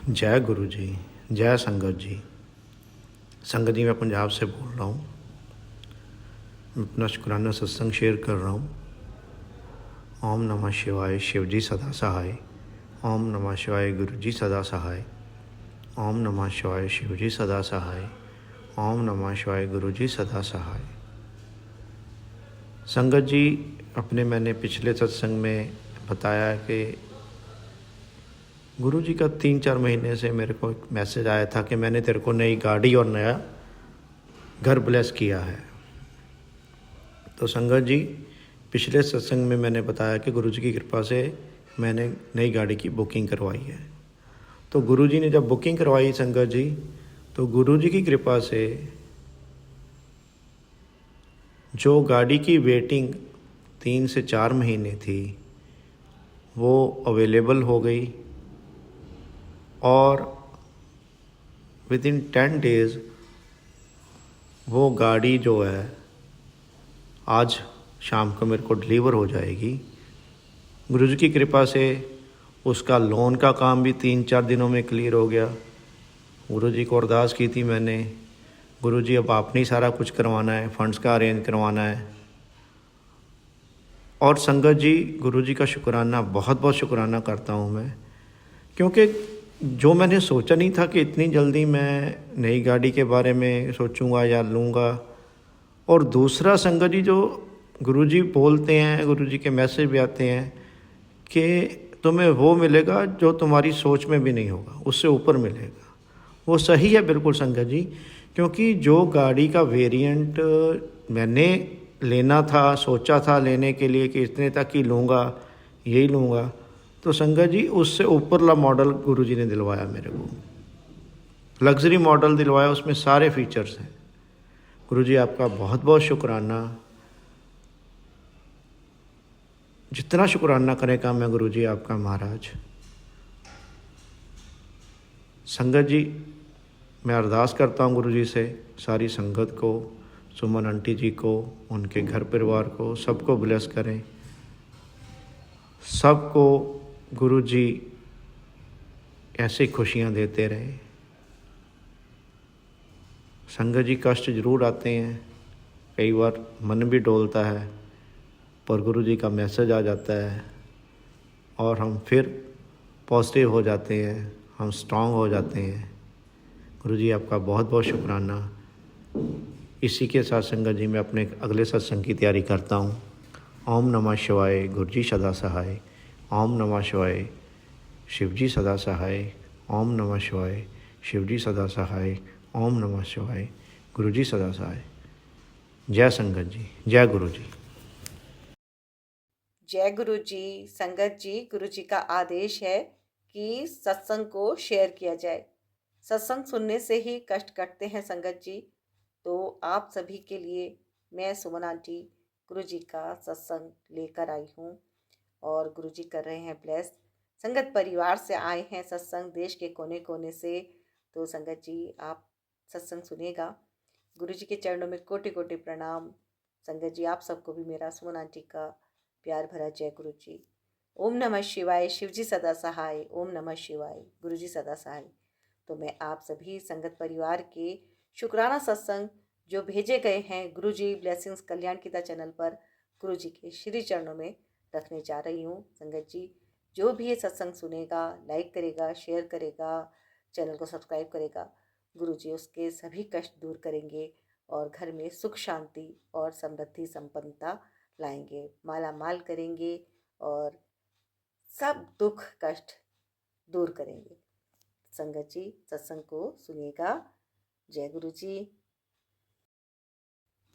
जय गुरु जी, जय संगत जी। संगत जी, मैं पंजाब से बोल रहा हूँ। मैं अपना शुक्राना सत्संग शेयर कर रहा हूँ। ओम नमः शिवाय, शिव जी सदा सहाय। ओम नमः शिवाय, गुरु जी सदा सहाय। ओम नमः शिवाय, शिव जी सदा सहाय। ओम नमः शिवाय, गुरु जी सदा सहाय। संगत जी, मैंने पिछले सत्संग में बताया कि गुरु जी का 3-4 महीने से मेरे को एक मैसेज आया था कि मैंने तेरे को नई गाड़ी और नया घर ब्लेस किया है। तो संगत जी, पिछले सत्संग में मैंने बताया कि गुरु जी की कृपा से मैंने नई गाड़ी की बुकिंग करवाई है। तो गुरु जी ने जब बुकिंग करवाई संगत जी, तो गुरु जी की कृपा से जो गाड़ी की वेटिंग 3 से 4 महीने थी वो अवेलेबल हो गई और विदिन 10 डेज़ वो गाड़ी जो है आज शाम को मेरे को डिलीवर हो जाएगी। गुरु जी की कृपा से उसका लोन का काम भी 3-4 दिनों में क्लियर हो गया। गुरु जी को अरदास की थी मैंने, गुरु जी अब आपने ही सारा कुछ करवाना है, फंड्स का अरेंज करवाना है। और संगत जी, गुरु जी का शुक्राना, बहुत बहुत शुक्राना करता हूँ मैं, क्योंकि जो मैंने सोचा नहीं था कि इतनी जल्दी मैं नई गाड़ी के बारे में सोचूंगा या लूँगा। और दूसरा संगत जी, जो गुरुजी बोलते हैं, गुरुजी के मैसेज भी आते हैं कि तुम्हें वो मिलेगा जो तुम्हारी सोच में भी नहीं होगा, उससे ऊपर मिलेगा। वो सही है बिल्कुल संगत जी, क्योंकि जो गाड़ी का वेरिएंट मैंने लेना था, सोचा था लेने के लिए कि इतने तक ही लूँगा, यही लूँगा, तो संगत जी उससे ऊपरला मॉडल गुरुजी ने दिलवाया मेरे को। लग्जरी मॉडल दिलवाया, उसमें सारे फीचर्स हैं। गुरुजी आपका बहुत बहुत शुक्राना। जितना शुक्राना करेगा मैं गुरुजी आपका महाराज। संगत जी, मैं अरदास करता हूँ गुरुजी से, सारी संगत को, सुमन आंटी जी को, उनके घर परिवार को, सबको ब्लेस करें। सबको गुरुजी ऐसे खुशियाँ देते रहे। संगत जी, कष्ट ज़रूर आते हैं, कई बार मन भी डोलता है, पर गुरु जी का मैसेज आ जाता है और हम फिर पॉजिटिव हो जाते हैं, हम स्ट्रांग हो जाते हैं। गुरु जी आपका बहुत बहुत शुक्राना। इसी के साथ संगत जी, मैं अपने अगले सत्संग की तैयारी करता हूँ। ओम नमः शिवाय, गुरु जी सदा सहाय। ओम नमः शिवाय, शिव जी सदा सहाय। ओम नमः शिवाय, शिव जी सदा सहाय। ओम नमः शिवाय, गुरु जी सदा सहाय। जय संगत जी, जय गुरु जी। जय गुरु जी। संगत जी, गुरु जी का आदेश है कि सत्संग को शेयर किया जाए। सत्संग सुनने से ही कष्ट कटते हैं संगत जी। तो आप सभी के लिए मैं सुमन आंटी गुरु जी का सत्संग लेकर आई हूँ और गुरु जी कर रहे हैं ब्लेस। संगत परिवार से आए हैं सत्संग, देश के कोने कोने से। तो संगत जी, आप सत्संग सुनिएगा। गुरु जी के चरणों में कोटि कोटि प्रणाम। संगत जी, आप सबको भी मेरा, सुमन आंटी का प्यार भरा जय गुरु जी। ओम नमः शिवाय, शिव जी सदा सहाय। ओम नमः शिवाय, गुरु जी सदा सहाय। तो मैं आप सभी संगत परिवार के शुक्राना सत्संग जो भेजे गए हैं गुरु जी ब्लेसिंग्स कल्याण गीता चैनल पर, गुरु जी के श्री चरणों में रखने जा रही हूँ। संगत जी, जो भी ये सत्संग सुनेगा, लाइक करेगा, शेयर करेगा, चैनल को सब्सक्राइब करेगा, गुरु जी उसके सभी कष्ट दूर करेंगे और घर में सुख शांति और समृद्धि संपन्नता लाएंगे, माला माल करेंगे और सब दुख कष्ट दूर करेंगे। संगत जी, सत्संग को सुनिएगा। जय गुरु जी।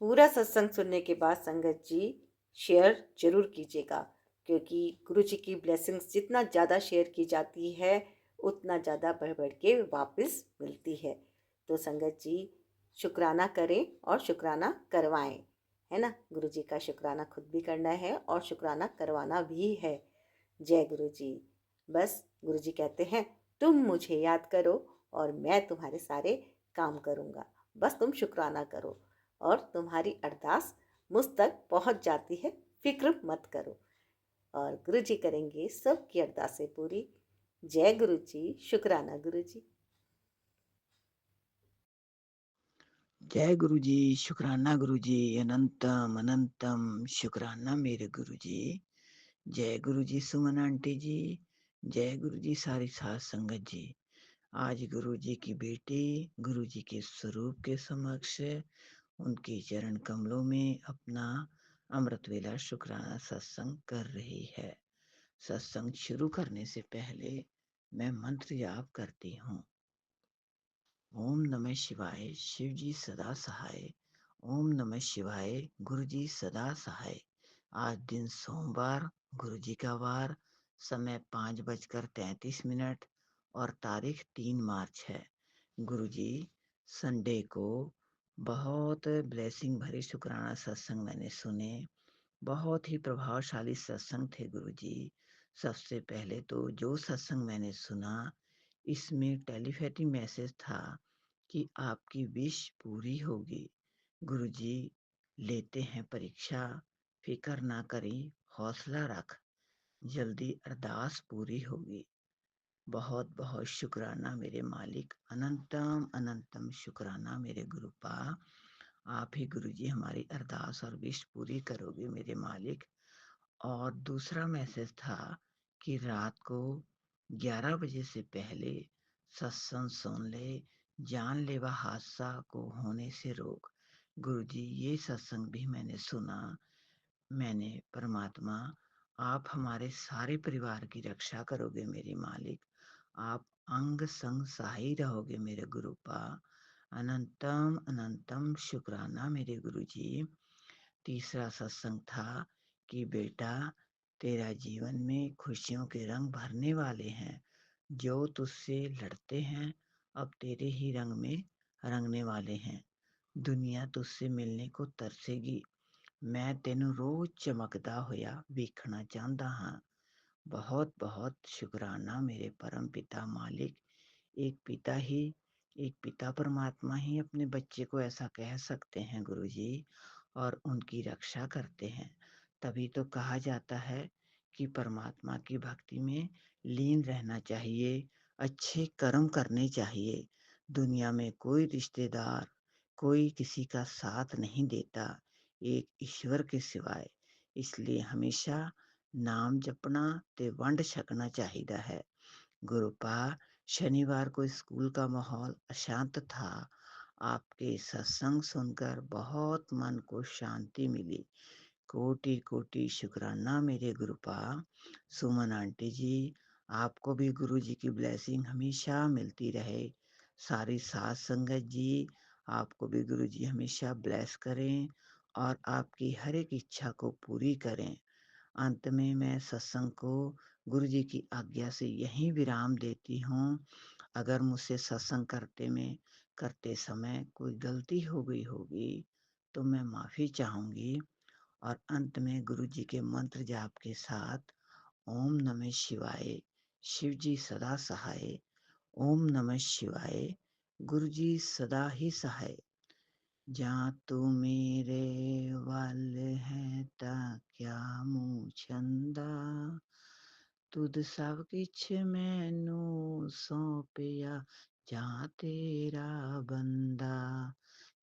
पूरा सत्संग सुनने के बाद संगत जी शेयर जरूर कीजिएगा, क्योंकि गुरु जी की ब्लेसिंग्स जितना ज़्यादा शेयर की जाती है उतना ज़्यादा बढ़ बढ़ के वापस मिलती है। तो संगत जी, शुक्राना करें और शुक्राना करवाएं, है ना। गुरु जी का शुक्राना खुद भी करना है और शुक्राना करवाना भी है। जय गुरु जी। बस गुरु जी कहते हैं, तुम मुझे याद करो और मैं तुम्हारे सारे काम करूँगा। बस तुम शुक्राना करो और तुम्हारी अरदास मुझ तक पहुंच जाती है, फिक्र मत करो। और गुरु जी करेंगे सबकी अरदासें पूरी। जय गुरु जी, शुक्राना गुरु जी। जय गुरु जी, शुक्राना गुरु जी, अनंतम अनंतम शुक्राना मेरे गुरु जी। जय गुरु जी सुमन आंटी जी, जय गुरु जी सारी साध संगत जी। आज गुरु जी की बेटी गुरु जी के स्वरूप के समक्ष उनके चरण कमलों में अपना अमृत वेला शुक्राना सत्संग कर रही है। सत्संग शुरू करने से पहले मैं मंत्र जाप करती हूँ। ओम नमः शिवाय, शिव जी सदा सहाय। ओम नमः शिवाय, गुरु जी सदा सहाय। आज दिन सोमवार, गुरु जी का वार, समय 5:33 और तारीख 3 मार्च है। गुरु जी संडे को बहुत ब्लेसिंग भरे शुक्राना सत्संग मैंने सुने। बहुत ही प्रभावशाली सत्संग थे गुरु जी। सबसे पहले तो जो सत्संग मैंने सुना, इसमें टेलीपैथी मैसेज था कि आपकी विश पूरी होगी। गुरुजी लेते हैं परीक्षा, फिकर ना करी, हौसला रख, जल्दी अरदास पूरी होगी। बहुत बहुत शुक्राना मेरे मालिक, अनंतम अनंतम शुक्राना मेरे गुरुपा। आप ही गुरुजी हमारी अरदास और विश पूरी करोगे मेरे मालिक। और दूसरा मैसेज था कि रात को 11 बजे से पहले सत्संग सुन ले, जानलेवा हादसा को होने से रोक। गुरुजी ये सत्संग भी मैंने सुना। मैंने परमात्मा, आप हमारे सारे परिवार की रक्षा करोगे मेरे मालिक। आप अंग संग सहाय रहोगे मेरे गुरुपा। अनंतम अनंतम शुक्राना मेरे गुरुजी। तीसरा सत्संग था कि बेटा तेरा जीवन में खुशियों के रंग भरने वाले हैं। जो तुझसे लड़ते हैं अब तेरे ही रंग में रंगने वाले हैं। दुनिया तुझसे मिलने को तरसेगी। मैं तेनू रोज चमकदा होया वेखना चाहता हाँ। बहुत बहुत शुक्राना मेरे परम पिता मालिक। एक पिता परमात्मा ही अपने बच्चे को ऐसा कह सकते हैं गुरुजी, और उनकी रक्षा करते हैं। तभी तो कहा जाता है कि परमात्मा की भक्ति में लीन रहना चाहिए, अच्छे कर्म करने चाहिए। दुनिया में कोई रिश्तेदार, कोई किसी का साथ नहीं देता एक ईश्वर के सिवाय। इसलिए हमेशा नाम जपना ते वंड छकना चाहिए है। गुरुपा शनिवार को स्कूल का माहौल अशांत था। आपके सत्संग सुनकर बहुत मन को शांति मिली। कोटि कोटि शुक्राना मेरे गुरुपा। सुमन आंटी जी, आपको भी गुरु जी की ब्लेसिंग हमेशा मिलती रहे। सारी साध संगत जी, आपको भी गुरु जी हमेशा ब्लेस करें और आपकी हर एक इच्छा को पूरी करें। अंत में मैं सत्संग को गुरु जी की आज्ञा से यहीं विराम देती हूँ। अगर मुझसे सत्संग करते समय कोई गलती हो गई होगी तो मैं माफ़ी चाहूँगी। और अंत में गुरु जी के मंत्र जाप के साथ ओम नमः शिवाय, शिव जी सदा सहाय। ओम नमः शिवाय, गुरु जी सदा ही सहाय। ਜਾਂ ਤੂੰ ਮੇਰੇ ਵੱਲ ਹੈ ਤਾਂ ਕਿਆ ਮੂੰਹ ਛੰਦਾ, ਤੁਧ ਸਭ ਕਿਛ ਮੈਨੂੰ ਸੌਂਪਿਆ ਜਾਂ ਤੇਰਾ ਬੰਦਾ।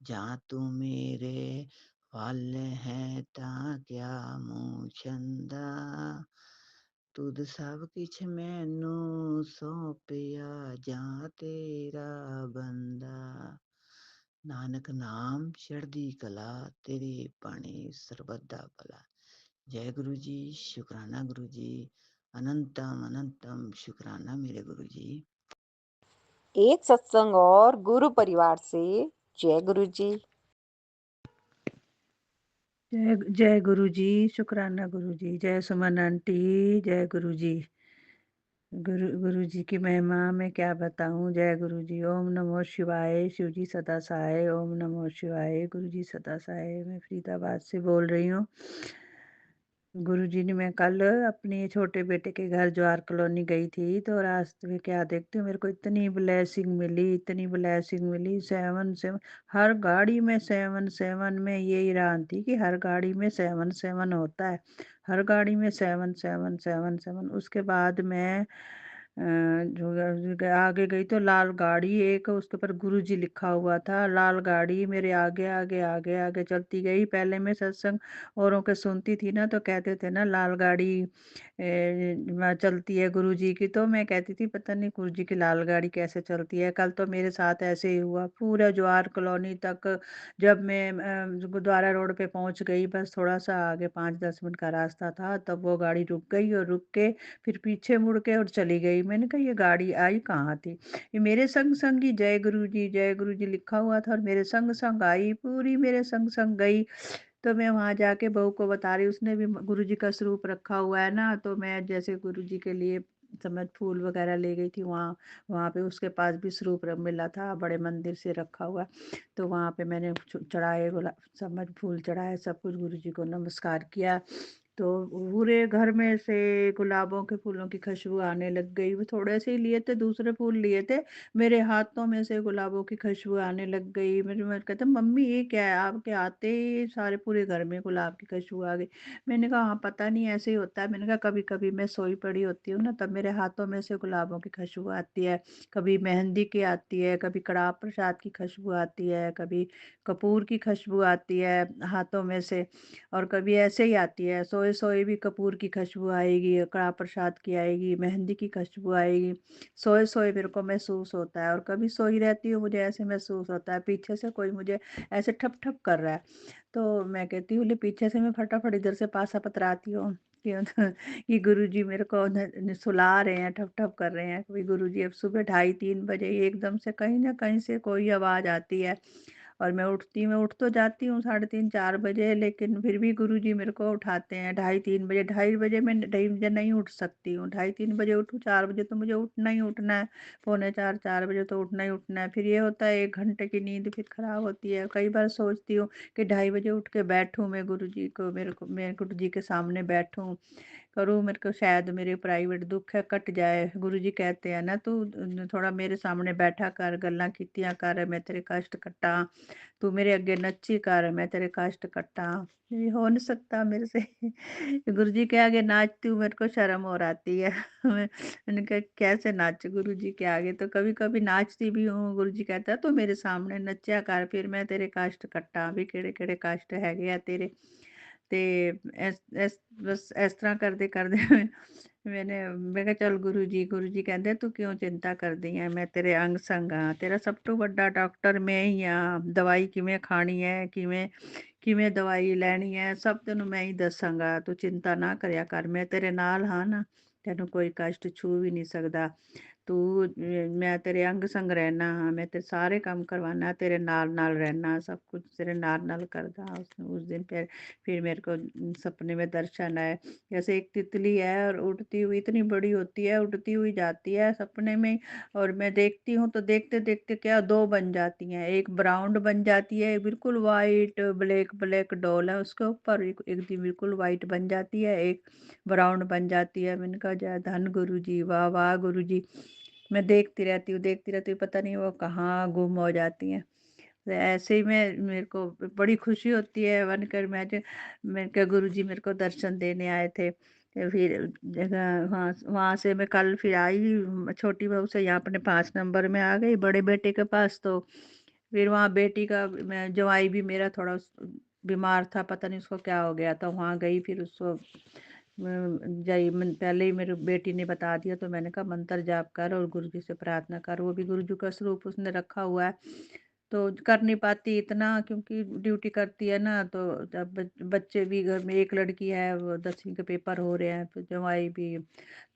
ਜਾਂ ਤੂੰ ਮੇਰੇ ਵੱਲ ਹੈ ਤਾਂ ਕਿਆ ਮੂੰਹ ਛੰਦਾ, ਤੁਧ ਸਭ ਕਿਛ ਮੈਨੂੰ ਸੌਂਪਿਆ ਜਾਂ ਤੇਰਾ ਬੰਦਾ। नानक नाम चढ़दी कला, तेरे पानी सर्वदा भला। जय गुरु जी, शुक्राना गुरु जी, अनंतम अनंतम शुक्राना मेरे गुरु जी। एक सत्संग और गुरु परिवार से। जय गुरु जी। जय जय गुरु जी, शुक्राना गुरु जी। जय सुमन आंटी, जय गुरु जी। गुरु जी की महिमा मैं क्या बताऊं। जय गुरु जी। ओम नमो शिवाय, शिव जी सदा सहाय। ओम नमो शिवाय, गुरु जी सदा सहाय। मैं फरीदाबाद से बोल रही हूँ। गुरु जी ने, मैं कल अपने छोटे बेटे के घर ज्वार कॉलोनी गई थी, तो रास्ते में क्या देखती हूँ, मेरे को इतनी ब्लेसिंग मिली, इतनी ब्लेसिंग मिली। 7-7 हर गाड़ी में 7-7 में ये ईरान थी कि हर गाड़ी में 7-7 होता है। हर गाड़ी में 7-7-7-7। उसके बाद मैं जो आगे गई तो लाल गाड़ी एक, उसके ऊपर गुरुजी लिखा हुआ था। लाल गाड़ी मेरे आगे आगे आगे आगे चलती गई। पहले मैं सत्संग औरों के सुनती थी ना, तो कहते थे ना लाल गाड़ी चलती है गुरुजी की, तो मैं कहती थी पता नहीं गुरुजी की लाल गाड़ी कैसे चलती है। कल तो मेरे साथ ऐसे ही हुआ, पूरा जवाहर कॉलोनी तक जब मैं गुरुद्वारा रोड पे पहुंच गई, बस थोड़ा सा आगे 5-10 मिनट का रास्ता था, तब वो गाड़ी रुक गई और रुक के फिर पीछे मुड़ के और चली गई। मैंने कहा ये गाड़ी आई कहाँ थी, ये मेरे संग संग ही जय गुरु जी लिखा हुआ था और मेरे संग संग आई, पूरी मेरे संग संग गई। तो मैं वहां जाके बहू को बता रही, उसने भी गुरु जी का स्वरूप रखा हुआ है ना, तो मैं जैसे गुरु जी के लिए समझ फूल वगैरह ले गई थी वहाँ, वहाँ पे उसके पास भी स्वरूप मिला था, बड़े मंदिर से रखा हुआ। तो वहाँ पे मैंने चढ़ाए गुलाब समझ फूल चढ़ाए, सब कुछ गुरु जी को नमस्कार किया। तो पूरे घर में से गुलाबों के फूलों की खुशबू आने लग गई। वो थोड़े से ही लिए थे, दूसरे फूल लिए थे, मेरे हाथों में से गुलाबों की खुशबू आने लग गई। मेरे मैं कहता मम्मी ये क्या है, आपके आते ही सारे पूरे घर में गुलाब की खुशबू आ गई। मैंने कहा हाँ पता नहीं ऐसे ही होता है। मैंने कहा कभी कभी मैं सोई पड़ी होती हूँ ना, तब मेरे हाथों में से गुलाबों की खुशबू आती है, कभी मेहंदी की आती है, कभी कड़ाह प्रसाद की खुशबू आती है, कभी कपूर की खुशबू आती है हाथों में से, और कभी ऐसे ही आती है, सोए सोए भी कपूर की खुशबू आएगी, कड़ा प्रसाद की आएगी, मेहंदी की खुशबू आएगी। सोए सोए मेरे को महसूस होता है, और कभी सोई रहती हूँ मुझे ऐसे महसूस होता है पीछे से कोई मुझे ऐसे ठप ठप कर रहा है। तो मैं कहती हूँ ले पीछे से मैं फटाफट इधर से पासा पतराती हूँ कि गुरुजी मेरे को सुला रहे हैं, ठप ठप कर रहे हैं। कभी गुरुजी अब सुबह 2:30-3 बजे एकदम से कहीं ना कहीं से कोई आवाज़ आती है, और मैं उठ तो जाती हूँ 3:30-4 बजे, लेकिन फिर भी गुरुजी मेरे को उठाते हैं 2:30-3 बजे। 2:30 बजे मैं 2:30 बजे नहीं उठ सकती हूँ, 2:30-3 बजे उठूँ, 4 बजे तो मुझे उठना ही उठना है, पौने 4-4 बजे तो उठना ही उठना है। फिर ये होता है 1 घंटे की नींद फिर खराब होती है। कई बार सोचती हूँ कि 2:30 बजे उठ के बैठूँ, मैं गुरुजी को मेरे को मैं गुरुजी के सामने बैठूँ करूँ, मेरे को शायद मेरे प्राइवेट दुख है कट जाए। गुरुजी कहते हैं ना तू थोड़ा मेरे सामने बैठा कर, गल्लां कीतियां कर, मैं तेरे कष्ट कट्टा, तू मेरे अगे नच्ची कर, मैं तेरे कष्ट कट्टा। ये हो नहीं सकता मेरे से गुरुजी के आगे नाचती हूँ, मेरे को शर्म और आती है मैंने कहा कैसे नाच गुरुजी के आगे, तो कभी कभी नाचती भी हूँ। गुरुजी कहता है तो मेरे सामने नच्चा कर, फिर मैं तेरे कष्ट कट्टा भी, ਕਿਹੜੇ ਕਿਹੜੇ कष्ट हैगे आ तेरे। ਤੇ ਇਸ ਬਸ ਇਸ ਤਰ੍ਹਾਂ ਕਰਦੇ ਕਰਦੇ ਮੈਂ ਕਿਹਾ ਚੱਲ ਗੁਰੂ ਜੀ ਕਹਿੰਦੇ ਤੂੰ ਕਿਉਂ ਚਿੰਤਾ ਕਰਦੀ ਹੈ, ਮੈਂ ਤੇਰੇ ਅੰਗ ਸੰਗ ਹਾਂ, ਤੇਰਾ ਸਭ ਤੋਂ ਵੱਡਾ ਡਾਕਟਰ ਮੈਂ ਹੀ ਹਾਂ। ਦਵਾਈ ਕਿਵੇਂ ਖਾਣੀ ਹੈ, ਕਿਵੇਂ ਕਿਵੇਂ ਦਵਾਈ ਲੈਣੀ ਹੈ, ਸਭ ਤੈਨੂੰ ਮੈਂ ਹੀ ਦੱਸਾਂਗਾ, ਤੂੰ ਚਿੰਤਾ ਨਾ ਕਰਿਆ ਕਰ, ਮੈਂ ਤੇਰੇ ਨਾਲ ਹਾਂ ਨਾ, ਤੈਨੂੰ ਕੋਈ ਕਸ਼ਟ ਛੂ ਵੀ ਨਹੀਂ ਸਕਦਾ। ਤੂੰ ਮੈਂ ਤੇਰੇ ਅੰਗ ਸੰਗ ਰਹਿਣਾ ਹਾਂ, ਮੈਂ ਤੇ ਸਾਰੇ ਕੰਮ ਕਰਵਾना, तेरे नाल नाल रहना, सब कुछ तेरे नाल नाल करदा। उस दिन फिर मेरे को सपने में दर्शन आए, जैसे एक तितली है और उड़ती हुई इतनी बड़ी होती है, उड़ती हुई जाती है सपने में, और मैं देखती हूँ तो देखते देखते क्या दो बन जाती हैं, एक ब्राउन बन जाती है, एक बिल्कुल वाइट ब्लैक ब्लैक डॉल है उसके ऊपर, एक दिन बिल्कुल वाइट बन जाती है, एक ब्राउन बन जाती है। मैंने कहा जय धन गुरु जी, वाह वाह गुरु जी। मैं देखती रहती हूँ, पता नहीं वो कहाँ गुम हो जाती हैं। तो ऐसे ही मैं मेरे को बड़ी खुशी होती है वन कर मैं क्या गुरु जी मेरे को दर्शन देने आए थे। तो फिर जगह वहाँ वहाँ से मैं कल फिर आई छोटी बहू से यहाँ अपने 5 नंबर में आ गई बड़े बेटे के पास। तो फिर वहाँ बेटी का मैं जवाई भी मेरा थोड़ा बीमार था, पता नहीं उसको क्या हो गया था, वहाँ गई फिर उसको पहले ही मेरी बेटी ने बता दिया, तो मैंने कहा मंत्र जाप कर और गुरु जी से प्रार्थना कर। वो भी गुरु जी का स्वरूप उसने रखा हुआ है, तो कर नहीं पाती इतना क्योंकि ड्यूटी करती है ना। तो जब बच्चे भी घर में, एक लड़की है वो 10वीं के पेपर हो रहे हैं, तो जवाई भी,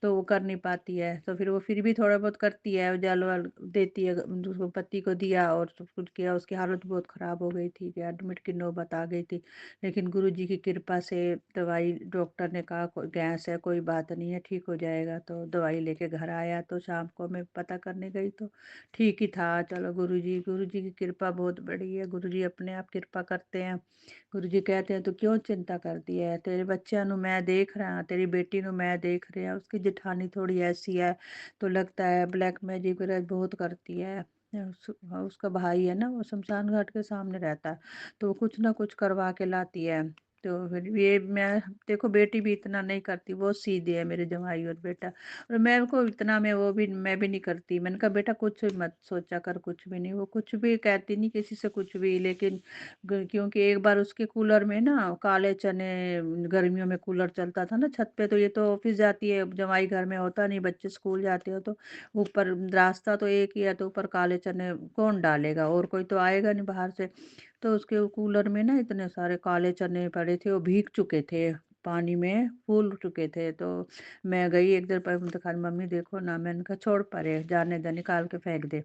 तो वो कर नहीं पाती है। तो फिर वो फिर भी थोड़ा बहुत करती है, जल वल देती है, उसको पति को दिया और सब कुछ किया। उसकी हालत बहुत ख़राब हो गई थी कि एडमिट की नौबत आ गई थी, लेकिन गुरु जी की कृपा से दवाई, डॉक्टर ने कहा गैस है कोई बात नहीं है ठीक हो जाएगा, तो दवाई लेके घर आया। तो शाम को मैं पता करने गई तो ठीक ही था। चलो गुरु जी की कृपा बहुत बड़ी है, गुरु जी अपने आप कृपा करते हैं। गुरु जी कहते हैं तू क्यों चिंता करती है, तेरे बच्चों ਨੂੰ मैं देख रहा, तेरी बेटी ਨੂੰ मैं देख रहा। उसकी जेठानी थोड़ी ऐसी है, तो लगता है ब्लैक मैजिक वगैरह बहुत करती है। उसका भाई है ना, वो शमशान घाट के सामने रहता है, तो वो कुछ ना कुछ करवा के लाती है। तो फिर ये मैं देखो बेटी भी इतना नहीं करती, बहुत सीधे है मेरे जमाई और बेटा। और मैं को इतना मैं भी नहीं करती। मैंने कहा बेटा कुछ मत सोचा कर, कुछ भी नहीं, वो कुछ भी कहती नहीं किसी से कुछ भी। लेकिन क्योंकि एक बार उसके कूलर में ना काले चने, गर्मियों में कूलर चलता था ना छत पे, तो ये तो ऑफिस जाती है, जमाई घर में होता नहीं, बच्चे स्कूल जाते हो तो ऊपर रास्ता तो एक ही है, तो ऊपर काले चने कौन डालेगा, और कोई तो आएगा नहीं बाहर से। तो उसके वो कूलर में ना इतने सारे काले चने पड़े थे, वो भीग चुके थे, पानी में फूल चुके थे। तो मैं गई एक देर पर, तो खाली मम्मी देखो ना, मैंने कहा छोड़ परे, जाने दे, निकाल के फेंक दे।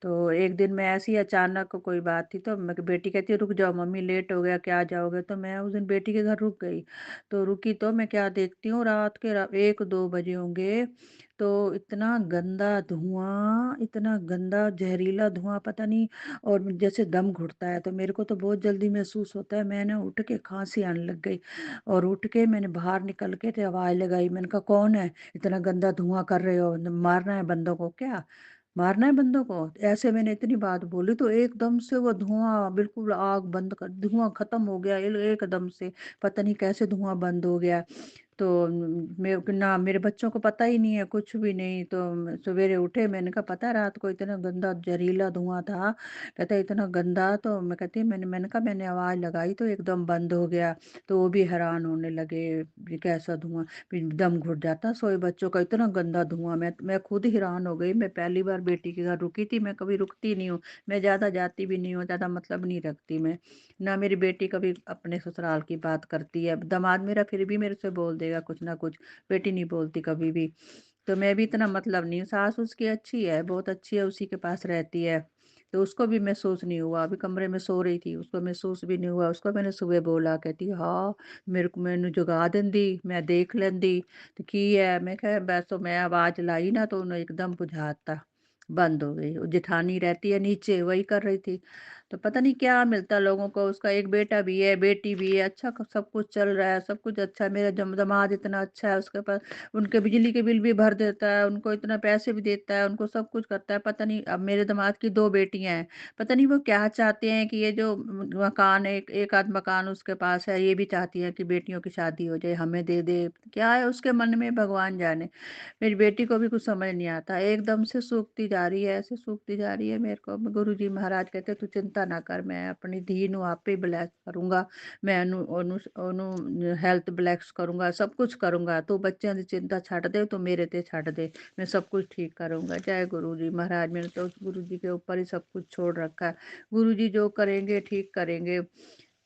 तो एक दिन मैं ऐसी अचानक कोई बात थी, तो मैं बेटी कहती है रुक जाओ मम्मी, लेट हो गया, क्या जाओगे, तो मैं उस दिन बेटी के घर रुक गई। तो रुकी तो मैं क्या देखती हूँ, रात के 1-2 बजे होंगे, तो इतना गंदा धुआं, इतना गंदा जहरीला धुआं, पता नहीं। और जैसे दम घुटता है, तो मेरे को तो बहुत जल्दी महसूस होता है। मैंने उठ के खांसी आने लग गई, और उठ के मैंने बाहर निकल के तो आवाज़ लगाई, मैंने कहा कौन है, इतना गंदा धुआं कर रहे हो, मारना है बंदों को क्या, मारना है बंदों को, ऐसे मैंने इतनी बात बोली। तो एकदम से वो धुआं बिल्कुल, आग बंद कर, धुआं खत्म हो गया एकदम से, पता नहीं कैसे धुआं बंद हो गया। तो मेरे ना, मेरे बच्चों को पता ही नहीं है कुछ भी नहीं। तो सवेरे उठे, मैंने कहा पता है रात को इतना गंदा जहरीला धुआं था, कहता इतना गंदा। तो मैं कहती, मैंने कहा मैंने आवाज़ लगाई तो एकदम बंद हो गया। तो वो भी हैरान होने लगे, ये कैसा धुआं, फिर दम घुट जाता सोए बच्चों का, इतना गंदा धुआं। मैं खुद हैरान हो गई। मैं पहली बार बेटी के घर रुकी थी, मैं कभी रुकती नहीं हूँ, मैं ज़्यादा जाती भी नहीं हूँ, ज़्यादा मतलब नहीं रखती मैं। ना मेरी बेटी कभी अपने ससुराल की बात करती है, दामाद मेरा फिर भी मेरे से बोल देगा कुछ ना कुछ, बेटी नहीं बोलती कभी भी। तो मैं भी इतना मतलब नहीं हूँ। सास उसकी अच्छी है, बहुत अच्छी है, उसी के पास रहती है। तो उसको भी महसूस नहीं हुआ, अभी कमरे में सो रही थी, उसको महसूस भी नहीं हुआ। उसको मैंने सुबह बोला, कहती हाँ मेरे को, मैंने जगा देंदी, मैं देख लेंदी। तो की है, मैं कहा बस, तो मैं आवाज़ लाई ना, तो उन्हें एकदम बुझाता, बंद हो गई। वो जेठानी रहती है नीचे, वही कर रही थी। तो पता नहीं क्या मिलता लोगों को, उसका एक बेटा भी है, बेटी भी है, अच्छा सब कुछ चल रहा है, सब कुछ अच्छा है। मेरा दामाद इतना अच्छा है, उसके पास उनके बिजली के बिल भी भर देता है, उनको इतना पैसे भी देता है, उनको सब कुछ करता है। पता नहीं, अब मेरे दामाद की 2 बेटियां हैं, पता नहीं वो क्या चाहते हैं, कि ये जो मकान, एक आध मकान उसके पास है, ये भी चाहती है कि बेटियों की शादी हो जाए, हमें दे दे, क्या है उसके मन में भगवान जाने। मेरी बेटी को भी कुछ समझ नहीं आता, एकदम से सूखती जा रही है, ऐसे सूखती जा रही है। मेरे को गुरु जी महाराज कहते तू चिंता ना कर, मैं अपनी धी ਨੂੰ आपे ब्लेस करूंगा, मैं ਉਹਨੂੰ हेल्थ ब्लेस करूंगा, सब कुछ करूंगा, तू बच्चों की चिंता छੱਡ दे, तू मेरे ते छੱਡ दे, मैं सब कुछ ठीक करूंगा। जय गुरु जी महाराज, मैंने तो गुरु जी के ऊपर ही सब कुछ छोड़ रखा है, गुरु जी जो करेंगे ठीक करेंगे।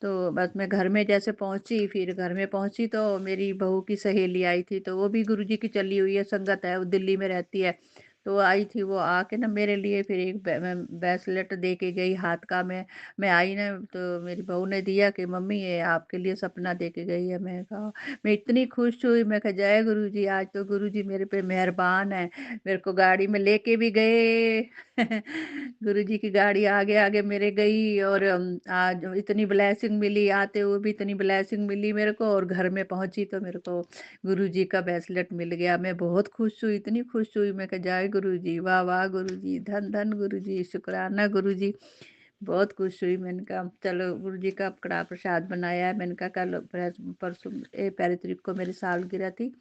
तो बस मैं घर में जैसे पहुंची, फिर घर में पहुंची तो मेरी बहू की सहेली आई थी, तो वो भी गुरुजी की चली हुई है, संगत है, वो दिल्ली में रहती है। तो वो आई थी, वो आके ना मेरे लिए फिर एक ब्रेसलेट दे के गई हाथ का। मैं आई ना, तो मेरी बहू ने दिया कि मम्मी ये आपके लिए सपना दे के गई है। मैं कहा, मैं इतनी खुश हुई, मैं कहा जय गुरु जी, आज तो गुरु जी मेरे पे मेहरबान है, मेरे को गाड़ी में लेके भी गए। गुरु जी की गाड़ी आगे आगे मेरे गई, और आज इतनी ब्लेसिंग मिली, आते हुए भी इतनी ब्लेसिंग मिली मेरे को, और घर में पहुंची तो मेरे को गुरु जी का ब्रेसलेट मिल गया। मैं बहुत खुश हुई, इतनी खुश हुई, मैं कहा जय गुरु जी, वाह वाह गुरु जी, धन धन गुरु जी, शुक्राना गुरु जी। बहुत खुश हुई। मैंने कहा चलो, गुरु जी का कड़ा प्रसाद बनाया है। मैंने कहा कल परसों 1 तारीख को मेरी सालगिरह थी,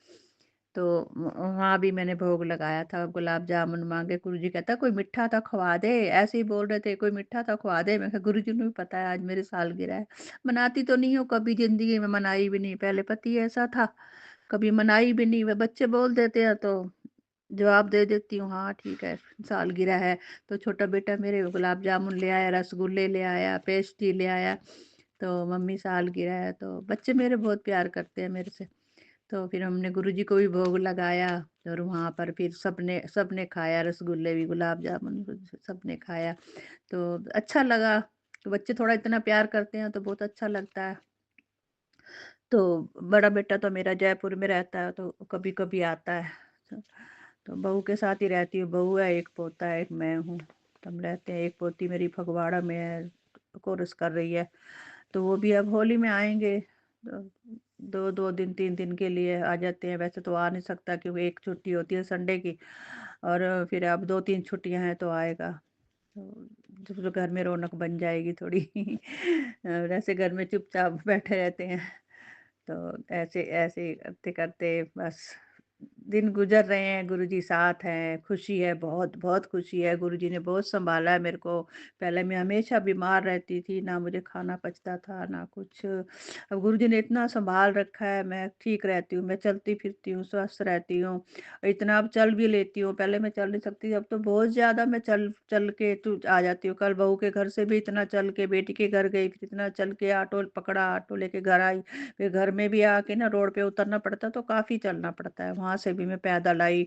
तो वहाँ भी मैंने भोग लगाया था, गुलाब जामुन मांगे। गुरु जी कहता कोई मिठा तो खवा दे, ऐसे ही बोल रहे थे कोई मिठा तो खवा दे। मैं कहा गुरु जी ने भी पता है आज मेरी सालगिरह है, मनाती तो नहीं हूँ, कभी जिंदगी में मनाई भी नहीं, पहले पति ऐसा था, कभी मनाई भी नहीं। वे बच्चे बोल देते हैं तो जवाब दे देती हूँ, हाँ ठीक है सालगिरह है। तो छोटा बेटा मेरे गुलाब जामुन ले आया, रसगुल्ले ले आया, पेस्ट्री ले आया, तो मम्मी सालगिरह है। तो बच्चे मेरे बहुत प्यार करते हैं मेरे से। तो फिर हमने गुरुजी को भी भोग लगाया, और वहाँ पर फिर सबने सबने खाया, रसगुल्ले भी, गुलाब जामुन सबने खाया। तो अच्छा लगा, तो बच्चे थोड़ा इतना प्यार करते हैं तो बहुत अच्छा लगता है। तो बड़ा बेटा तो मेरा जयपुर में रहता है, तो कभी कभी आता है। तो बहू के साथ ही रहती हूँ, बहू है, एक पोता है, एक मैं हूँ, तो हम रहते हैं। एक पोती मेरी फगवाड़ा में है, कोर्स कर रही है, तो वो भी अब होली में आएंगे, तो 2-2 दिन 3 दिन के लिए आ जाते हैं। वैसे तो आ नहीं सकता क्योंकि एक छुट्टी होती है संडे की, और फिर अब 2-3 छुट्टियां हैं तो आएगा। तो जब घर में रौनक बन जाएगी थोड़ी वैसे घर में चुपचाप बैठे रहते हैं। तो ऐसे ऐसे करते-करते बस दिन गुज़र रहे हैं, गुरुजी साथ हैं, खुशी है, बहुत बहुत खुशी है, गुरुजी ने बहुत सँभाला है मेरे को। पहले मैं हमेशा बीमार रहती थी, ना मुझे खाना पचता था, ना कुछ। अब गुरुजी ने इतना सँभाल रखा है, मैं ठीक रहती हूँ, मैं चलती-फिरती हूँ, स्वस्थ रहती हूँ। इतना अब चल भी लेती हूँ, पहले मैं चल नहीं सकती, अब तो बहुत ज़्यादा मैं चल चल के तो आ जाती हूँ। कल बहू के घर से भी इतना चल के, बेटी के घर गई, फिर इतना चल के ऑटो पकड़ा, ऑटो लेके घर आई। फिर घर में भी आके ना रोड पे उतरना पड़ता, तो काफ़ी चलना पड़ता है, वहाँ से भी मैं पैदल आई,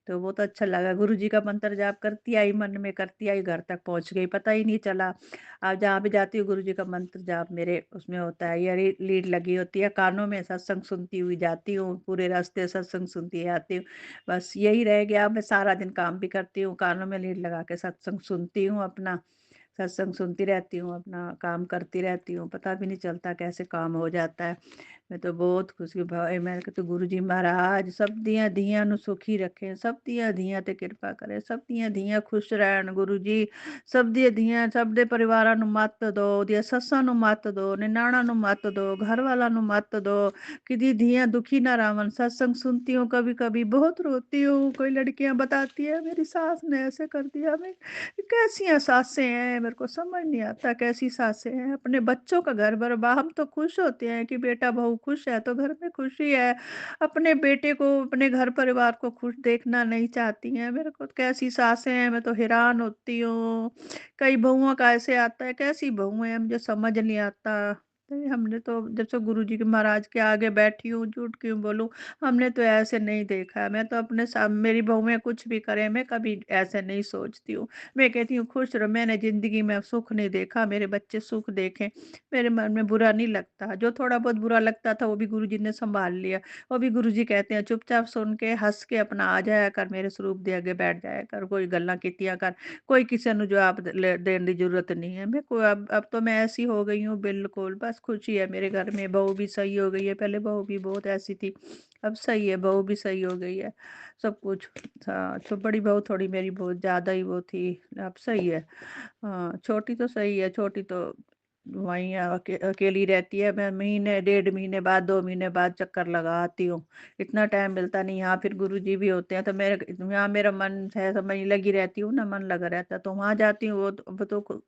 तो बहुत अच्छा लगा। गुरुजी का मंत्र जाप करती आई, मन में करती आई, घर तक पहुँच गई, पता ही नहीं चला। अब जहाँ भी जाती हूँ गुरुजी का मंत्र जाप मेरे उसमें होता है, ये लीड लगी होती है कानों में, सत्संग सुनती हुई जाती हूँ, पूरे रास्ते सत्संग सुनती आती हूँ। बस यही रह गया, मैं सारा दिन काम भी करती हूँ, कानों में लीड लगा के सत्संग सुनती हूँ अपना। सत्संग सुनती रहती हूँ, अपना काम करती रहती हूँ, पता भी नहीं चलता कैसे काम हो जाता है। मैं तो बहुत खुशी भाई, मैं कहती गुरुजी महाराज सब दियां धियां नु सुखी रखें, सब दियां धियां ते कृपा करें, सब दियां धियां खुश रहन गुरुजी। सब दियां धियां सब दे परिवारां नु मत दो, दियां सस्सां नु मत दो, निनाणा नु मत दो, घर वाला नु मत दो, कि दी धियां दुखी ना रावन। सत्संग सुनती हूँ, कभी कभी बहुत रोती हूँ, कोई लड़कियां बताती है मेरी सास ने ऐसे कर दिया। मैं कैसी सासें हैं, मेरे को समझ नहीं आता कैसी सासें हैं। अपने बच्चों का घर बर्बाद, हम तो खुश होते हैं कि बेटा बहू खुश है तो घर में खुशी है। अपने बेटे को, अपने घर परिवार को खुश देखना नहीं चाहती हैं। मेरे को कैसी सासें हैं, मैं तो हैरान होती हूँ। कई बहुओं का ऐसे आता है, कैसी बहू है मुझे समझ नहीं आता। नहीं, हमने तो जब से गुरुजी के महाराज के आगे बैठी हूँ, झूठ क्यों बोलूं, हमने तो ऐसे नहीं देखा है। मैं तो अपने मेरी बहुएं कुछ भी करें, मैं कभी ऐसे नहीं सोचती हूँ। मैं कहती हूँ खुश रहो, मैंने ज़िंदगी में सुख नहीं देखा, मेरे बच्चे सुख देखें, मेरे मन में बुरा नहीं लगता। जो थोड़ा बहुत बुरा लगता था वो भी गुरुजी ने सँभाल लिया। वो भी गुरुजी कहते हैं चुपचाप सुन के, हँस के अपना आ जाया कर, मेरे स्वरूप दे आगे बैठ जाया कर, कोई गल्लां कीतियां कर, कोई किसी ਨੂੰ जवाब देने की ज़रूरत नहीं है। मैं को अब तो मैं ऐसी हो गई हूँ बिल्कुल, बस खुशी है मेरे घर में। बहू भी सही हो गई है, पहले बहू भी बहुत ऐसी थी, अब सही है, बहू भी सही हो गई है, सब कुछ। हाँ, तो बड़ी बहू थोड़ी मेरी बहुत ज़्यादा ही वो थी, अब सही है। हाँ, छोटी तो सही है, छोटी तो वहीं अकेली रहती है। मैं महीने, 1.5 महीने बाद, 2 महीने बाद चक्कर लगा आती हूँ। इतना टाइम मिलता नहीं, यहाँ फिर गुरुजी भी होते हैं, तो मेरे यहाँ मेरा मन है, समझ लगी रहती हूँ ना, मन लगा रहता है, तो वहाँ जाती हूँ। वो तो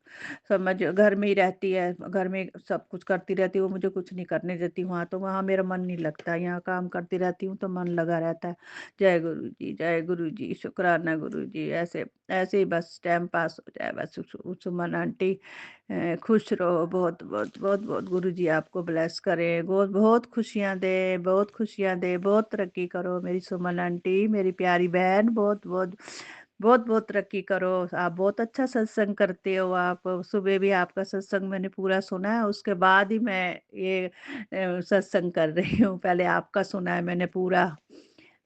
समझ घर में ही रहती है, घर में सब कुछ करती रहती है, वो मुझे कुछ नहीं करने देती वहाँ, तो वहाँ मेरा मन नहीं लगता। यहाँ काम करती रहती हूँ तो मन लगा रहता है। जय गुरु जी, जय गुरु जी, शुक्राना गुरु जी। ऐसे ऐसे ही बस टाइम पास हो जाए बस। सुमन आंटी खुश रहो, बहुत बहुत बहुत बहुत गुरु जी आपको ब्लेस करें, बहुत बहुत खुशियाँ दे, बहुत खुशियाँ दे, बहुत तरक्की करो मेरी सुमन आंटी, मेरी प्यारी बहन, बहुत बहुत बहुत बहुत तरक्की करो। आप बहुत अच्छा सत्संग करते हो। आप सुबह भी आपका सत्संग मैंने पूरा सुना है, उसके बाद ही मैं ये सत्संग कर रही हूँ। पहले आपका सुना है मैंने पूरा,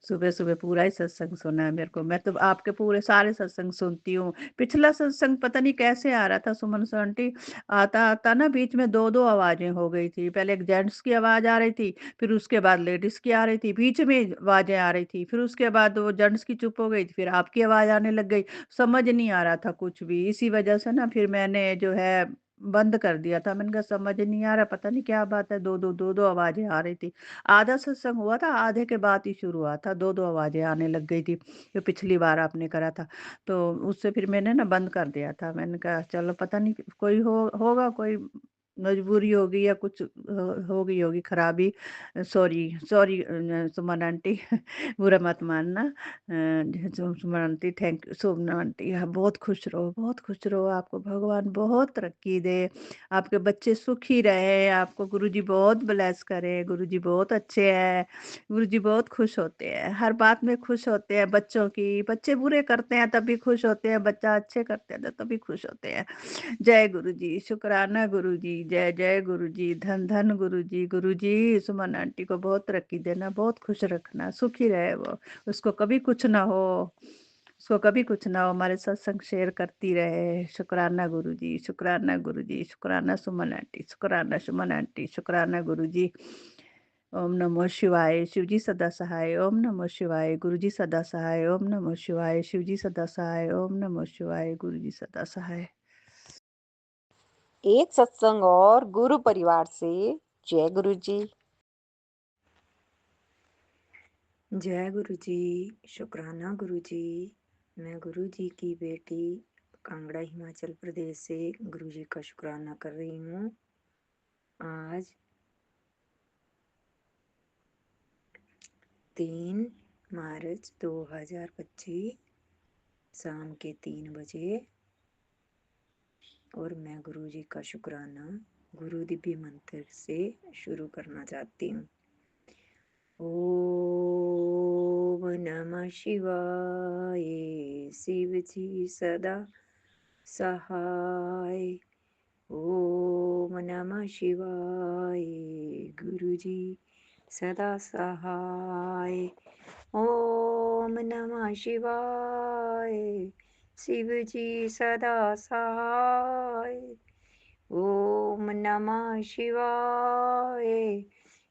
सुबह-सुबह पूरा ही सत्संग सुना है मेरे को। मैं तो आपके पूरे सारे सत्संग सुनती हूँ। पिछला सत्संग पता नहीं कैसे आ रहा था सुमन आंटी, आता-आता ना बीच में 2-2 आवाज़ें हो गई थी। पहले एक जेंट्स की आवाज़ आ रही थी, फिर उसके बाद लेडीज़ की आ रही थी, बीच में आवाज़ें आ रही थी, फिर उसके बाद वो जेंट्स की चुप हो गई, फिर आपकी आवाज़ आने लग गई। समझ नहीं आ रहा था कुछ भी। इसी वजह से ना फिर मैंने जो है बंद कर दिया था। मैंने कहा समझ नहीं आ रहा, पता नहीं क्या बात है, 2-2 आवाज़ें आ रही थी। आधा सत्संग हुआ था, आधे के बाद ही शुरू हुआ था, 2-2 आवाज़ें आने लग गई थी, जो पिछली बार आपने करा था। तो उससे फिर मैंने ना बंद कर दिया था। मैंने कहा चलो पता नहीं कोई होगा, कोई मजबूरी होगी या कुछ हो गई होगी खराबी। सॉरी सॉरी सुमन आंटी बुरा मत मानना। Suman aunty thank you. Suman aunty आप बहुत खुश रहो, बहुत खुश रहो, आपको भगवान बहुत तरक्की दे, आपके बच्चे सुखी रहे, आपको गुरुजी बहुत ब्लेस करे। गुरुजी बहुत अच्छे हैं, गुरुजी बहुत खुश होते हैं, हर बात में खुश होते हैं बच्चों की। बच्चे बुरे करते हैं तभी खुश होते हैं, बच्चा अच्छे करते हैं तो तभी खुश होते हैं। जय गुरुजी, शुक्राना गुरुजी, जय जय गुरुजी, धन धन गुरुजी। गुरुजी सुमन आंटी को बहुत तरक्की देना, बहुत खुश रखना, सुखी रहे वो, उसको कभी कुछ ना हो, उसको कभी कुछ ना हो, हमारे सत्संग शेयर करती रहे। शुक्राना गुरुजी, शुक्राना गुरुजी, शुक्राना सुमन आंटी, शुक्राना सुमन आंटी, शुक्राना गुरुजी। ओम नमः शिवाय। शिवजी सदा सहाय। ओम नमः शिवाय। गुरुजी सदा सहाय। ओम नमः शिवाय। शिवजी सदा सहाय। ओम नमः शिवाय। गुरुजी सदा सहाय। एक सत्संग और गुरु परिवार से जय गुरु जी। जय गुरु जी। शुक्राना गुरु जी। मैं गुरु जी की बेटी कांगड़ा हिमाचल प्रदेश से गुरु जी का शुक्राना कर रही हूँ। आज 3 मार्च 2025 शाम के 3 बजे और मैं गुरु जी का शुक्राना गुरु दिव्य मंत्र से शुरू करना चाहती हूँ। ओम नमः शिवाय। शिव जी सदा सहाय। ओम नमः शिवाय। गुरु जी सदा सहाय। ओम नमः शिवाय। शिव जी सदा सहाय। ओम नमः शिवाय।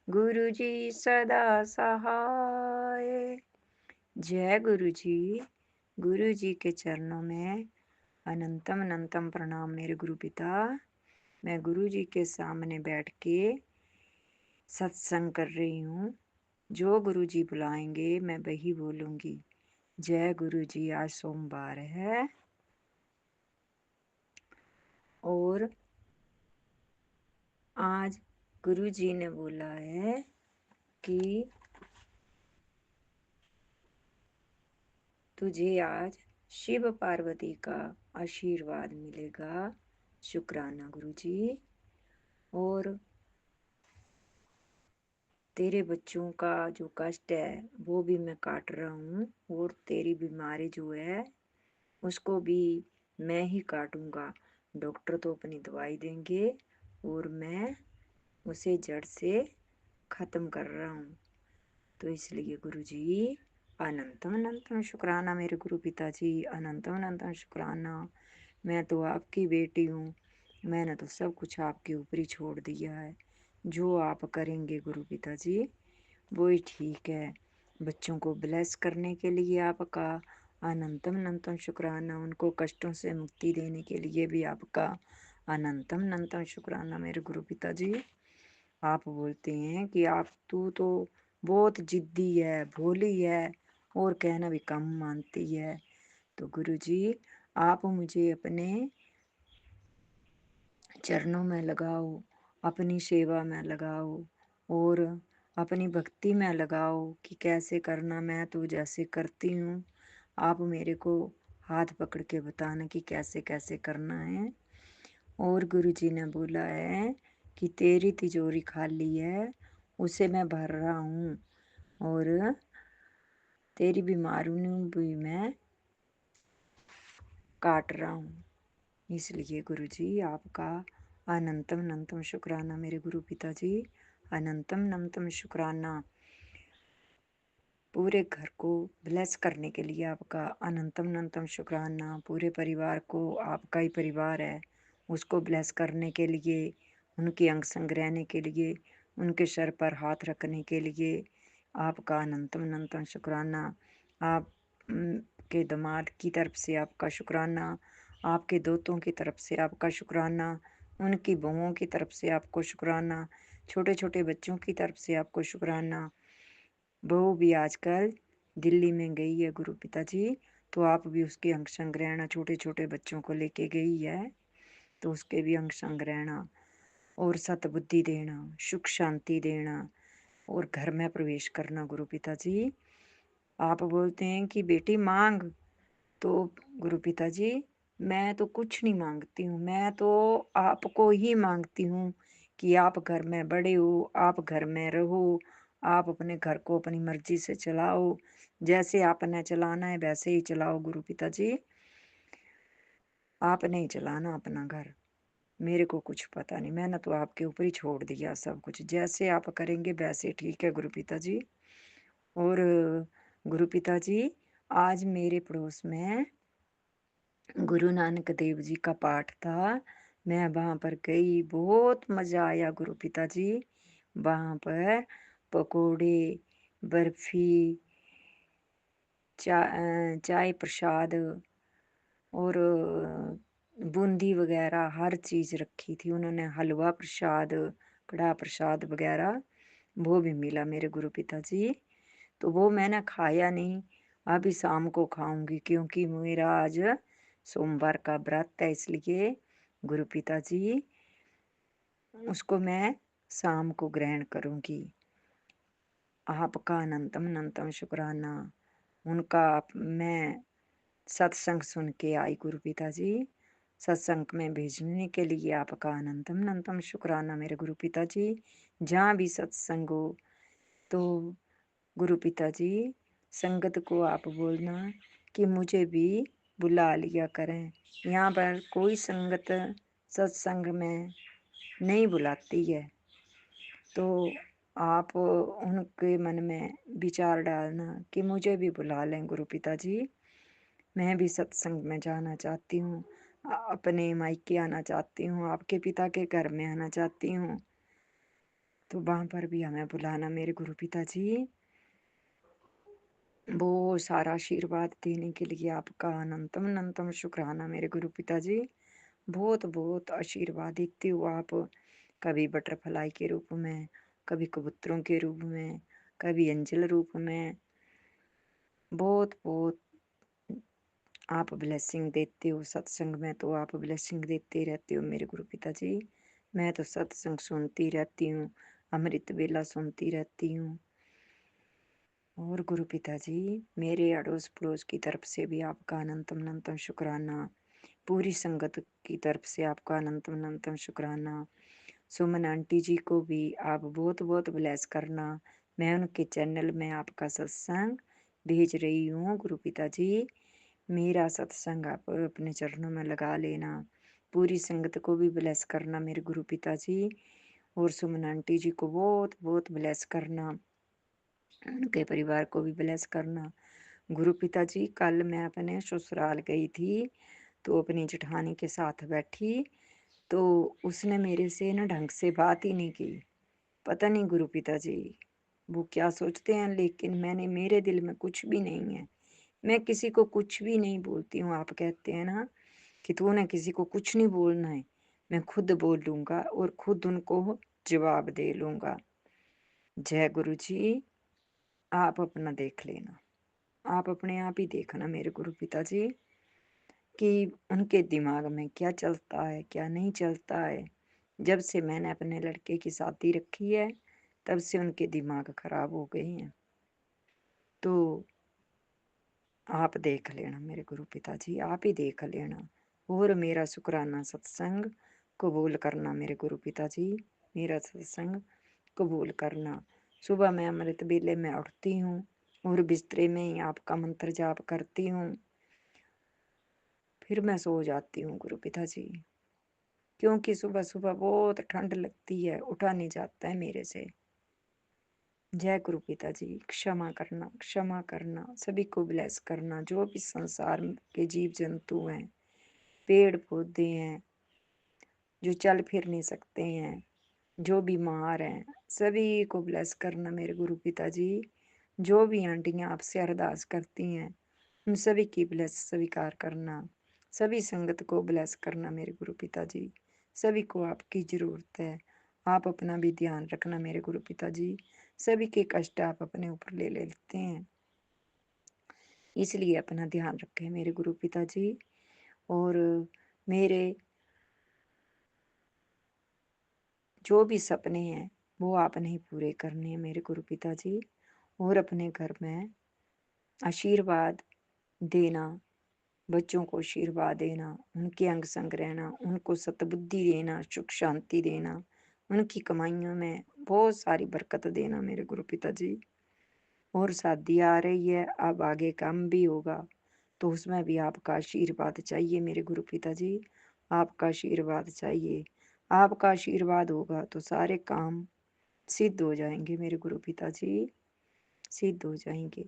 गुरु जी सदा सहाय। जय गुरु जी। गुरु जी के चरणों में अनंतम अनंतम प्रणाम मेरे गुरु पिता। मैं गुरु जी के सामने बैठ के सत्संग कर रही हूँ। जो गुरु जी बुलाएंगे मैं वही बोलूँगी। जय गुरु जी। आज सोमवार है और आज गुरु जी ने बोला है कि तुझे आज शिव पार्वती का आशीर्वाद मिलेगा। शुक्राना गुरु जी। और तेरे बच्चों का जो कष्ट है वो भी मैं काट रहा हूँ और तेरी बीमारी जो है उसको भी मैं ही काटूंगा। डॉक्टर तो अपनी दवाई देंगे और मैं उसे जड़ से खत्म कर रहा हूँ। तो इसलिए गुरु जी अनंतम अनंतम शुक्राना मेरे गुरु पिताजी। अनंतम अनंतम शुक्राना। मैं तो आपकी बेटी हूँ। मैंने तो सब कुछ आपके ऊपर ही छोड़ दिया है। जो आप करेंगे गुरु पिताजी वो ही ठीक है। बच्चों को ब्लेस करने के लिए आपका अनंतम अनंतम शुक्राना। उनको कष्टों से मुक्ति देने के लिए भी आपका अनंतम अनंतम शुक्राना मेरे गुरु पिताजी। आप बोलते हैं कि आप तू तो बहुत जिद्दी है, भोली है और कहना भी कम मानती है। तो गुरु जी आप मुझे अपने चरणों में लगाओ, अपनी सेवा में लगाओ और अपनी भक्ति में लगाओ कि कैसे करना। मैं तो जैसे करती हूँ आप मेरे को हाथ पकड़ के बताना कि कैसे कैसे करना है। और गुरु जी ने बोला है कि तेरी तिजोरी खाली है उसे मैं भर रहा हूँ और तेरी बीमारियों भी मैं काट रहा हूँ। इसलिए गुरु जी आपका अनंतम अनंतम शुक्राना मेरे गुरु पिताजी। अनंतम अनंतम शुक्राना। पूरे घर को ब्लेस करने के लिए आपका अनंतम अनंतम शुक्राना। पूरे परिवार को, आपका ही परिवार है, उसको ब्लेस करने के लिए, उनके अंग संग रहने के लिए, उनके सर पर हाथ रखने के लिए आपका अनंतम अनंतम शुक्राना। आप के दामाद की तरफ से आपका शुक्राना। आपके दोतों की तरफ से आपका शुक्राना। उनकी बहुओं की तरफ से आपको शुक्राना। छोटे छोटे बच्चों की तरफ से आपको शुक्राना। बहू भी आजकल दिल्ली में गई है गुरु पिताजी, तो आप भी उसके अंग संग रहना। छोटे छोटे बच्चों को लेके गई है तो उसके भी अंग संग रहना और सतबुद्धि देना, सुख शांति देना और घर में प्रवेश करना। गुरु पिताजी आप बोलते हैं कि बेटी मांग, तो गुरु पिताजी मैं तो कुछ नहीं मांगती हूँ। मैं तो आपको ही मांगती हूँ कि आप घर में बड़े हो, आप घर में रहो, आप अपने घर को अपनी मर्जी से चलाओ। जैसे आपने चलाना है वैसे ही चलाओ गुरु पिताजी। आपने ही चलाना अपना घर। मेरे को कुछ पता नहीं, मैंने तो आपके ऊपर ही छोड़ दिया सब कुछ। जैसे आप करेंगे वैसे ठीक है गुरु पिताजी। और गुरु पिताजी आज मेरे पड़ोस में गुरु नानक देव जी का पाठ था। मैं वहाँ पर गई, बहुत मज़ा आया गुरु पिताजी। वहाँ पर पकोड़े, बर्फी, चाय प्रसाद और बूंदी वगैरह हर चीज़ रखी थी उन्होंने। हलवा प्रसाद, कड़ाह प्रसाद वगैरह वो भी मिला मेरे गुरु पिताजी। तो वो मैंने खाया नहीं, अभी शाम को खाऊंगी, क्योंकि मेरा आज सोमवार का व्रत है, इसलिए गुरु पिताजी उसको मैं शाम को ग्रहण करूंगी। आपका अनंतम अनंतम शुक्राना। उनका मैं सत्संग सुन के आई गुरु पिताजी, सत्संग में भेजने के लिए आपका अनंतम अनंतम शुक्राना मेरे गुरु पिताजी। जहाँ भी सत्संग हो तो गुरु पिताजी संगत को आप बोलना कि मुझे भी बुला लिया करें। यहाँ पर कोई संगत सत्संग में नहीं बुलाती है, तो आप उनके मन में विचार डालना कि मुझे भी बुला लें गुरु पिताजी। मैं भी सत्संग में जाना चाहती हूँ, अपने मायके आना चाहती हूँ, आपके पिता के घर में आना चाहती हूँ, तो वहाँ पर भी हमें बुलाना मेरे गुरु पिताजी। वो सारा आशीर्वाद देने के लिए आपका अनंतम अनंतम शुक्राना मेरे गुरु पिताजी। बहुत बहुत आशीर्वाद देते हो आप, कभी बटरफ्लाई के रूप में, कभी कबूतरों के रूप में, कभी एंजल रूप में। बहुत बहुत आप ब्लेसिंग देते हो सत्संग में, तो आप ब्लेसिंग देते रहते हो मेरे गुरु पिताजी। मैं तो सत्संग सुनती रहती हूँ, अमृत वेला सुनती रहती हूँ। और गुरु पिताजी मेरे अड़ोस पड़ोस की तरफ से भी आपका अनंतम अनंतम शुक्राना, पूरी संगत की तरफ से आपका अनंतम अनंतम शुक्राना। सुमन आंटी जी को भी आप बहुत बहुत ब्लेस करना। मैं उनके चैनल में आपका सत्संग भेज रही हूँ गुरु पिताजी। मेरा सत्संग आप अपने चरणों में लगा लेना। पूरी संगत को भी ब्लेस करना मेरे गुरु पिताजी, और सुमन आंटी जी को बहुत बहुत ब्लेस करना, उनके परिवार को भी ब्लेस करना। गुरु पिताजी कल मैं अपने ससुराल गई थी, तो अपनी जेठानी के साथ बैठी, तो उसने मेरे से ना ढंग से बात ही नहीं की। पता नहीं गुरु पिताजी वो क्या सोचते हैं, लेकिन मेरे दिल में कुछ भी नहीं है। मैं किसी को कुछ भी नहीं बोलती हूँ। आप कहते हैं ना कि तूने किसी को कुछ नहीं बोलना है, मैं खुद बोल लूंगा और खुद उनको जवाब दे लूंगा। जय गुरु जी। आप अपना देख लेना, आप अपने आप ही देखना मेरे गुरु पिताजी कि उनके दिमाग में क्या चलता है क्या नहीं चलता है। जब से मैंने अपने लड़के की शादी रखी है, तब से उनके दिमाग खराब हो गए हैं। तो आप देख लेना मेरे गुरु पिताजी, आप ही देख लेना। और मेरा शुक्राना सत्संग कबूल करना मेरे गुरु पिताजी, मेरा सत्संग कबूल करना। सुबह मैं अमृत बेले में उठती हूँ और बिस्तरे में ही आपका मंत्र जाप करती हूँ, फिर मैं सो जाती हूँ गुरु पिताजी, क्योंकि सुबह सुबह बहुत ठंड लगती है, उठा नहीं जाता है मेरे से। जय गुरु पिताजी। क्षमा करना, क्षमा करना, सभी को ब्लेस करना। जो भी संसार के जीव जंतु हैं, पेड़ पौधे हैं, जो चल फिर नहीं सकते हैं, जो बीमार हैं, सभी को ब्लेस करना मेरे गुरु पिताजी। जो भी आंटियां आपसे अरदास करती हैं, उन सभी की ब्लेस स्वीकार करना। सभी संगत को ब्लेस करना मेरे गुरु पिताजी। सभी को आपकी ज़रूरत है, आप अपना भी ध्यान रखना मेरे गुरु पिताजी। सभी के कष्ट आप अपने ऊपर ले लेते हैं, इसलिए अपना ध्यान रखें मेरे गुरु पिताजी। और मेरे जो भी सपने हैं वो आपने ही पूरे करने हैं मेरे गुरु पिताजी। और अपने घर में आशीर्वाद देना, बच्चों को आशीर्वाद देना, उनके अंग संग रहना, उनको सतबुद्धि देना, सुख शांति देना, उनकी कमाइयों में बहुत सारी बरकत देना मेरे गुरु पिताजी। और शादी आ रही है, अब आगे काम भी होगा, तो उसमें भी आपका आशीर्वाद चाहिए मेरे गुरु पिताजी। आपका आशीर्वाद चाहिए। आपका आशीर्वाद होगा तो सारे काम सिद्ध हो जाएंगे मेरे गुरु पिताजी, सिद्ध हो जाएंगे।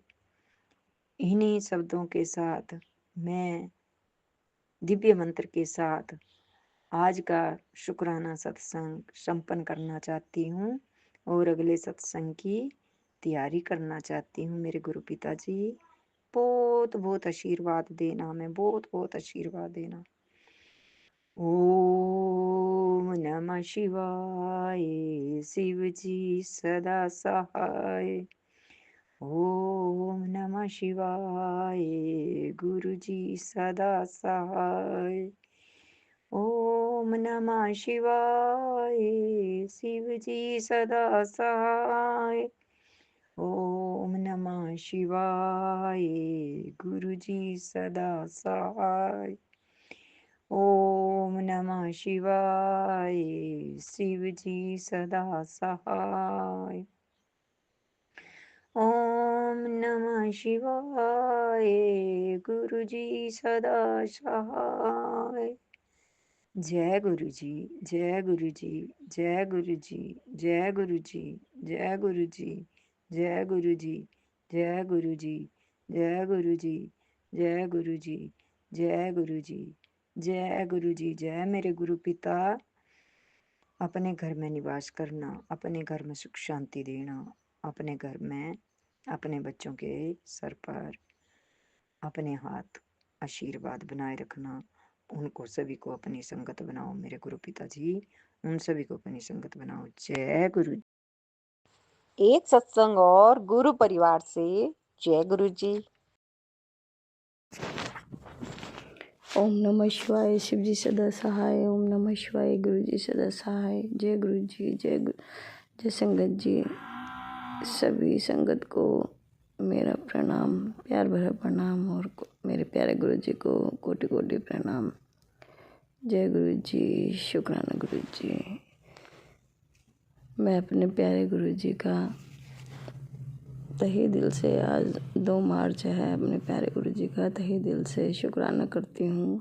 इन्हीं शब्दों के साथ मैं दिव्य मंत्र के साथ आज का शुक्राना सत्संग संपन्न करना चाहती हूँ। और अगले सत्संग की तैयारी करना चाहती हूँ। मेरे गुरु पिताजी बहुत बहुत आशीर्वाद देना, हमें बहुत बहुत आशीर्वाद देना। ओम नमः शिवाय, शिव जी सदा सहाय। ओम नमः शिवाय, गुरु जी सदा सहाय। ओम नमः शिवाय, शिव जी सदा सहाय। ओम नमः शिवाय, गुरु जी सदा सहाय। ओम नमः शिवाय, शिव जी सदा सहाय। ओम नमः शिवाय, गुरु जी सदा सहाय। जय गुरु जी, जय गुरु जी, जय गुरु जी, जय गुरु जी, जय गुरु जी, जय गुरु जी, जय गुरु जी, जय गुरु जी, जय गुरु जी, जय गुरु जी, जय गुरु जी। जय मेरे गुरु पिता। अपने घर में निवास करना, अपने घर में सुख शांति देना, अपने घर में अपने बच्चों के सर पर अपने हाथ आशीर्वाद बनाए रखना। उनको सभी को अपनी संगत बनाओ मेरे गुरु पिताजी, उन सभी को अपनी संगत बनाओ। जय गुरु। एक सत्संग और गुरु परिवार से जय गुरु जी। ओम नमः शिवाय, शिव जी सदा सहाय। ओम नमः शिवाय, गुरु जी सदा सहाय। जय गुरु जी, जय संगत जी। सभी संगत को मेरा प्रणाम, प्यार भरा प्रणाम, और मेरे प्यारे गुरु जी को कोटि कोटि प्रणाम। जय गुरु जी, शुक्राना गुरु जी। मैं अपने प्यारे गुरु जी का तहे दिल से, आज 2 मार्च है, अपने प्यारे गुरु जी का तहे दिल से शुक्राना करती हूँ।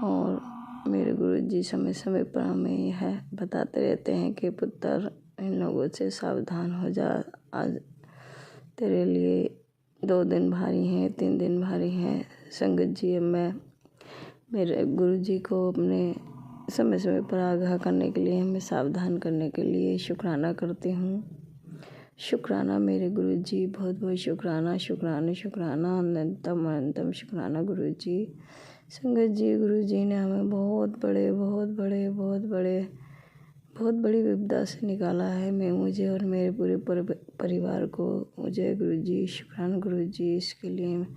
और मेरे गुरु जी समय समय पर हमें यह बताते रहते हैं कि पुत्र इन लोगों से सावधान हो जा। आज तेरे लिए 2 दिन भारी हैं, 3 दिन भारी हैं। संगत जी, मैं मेरे गुरु जी को अपने समय समय पर आगाह करने के लिए, हमें सावधान करने के लिए शुक्राना करती हूँ। शुक्राना मेरे गुरु जी, बहुत बहुत शुक्राना, शुक्राना शुक्राना, अनंतम अनंतम शुक्राना गुरु जी। संगत जी, गुरु जी ने हमें बहुत बड़ी विपदा से निकाला है, मुझे और मेरे पूरे परिवार को। मुझे गुरु जी, शुक्राना गुरु जी। इसके लिए मैं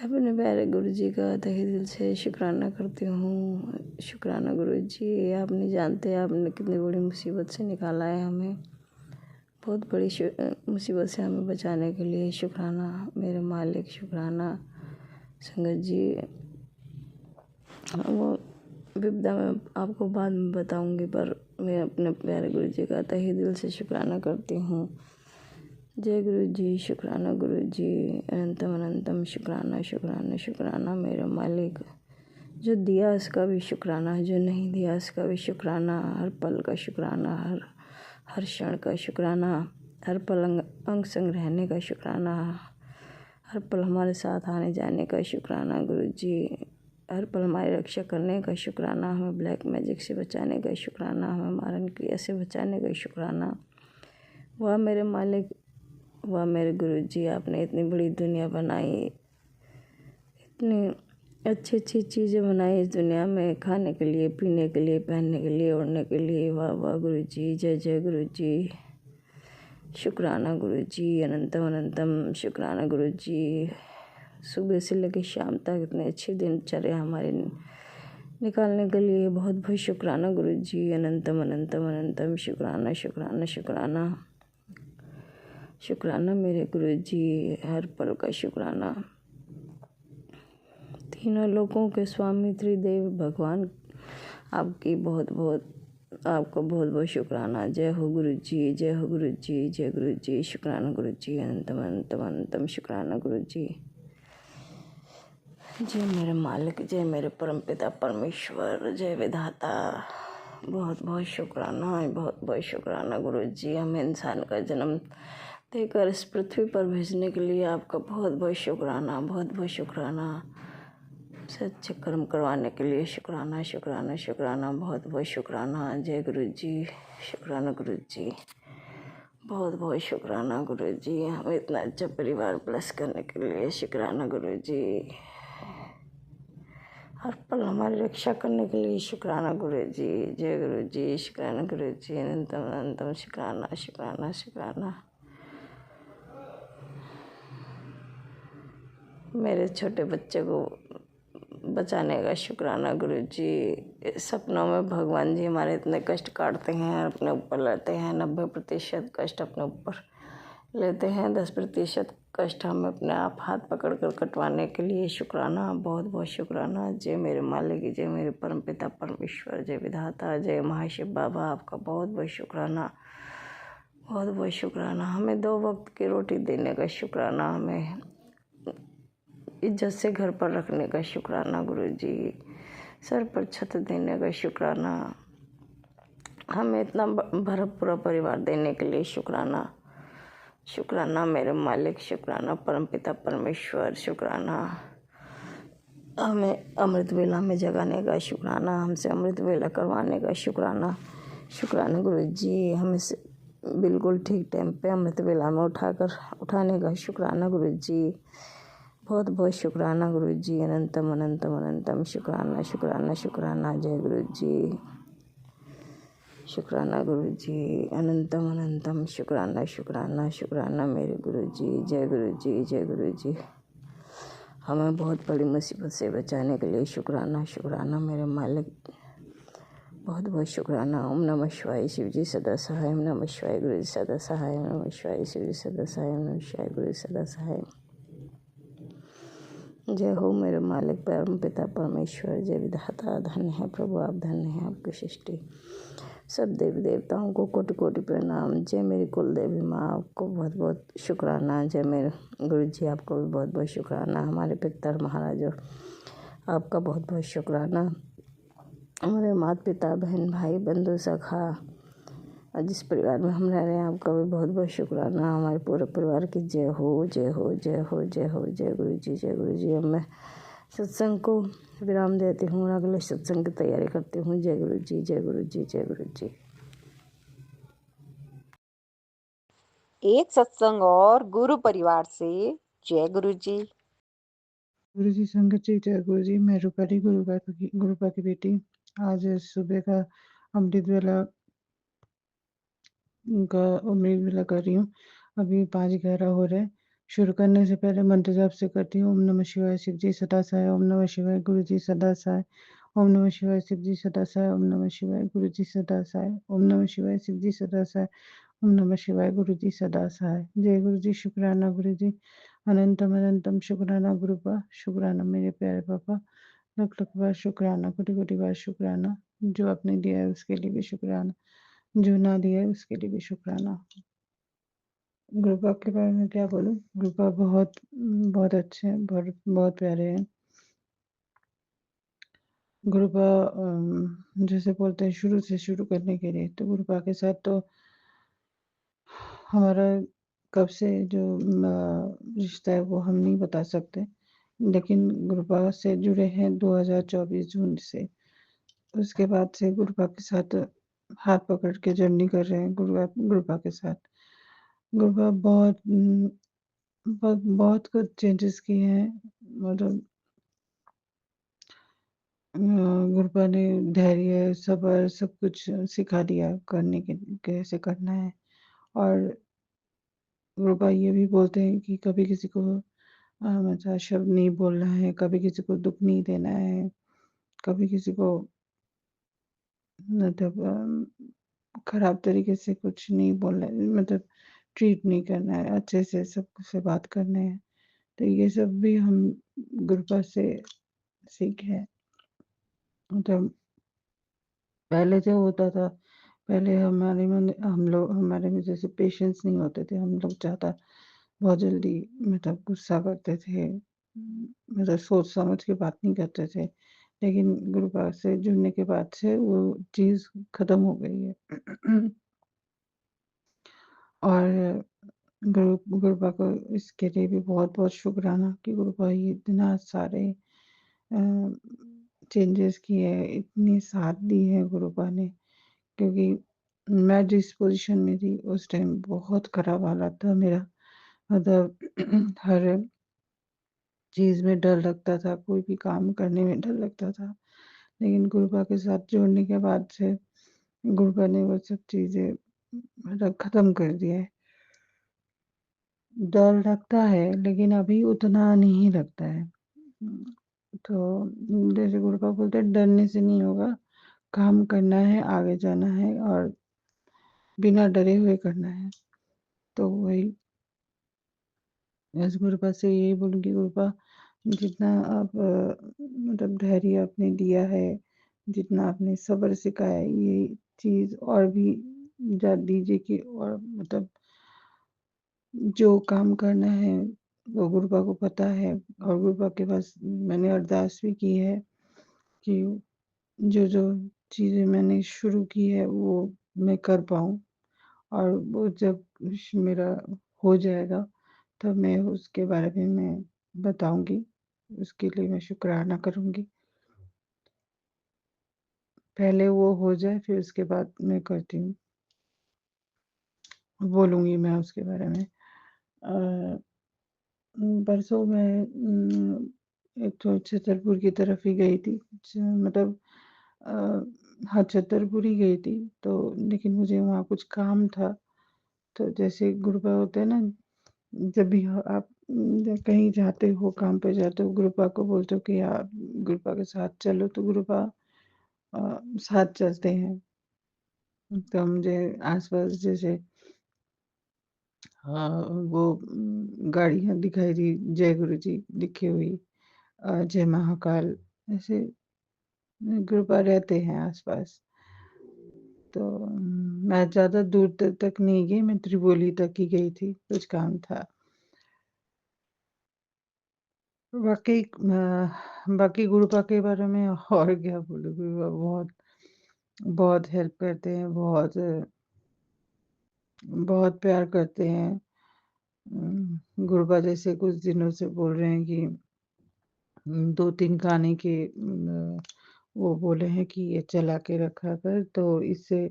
अपने प्यारे गुरु जी का तहे दिल से शुक्राना करती हूँ। शुक्राना गुरु जी। आप नहीं जानते आपने कितनी बड़ी मुसीबत से निकाला है हमें, बहुत बड़ी मुसीबत से हमें बचाने के लिए। शुक्राना मेरे मालिक, शुक्राना। संगत जी, वो विपदा मैं आपको बाद में बताऊंगी, पर मैं अपने प्यारे गुरु जी का तहे दिल से शुक्राना करती हूँ। जय गुरु जी, शुक्राना गुरु जी, अनंतम अनंतम शुक्राना शुक्राना शुक्राना मेरे मालिक। जो दिया उसका भी शुक्राना, जो नहीं दिया उसका भी शुक्राना। हर पल का शुक्राना, हर क्षण का शुक्राना, हर पल अंग संग रहने का शुक्राना, हर पल हमारे साथ आने जाने का शुक्राना गुरु जी। हर पल हमारी रक्षा करने का शुक्राना, हमें ब्लैक मैजिक से बचाने का शुक्राना, हमें मारण क्रिया से बचाने का शुक्राना। वाह मेरे मालिक, वाह मेरे गुरु जी, आपने इतनी बड़ी दुनिया बनाई, इतनी अच्छी अच्छी चीज़ें बनाई इस दुनिया में, खाने के लिए, पीने के लिए, पहनने के लिए, ओढ़ने के लिए। वाह वाह गुरु जी, जय जय गुरु जी। शुक्राना गुरु जी, अनंतम अनंतम शुक्राना गुरु जी। सुबह से लेकर शाम तक इतने अच्छे दिनचर्या हमारे निकालने के लिए बहुत बहुत शुक्राना गुरु जी। अनंतम अनंतम अनंतम शुक्राना शुक्राना शुक्राना शुक्राना मेरे गुरु जी। हर पल का शुक्राना। तीनों लोकों के स्वामी त्रिदेव भगवान, आपको बहुत बहुत शुक्राना। जय हो गुरु जी, जय हो गुरु जी, जय गुरु जी। शुक्राना गुरु जी, अनंतम अनंतम अनंतम शुक्राना गुरु जी। जय मेरे मालिक, जय मेरे परमपिता परमेश्वर, जय विधाता। बहुत बहुत शुक्राना, बहुत बहुत शुक्राना गुरु जी। हमें इंसान का जन्म देकर इस पृथ्वी पर भेजने के लिए आपका बहुत बहुत शुक्राना, बहुत बहुत शुक्राना। से अच्छे कर्म करवाने के लिए शुक्राना शुक्राना शुक्राना, बहुत बहुत शुक्राना। जय गुरु जी, शुक्राना गुरु जी, बहुत बहुत शुक्राना गुरु जी, हमें इतना अच्छा परिवार प्लस करने के लिए शुक्राना गुरु जी, हर पल हमारी रक्षा करने के लिए शुक्राना गुरु जी। जय गुरु जी, शुक्राना गुरु जी, अनंतम अनंतम शुक्राना शुक्राना शुक्राना। मेरे छोटे बच्चे को बचाने का शुक्राना गुरु जी। सपनों में भगवान जी हमारे इतने कष्ट काटते हैं, अपने ऊपर लेते हैं। 90% कष्ट अपने ऊपर लेते हैं, 10% कष्ट हम अपने आप हाथ पकड़ कर कटवाने के लिए शुक्राना, बहुत बहुत शुक्राना। जय मेरे मालिक, जय मेरे परमपिता परमेश्वर, जय विधाता, जय महाशिव बाबा, आपका बहुत बहुत शुक्राना, बहुत बहुत शुक्राना। हमें 2 वक्त की रोटी देने का शुक्राना, हमें इज्जत से घर पर रखने का शुक्राना गुरु जी, सर पर छत देने का शुक्राना, हमें इतना भरा पूरा परिवार देने के लिए शुक्राना, शुक्राना मेरे मालिक, शुक्राना परमपिता परमेश्वर, शुक्राना हमें अमृत वेला में जगाने का शुक्राना, हमसे अमृत वेला करवाने का शुक्राना, शुक्राना गुरु जी। हमें बिल्कुल ठीक टाइम पे अमृत वेला में उठाने का शुक्राना गुरु जी, बहुत बहुत शुक्राना गुरु जी, अनंतम अनंतम अनंतम शुक्राना शुक्राना शुक्राना। जय गुरु जी, शुक्राना गुरु जी, अनंतम अनंतम शुक्राना शुक्राना शुक्राना मेरे गुरु जी। जय गुरु जी, जय गुरु जी, हमें बहुत बड़ी मुसीबत से बचाने के लिए शुक्राना शुक्राना मेरे मालिक, बहुत बहुत शुक्राना। ओम नमः शिवाय, शिव जी सदा सहाय, ओम नमः शिवाय, गुरु जी सदा सहाय, ओम नमः शिवाय, शिव जी सदा सहाय, ओम नमः शिवाय, गुरु जी सदा सहाय। जय हो मेरे मालिक परम पिता परमेश्वर, जय विधाता, धन्य है प्रभु आप, धन्य है आपकी सृष्टि। सब देवी देवताओं को कोटि कोटि प्रणाम। जय मेरी कुल देवी माँ, आपको बहुत बहुत शुक्राना। जय मेरे गुरु जी, आपको भी बहुत बहुत शुक्राना। हमारे पितर महाराजों, आपका बहुत बहुत शुक्राना। हमारे माता पिता, बहन भाई, बंधु सखा, और जिस परिवार में हम रह रहे हैं, आपका भी बहुत बहुत शुक्राना। हमारे पूरे परिवार की जय हो, जय हो, जय हो, जय हो। जय गुरु जी, जय गुरु जी। अब मैं सत्संग को विराम देती हूँ और अगले सत्संग की तैयारी करती हूँ। जय गुरु जी, जय गुरु जी, जय गुरु जी। एक सत्संग और गुरु परिवार से जय गुरु जी। गुरु जी संगत जी, जय गुरु जी। मैं रूपाली गुरुपा की बेटी आज सुबह का अमृत वेला का अमृत वेला कर रही हूँ। अभी 5:11 हो रहे हैं। शुरू करने से पहले मंत्र जाप से करती हूँ। ओम नमः शिवाय, शिव जी सदा सहाय, ओम नमः शिवाय, गुरु जी सदा सहाय, ओम नमः शिवाय, शिव जी सदा सहाय, ओम नमः शिवाय, गुरु जी सदा सहाय, ओम नमः शिवाय, शिव जी सदा सहाय, ओम नमः शिवाय, गुरु जी सदा सहाय। जय गुरु जी, शुक्राना गुरु जी, अनंतम अनंतम शुक्राना गुरुपा, शुक्राना मेरे प्यारे पापा, लख लख बार शुक्राना, कोटि कोटि बार शुक्राना। जो आपने दिया है उसके लिए भी शुक्राना, जो ना दिया है उसके लिए भी शुक्राना। गुरुपा के बारे में क्या बोलूं, गुरुपा बहुत बहुत अच्छे हैं, बहुत बहुत प्यारे हैं। गुरुपा जैसे बोलते हैं शुरू से शुरू करने के लिए, तो गुरुपा के साथ तो हमारा कब से जो रिश्ता है वो हम नहीं बता सकते, लेकिन गुरुपा से जुड़े हैं 2024 जून से। उसके बाद से गुरुपा के साथ हाथ पकड़ के जर्नी कर रहे हैं। गुरुपा के साथ गुरुपा बहुत कुछ चेंजेस किए हैं। मतलब गुरुपा ने धैर्य, सब्र सब कुछ सिखा दिया करने के कैसे करना है। और गुरुपा ये भी बोलते हैं कि कभी किसी को मतलब शब्द नहीं बोलना है, कभी किसी को दुख नहीं देना है, कभी किसी को मतलब खराब तरीके से कुछ नहीं बोलना है, मतलब ट्रीट नहीं करना है, अच्छे से सबसे बात करने हैं। तो ये सब भी हम गुरुपा से सीखे हैं। मतलब पहले जो होता था, पहले हमारे में जैसे पेशेंस नहीं होते थे, हम लोग ज़्यादा बहुत जल्दी मतलब गुस्सा करते थे, मतलब सोच समझ के बात नहीं करते थे। लेकिन गुरुपा से जुड़ने के बाद से वो चीज़ खत्म हो गई है। और गुरुपा को इसके लिए भी बहुत बहुत शुक्राना कि गुरुपा ये इतना सारे चेंजेस किए हैं, इतनी साथ दी है गुरुपा ने, क्योंकि मैं जिस पोज़ीशन में थी उस टाइम बहुत खराब हालत था मेरा। मतलब हर चीज़ में डर लगता था, कोई भी काम करने में डर लगता था। लेकिन गुरुपा के साथ जुड़ने के बाद से गुरुपा ने वो सब चीज़ें मतलब ख़त्म कर दिया है। डर लगता है लेकिन अभी उतना नहीं लगता है। तो जैसे गुरुपा बोलते हैं डरने से नहीं होगा, काम करना है, आगे जाना है और बिना डरे हुए करना है। तो वही बस गुरुपा से यही बोलूँगी, गुरुपा जितना आप मतलब धैर्य आपने दिया है, जितना आपने सब्र सिखाया है, ये चीज़ और भी दीजिए कि और मतलब जो काम करना है वो गुरुपा को पता है। और गुरुपा के पास मैंने अरदास भी की है कि जो चीज़ें मैंने शुरू की है वो मैं कर पाऊँ, और वो जब मेरा हो जाएगा तब मैं उसके बारे में मैं बताऊँगी। उसके लिए मैं शुक्राना करूँगी। पहले वो हो जाए फिर उसके बाद मैं करती हूँ, बोलूँगी मैं उसके बारे में। अ, परसों मैं एक तो छतरपुर की तरफ ही गई थी। मतलब अ, हाँ, छतरपुर ही गई थी, तो लेकिन मुझे वहाँ कुछ काम था। तो जैसे गुरुपा होते हैं ना, जब भी आप जब कहीं जाते हो, काम पे जाते हो, गुरुपा को बोलते हो कि आप गुरुपा के साथ चलो, तो गुरुपा साथ चलते हैं। तो मुझे आस-पास जैसे हाँ, वो गाड़ियाँ दिखाई दी, जय गुरुजी लिखी हुई, जय महाकाल, ऐसे कृपा रहते हैं आस-पास। तो मैं ज़्यादा दूर तक नहीं गई, मैं त्रिबोली तक ही गई थी, कुछ काम था। बाकी बाकी गुरुपा के बारे में और क्या बोलूँ, गुरुपा बहुत बहुत हेल्प करते हैं, बहुत प्यार करते हैं। गुरुपा जैसे कुछ दिनों से बोल रहे हैं कि 2-3 खाने के वो बोले हैं कि ये चला के रखा कर, तो इससे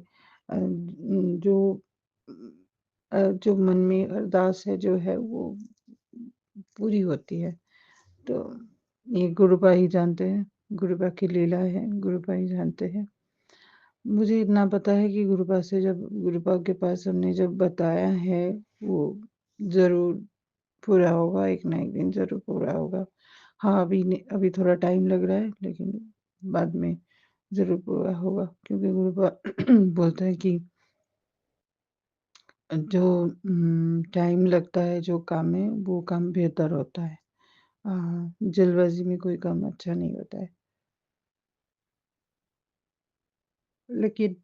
जो जो मन में अरदास है जो है वो पूरी होती है। तो ये गुरुपा ही जानते हैं, गुरुपा की लीला है, गुरुपा ही जानते हैं। मुझे इतना पता है कि गुरुपा के पास हमने जब बताया है, वो ज़रूर पूरा होगा, एक ना एक दिन ज़रूर पूरा होगा। हाँ, अभी थोड़ा टाइम लग रहा है, लेकिन बाद में ज़रूर पूरा होगा, क्योंकि गुरुपा बोलते हैं कि जो टाइम लगता है जो काम में, वो काम बेहतर होता है। जल्दबाज़ी में कोई काम अच्छा नहीं होता है। लेकिन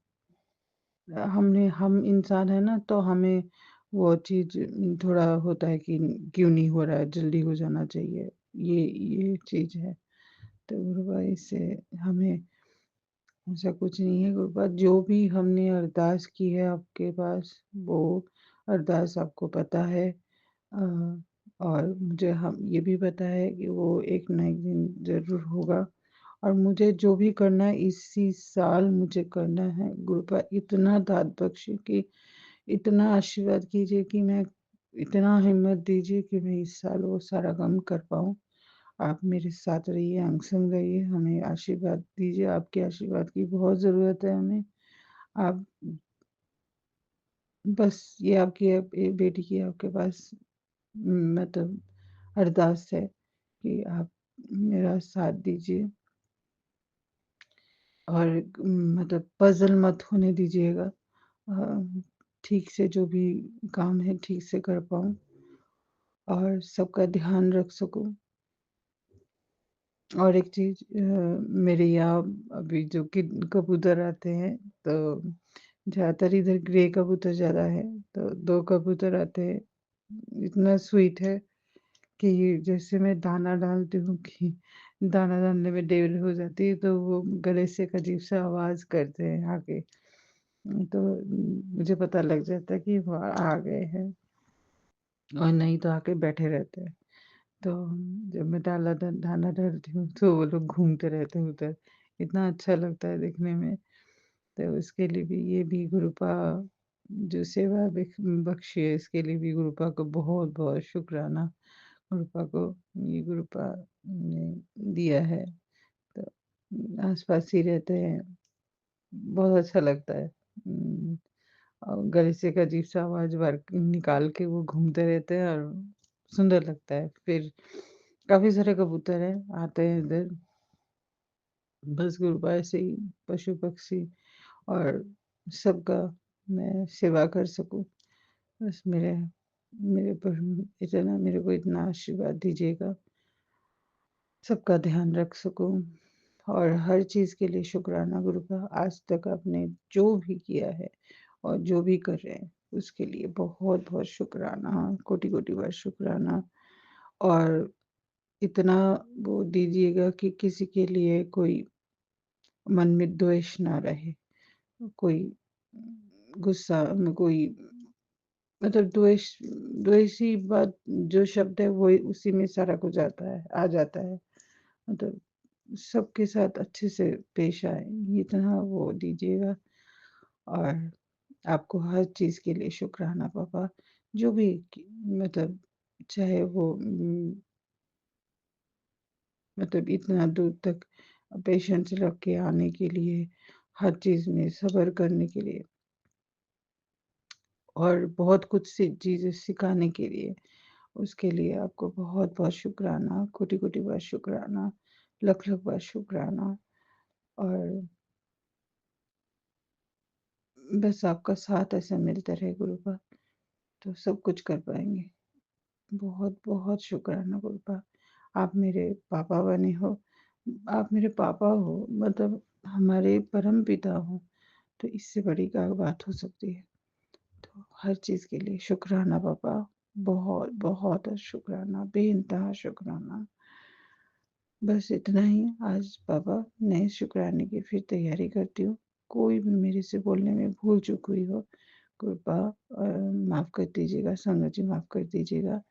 हम इंसान हैं ना, तो हमें वो चीज़ थोड़ा होता है कि क्यों नहीं हो रहा है, जल्दी हो जाना चाहिए। ये चीज़ है। तो गुरुबा इससे हमें ऐसा कुछ नहीं है गुरुबा, जो भी हमने अरदास की है आपके पास, वो अरदास आपको पता है। और मुझे हम ये भी पता है कि वो एक ना एक दिन ज़रूर होगा। और मुझे जो भी करना है इसी साल मुझे करना है। गुरुपा इतना दात बख्शे कि इतना आशीर्वाद कीजिए कि मैं इतना हिम्मत दीजिए कि मैं इस साल वो सारा काम कर पाऊँ। आप मेरे साथ रहिए, अंग संग रहिए, हमें आशीर्वाद दीजिए, आपके आशीर्वाद की बहुत ज़रूरत है हमें। आप बस ये आपकी ये बेटी की आपके पास मतलब अरदास है कि आप मेरा साथ दीजिए, और मतलब पज़ल मत होने दीजिएगा। ठीक से जो भी काम है ठीक से कर पाऊँ और सबका ध्यान रख सकूँ। और एक चीज़, मेरे यहाँ अभी जो कि कबूतर आते हैं, तो ज़्यादातर इधर ग्रे कबूतर ज़्यादा है, तो 2 कबूतर आते हैं। इतना स्वीट है कि जैसे मैं दाना डालती हूँ कि दाना डालने में देर हो जाती है, तो वो गले से एक अजीब-सा आवाज़ करते हैं आके। तो मुझे पता लग जाता है कि वो आ गए हैं, और नहीं तो आके बैठे रहते हैं। तो जब मैं दाना डालती हूँ तो वो लोग घूमते रहते हैं उधर, इतना अच्छा लगता है देखने में। तो उसके लिए भी ये भी गुरुपा जो सेवा बख्शी है, इसके लिए भी गुरुपा को बहुत-बहुत शुक्राना। गुरुपा को ये गुरुपा ने दिया है, तो आस-पास ही रहते हैं, बहुत अच्छा लगता है। और गले से एक अजीब-सा आवाज़ बार निकाल के वो घूमते रहते हैं और सुंदर लगता है। फिर काफ़ी सारे कबूतर हैं, आते हैं इधर, बस गुरुपा ऐसे ही पशु-पक्षी और सबका मैं सेवा कर सकूँ। बस मेरे पर इतना मेरे को इतना आशीर्वाद दीजिएगा, सबका ध्यान रख सकूँ और हर चीज़ के लिए शुक्राना गुरुपा। आज तक आपने जो भी किया है और जो भी कर रहे हैं, उसके लिए बहुत-बहुत शुक्राना, कोटि-कोटि बार शुक्राना। और इतना वो दीजिएगा कि किसी के लिए कोई मन में द्वेष ना रहे, कोई गुस्सा में कोई मतलब द्वेषी बात जो शब्द है वही उसी में सारा कुछ आता है आ जाता है। मतलब सबके साथ अच्छे से पेश आए, इतना वो दीजिएगा। और आपको हर चीज़ के लिए शुक्राना पापा, जो भी मतलब चाहे वो मतलब इतना दूर तक पेशेंस रख के आने के लिए, हर चीज़ में सब्र करने के लिए और बहुत कुछ सी चीज़ें सिखाने के लिए, उसके लिए आपको बहुत-बहुत शुक्राना, कोटि-कोटि बार शुक्राना, लख-लख बार शुक्राना। और बस आपका साथ ऐसा मिलता रहे गुरुपा, तो सब कुछ कर पाएँगे। बहुत-बहुत शुक्राना गुरुपा। आप मेरे पापा बने हो, आप मेरे पापा हो, मतलब हमारे परमपिता हो, तो इससे बड़ी क्या बात हो सकती है। तो हर चीज़ के लिए शुक्राना पापा, बहुत-बहुत शुक्राना, बेइंतहा शुक्राना। बस इतना ही आज पापा, नए शुक्राने की फिर तैयारी करती हूँ। कोई भी मेरे से बोलने में भूल-चूक हुई हो, कृपा माफ़ कर दीजिएगा, संगत जी माफ़ कर दीजिएगा।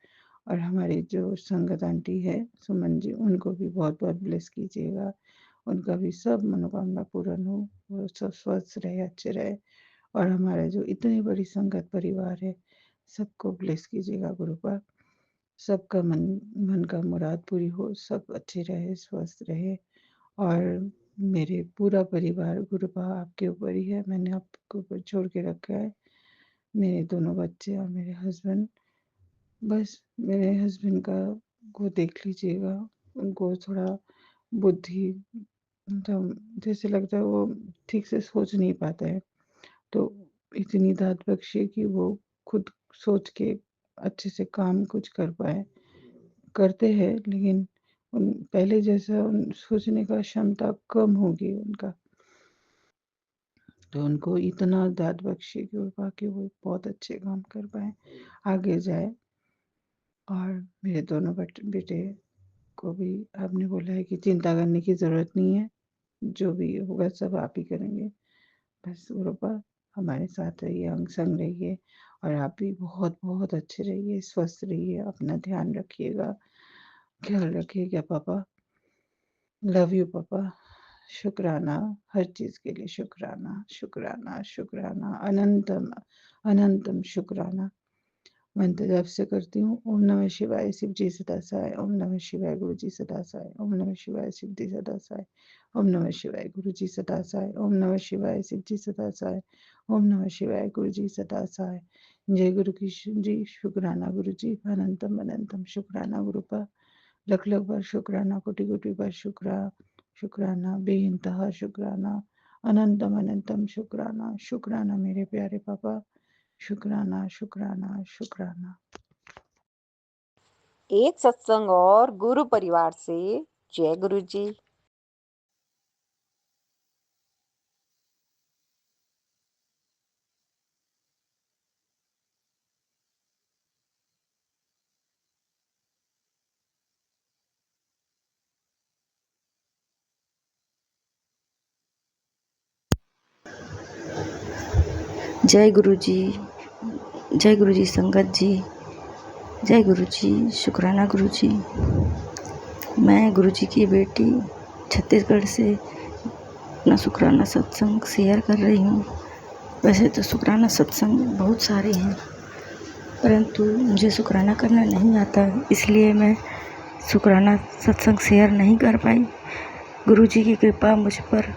और हमारी जो संगत आंटी है, सुमन जी, उनको भी बहुत-बहुत ब्लेस कीजिएगा। उनका भी सब मनोकामना पूर्ण हो, वो सब स्वस्थ रहे, अच्छे रहे। और हमारा जो इतनी बड़ी संगत परिवार है, सबको ब्लेस कीजिएगा गुरुपा। सबका मन का मुराद पूरी हो, सब अच्छे रहे, स्वस्थ रहे। और मेरे पूरा परिवार गुरुपा आपके ऊपर ही है, मैंने आपके ऊपर छोड़ के रखा है। मेरे दोनों बच्चे और मेरे हस्बैंड, बस मेरे हस्बैंड का को देख लीजिएगा, उनको थोड़ा बुद्धि मतलब जैसे लगता है वो ठीक से सोच नहीं पाते हैं। तो इतनी दात बख्शिए कि वो खुद सोच के अच्छे से काम कुछ कर पाएँ। करते हैं लेकिन उन पहले जैसा उन सोचने का क्षमता कम हो गई उनका। तो उनको इतना दात बख्शिए कि वो बहुत अच्छे काम कर पाएँ, आगे जाए। और मेरे दोनों बेटे को भी आपने बोला है कि चिंता करने की ज़रूरत नहीं है, जो भी होगा सब आप ही करेंगे। बस गुरुपा हमारे साथ रहिए, अंग-संग रहिए और आप भी बहुत-बहुत अच्छे रहिए, स्वस्थ रहिए, अपना ध्यान रखिएगा, ख्याल रखिएगा पापा। लव यू पापा। शुक्राना, हर चीज़ के लिए शुक्राना, शुक्राना, शुक्राना, अनंतम, अनंतम शुक्राना। मंत्र जप से करती हूँ। ओम नमः शिवाय, शिव जी सदा सहाय। ओम नमः शिवाय, गुरु जी सदा सहाय। ओम नमः शिवाय, शिव जी सदा सहाय। ओम नमः शिवाय, गुरु जी सदा सहाय। ओम नमः शिवाय, शिव जी सदा सहाय। ओम नमः शिवाय, गुरु जी सदा सहाय। जय गुरु कृष्ण जी, शुक्राना गुरु जी, अनंतम अनंतम शुक्राना गुरुपा। लख लख बार शुक्राना, कोटि कोटि बार शुक्राना, बेइंतहा शुक्राना, अनंतम अनंतम शुक्राना, शुक्राना मेरे प्यारे पापा, शुक्राना, शुक्राना, शुक्राना। एक सत्संग और गुरु परिवार से जय गुरु जी। जय गुरु जी, जय गुरु जी संगत जी। जय गुरु जी, शुक्राना गुरु जी। मैं गुरु जी की बेटी छत्तीसगढ़ से अपना शुक्राना सत्संग शेयर कर रही हूँ। वैसे तो शुक्राना सत्संग बहुत सारे हैं, परंतु मुझे शुक्राना करना नहीं आता, इसलिए मैं शुक्राना सत्संग शेयर नहीं कर पाई। गुरु जी की कृपा मुझ पर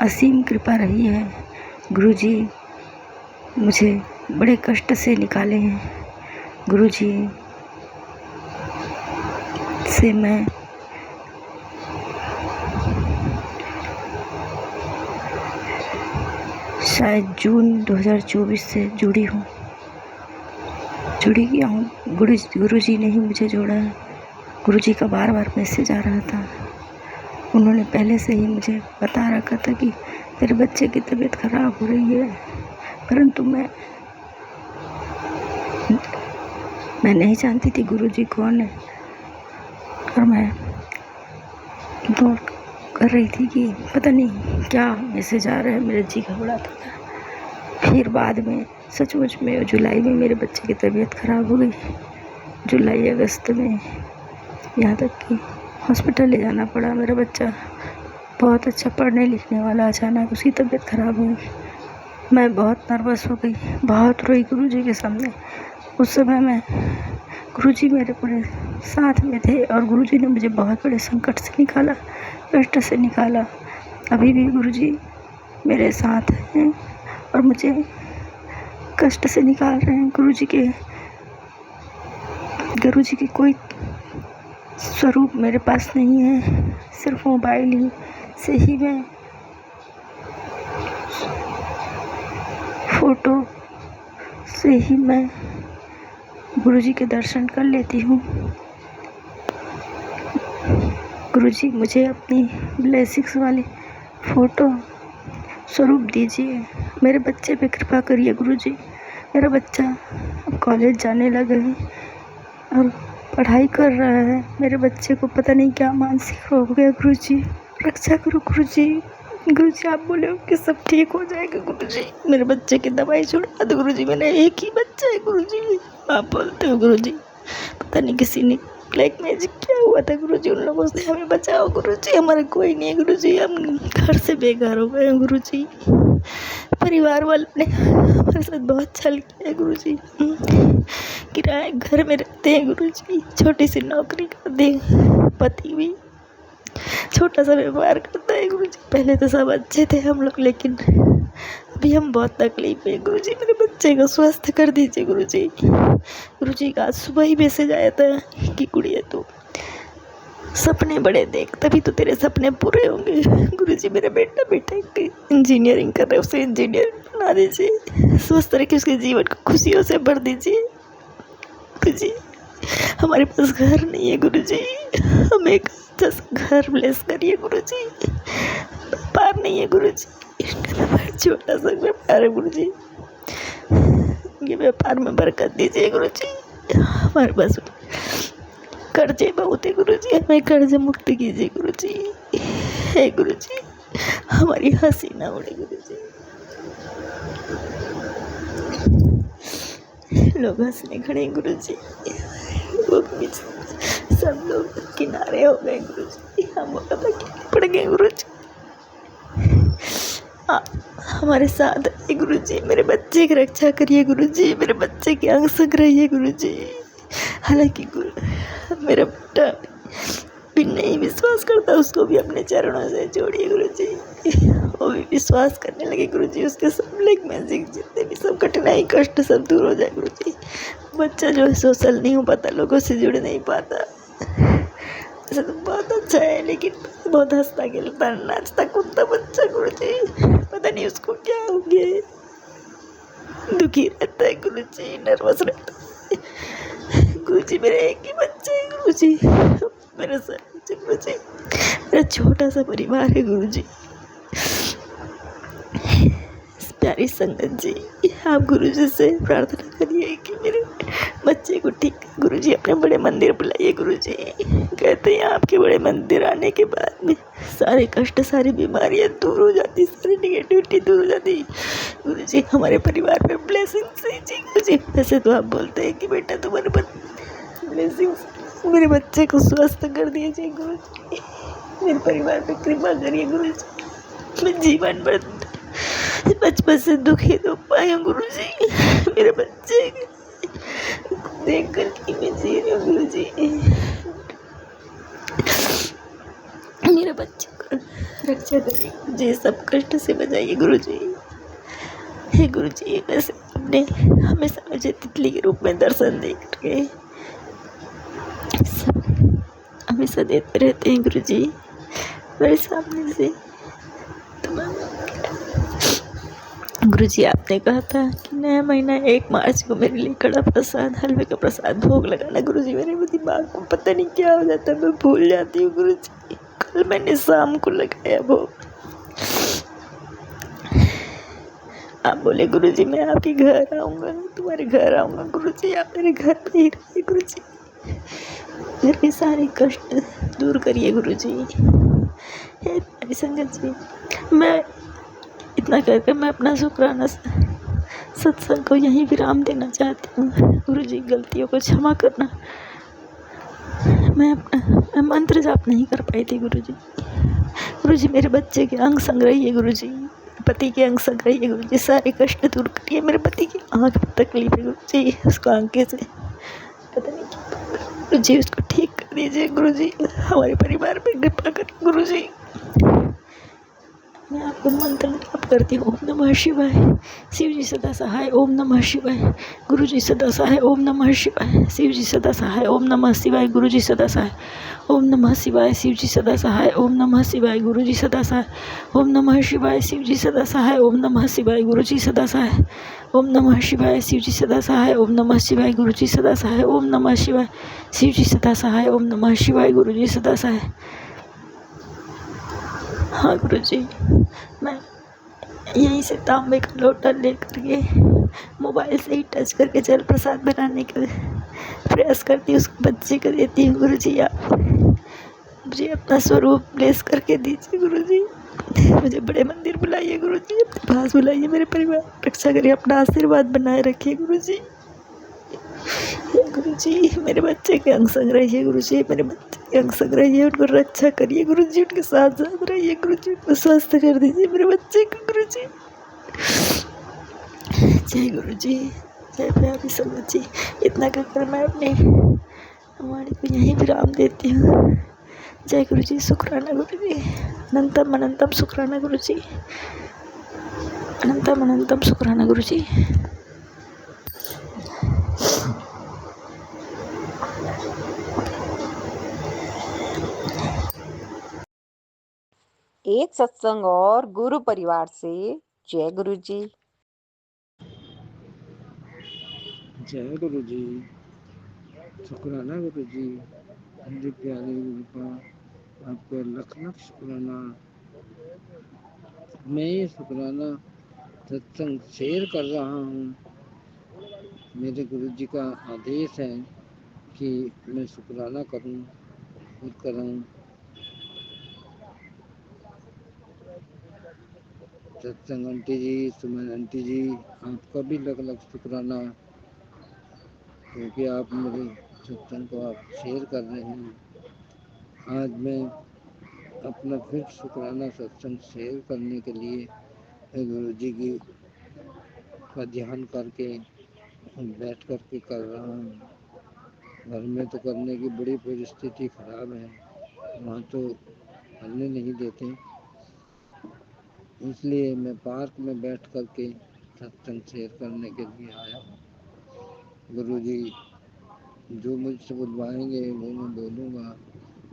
असीम कृपा रही है। गुरु जी मुझे बड़े कष्ट से निकाले हैं। गुरु जी से मैं शायद जून 2024 से जुड़ी गया हूँ। गुरु जी ने ही मुझे जोड़ा है। गुरु जी का बार बार मैसेज आ रहा था। उन्होंने पहले से ही मुझे बता रखा था कि तेरे बच्चे की तबीयत खराब हो रही है, परंतु मैं नहीं जानती थी गुरु जी कौन है, और मैं इग्नोर कर रही थी कि पता नहीं क्या मैसेज आ रहा है। मेरा जी घबराता था। फिर बाद में सचमुच में जुलाई में मेरे बच्चे की तबीयत खराब हो गई। जुलाई अगस्त में यहाँ तक कि हॉस्पिटल ले जाना पड़ा। मेरा बच्चा बहुत अच्छा पढ़ने लिखने वाला, अचानक उसकी तबीयत खराब हो गई। मैं बहुत नर्वस हो गई, बहुत रोई गुरु जी के सामने। उस समय में गुरु जी मेरे पूरे साथ में थे और गुरु जी ने मुझे बहुत बड़े संकट से निकाला, कष्ट से निकाला। अभी भी गुरु जी मेरे साथ हैं और मुझे कष्ट से निकाल रहे हैं। गुरु जी की कोई स्वरूप मेरे पास नहीं है, सिर्फ मोबाइल ही से ही मैं फोटो से ही मैं गुरु जी के दर्शन कर लेती हूँ। गुरु जी मुझे अपनी ब्लेसिंग्स वाली फ़ोटो स्वरूप दीजिए। मेरे बच्चे पे कृपा करिए गुरु जी। मेरा बच्चा अब कॉलेज जाने लगा है और पढ़ाई कर रहा है। मेरे बच्चे को पता नहीं क्या मानसिक रोग हो गया। गुरु जी रक्षा करो गुरु जी। गुरु जी आप बोले हो कि सब ठीक हो जाएगा गुरु जी। मेरे बच्चे की दवाई छुड़वा दो गुरु जी। मैंने एक ही बच्चा है गुरु जी। आप बोलते हो गुरु जी पता नहीं किसी ने ब्लैक मैजिक क्या हुआ था गुरु जी, उन लोगों से हमें बचाओ गुरु जी। हमारा कोई नहीं है गुरु जी, हम घर से बेघर हो गए हैं गुरु जी। परिवार वालों ने हमारे साथ बहुत छल किया है गुरु जी। किराए घर में रहते हैं गुरु जी, छोटी सी नौकरी करते हैं, पति भी छोटा सा व्यापार करता है गुरु जी। पहले तो सब अच्छे थे हम लोग, लेकिन अभी हम बहुत तकलीफ में गुरु जी। मेरे बच्चे को स्वस्थ कर दीजिए गुरु जी। गुरु जी का आज सुबह ही मैसेज आया था कि गुड़िया तू सपने बड़े देख, तभी तो तेरे सपने पूरे होंगे गुरु जी। मेरा बेटा इंजीनियरिंग कर रहा है, उसे इंजीनियर बना दीजिए, स्वस्थ रखिए, उसके जीवन को खुशियों से भर दीजिए गुरु जी। हमारे पास घर नहीं है गुरु जी, हमें एक अच्छा सा घर ब्लेस करिए गुरु जी। व्यापार नहीं है गुरु जी, छोटा सा व्यापार है गुरु जी। ये व्यापार में बरकत दीजिए गुरु जी। हमारे पास कर्जे बहुत है गुरु जी, हमें कर्ज मुक्त कीजिए गुरु जी। हे गुरु जी हमारी हंसी ना उड़े गुरु जी। लोग हंसने खड़े गुरु जी, वो भी सब लोग किनारे हो गए गुरु जी। हम पड़ गए गुरु जी। आप हमारे साथ है गुरु जी। मेरे बच्चे की रक्षा करिए गुरु जी। मेरे बच्चे की अंग संग रहिए गुरु जी। हालांकि मेरा बेटा भी नहीं विश्वास करता, उसको भी अपने चरणों से जोड़िए गुरु जी। वो भी विश्वास करने लगे गुरु जी। उसके सब ब्लैक मैजिक जितने भी सब कठिनाई कष्ट सब दूर हो जाए गुरु जी। बच्चा जो है सोशल नहीं हो पाता, लोगों से जुड़ नहीं पाता, ऐसा तो बहुत अच्छा है, लेकिन बहुत हंसता खेलता नाचता कूदता बच्चा गुरु जी। पता नहीं उसको क्या हो गया, दुखी रहता है गुरु जी, नर्वस रहता है गुरु जी। मेरे एक ही बच्चे है गुरु जी, मेरे सर गुरु जी। मेरा छोटा सा परिवार है गुरु जी। इस प्यारे प्यारी संगत जी, आप गुरुजी से प्रार्थना करिए कि मेरे बच्चे को ठीक गुरुजी अपने बड़े मंदिर बुलाइए। गुरुजी कहते हैं आपके बड़े मंदिर आने के बाद में सारे कष्ट, सारी बीमारियां दूर हो जाती, सारी निगेटिविटी दूर हो जाती। गुरुजी हमारे परिवार में ब्लेसिंग दीजिए गुरुजी। वैसे तो आप बोलते हैं कि बेटा तुम्हारे ब्लेसिंग मेरे बच्चे को स्वस्थ कर दीजिए गुरुजी, मेरे परिवार पे कृपा करिए गुरुजी। मैं जीवन भर बचपन से दुखी तो पाया गुरुजी, मेरे बच्चे देख कर के मैं जी रही हूँ गुरुजी। मेरे बच्चे को रक्षा करिए गुरुजी, सब कष्ट से बचाइए गुरुजी। हे गुरुजी, वैसे आपने हमेशा मुझे तितली के रूप में दर्शन दे करके हमेशा देते रहते हैं गुरुजी मेरे सामने से। गुरुजी आपने कहा था कि नया महीना 1 मार्च को मेरे लिए कड़ा प्रसाद, हलवे का प्रसाद भोग लगाना। गुरुजी मेरे दिमाग को पता नहीं क्या हो जाता है, मैं भूल जाती हूँ गुरुजी। कल मैंने शाम को लगाया भोग। आप बोले गुरुजी मैं आपके घर आऊँगा, तुम्हारे घर आऊँगा गुरुजी, आप मेरे घर पे ही रहिए गुरुजी, घर के सारे कष्ट दूर करिए गुरुजी। हे प्यारी संगत जी, मैं इतना करके मैं अपना शुक्राना सत्संग को यहीं विराम देना चाहती हूँ। गुरुजी गलतियों को क्षमा करना। मैं मंत्र जाप नहीं कर पाई थी गुरुजी। गुरुजी मेरे बच्चे के अंग संग्रहिए गुरुजी, पति के अंग संग्रहिए गुरुजी, सारे कष्ट दूर करिए। मेरे पति की आँख में तकलीफ है गुरुजी, उसको आंखें से पता नहीं क्या गुरुजी, उसको ठीक कर दीजिए गुरुजी। हमारे परिवार में कृपा करिए गुरुजी। मैं आपको मंत्र जाप करती हूँ। ओम नमः शिवाय, शिव जी सदा सहाय। ओम नमः शिवाय, गुरु जी सदा सहाय। ओम नमः शिवाय, शिव जी सदा सहाय। ओम नमः शिवाय, गुरु जी सदा सहाय। ओम नमः शिवाय, शिव जी सदा सहाय। ओम नमः शिवाय, गुरु जी सदा सहाय। ओम नमः शिवाय, शिव जी सदा सहाय। ओम नमः शिवाय, गुरु जी सदा सहाय। ओम नमः शिवाय, शिव जी सदा सहाय। ओम नमः शिवाय, गुरु जी सदा सहाय। ओम नमः शिवाय, शिव जी सदा सहाय। ओम नमः शिवाय, गुरु जी सदा सहाय। हाँ गुरुजी, मैं यहीं से तांबे का लोटा लेकर के मोबाइल से ही टच करके जल प्रसाद बनाने का प्रयास करती हूँ, उसको बच्चे को देती हूँ। गुरुजी आप मुझे अपना स्वरूप ब्लेस करके दीजिए गुरुजी। मुझे बड़े मंदिर बुलाइए गुरुजी, अपने पास बुलाइए, मेरे परिवार रक्षा करिए, अपना आशीर्वाद बनाए रखिए गुरुजी। गुरुजी मेरे बच्चे के अंग संग्रहिए गुरुजी, मेरे बच्चे के अंग संग्रहिए, उनको रक्षा करिए गुरुजी, उनके साथ साथ रहिए गुरुजी, उनको स्वस्थ कर दीजिए मेरे बच्चे को गुरुजी। जय गुरुजी, जय प्यारी संगत जी। इतना कहकर मैं अपने वाणी को यहीं विराम देती हूँ। जय गुरुजी, शुक्राना गुरुजी, अनंतम अनंतम शुक्राना गुरुजी, अनंतम अनंतम शुक्राना गुरुजी। एक सत्संग और गुरु परिवार से जय गुरु जी। जय गुरु जी, शुक्राना गुरु जी, मेरे प्यारे गुरु का आपको लख लख शुक्राना। मैं ये शुक्राना सत्संग शेयर कर रहा हूँ। मेरे गुरु जी का आदेश है कि मैं शुक्राना करूँ और करूँ। सत्संग आंटी जी, सुमन आंटी जी, आपका भी लख लख शुक्राना, क्योंकि आप मेरे सत्संग को आप शेयर कर रहे हैं। आज मैं अपना फिर शुक्राना सत्संग शेयर करने के लिए गुरु जी की का ध्यान करके बैठ कर के कर रहा हूँ। घर में तो करने की बड़ी परिस्थिति खराब है, वहाँ तो करने नहीं देते, इसलिए मैं पार्क में बैठ कर के सत्संग शेयर करने के लिए आया हूँ। गुरु जी जो मुझसे बुलवाएंगे वो मैं बोलूँगा,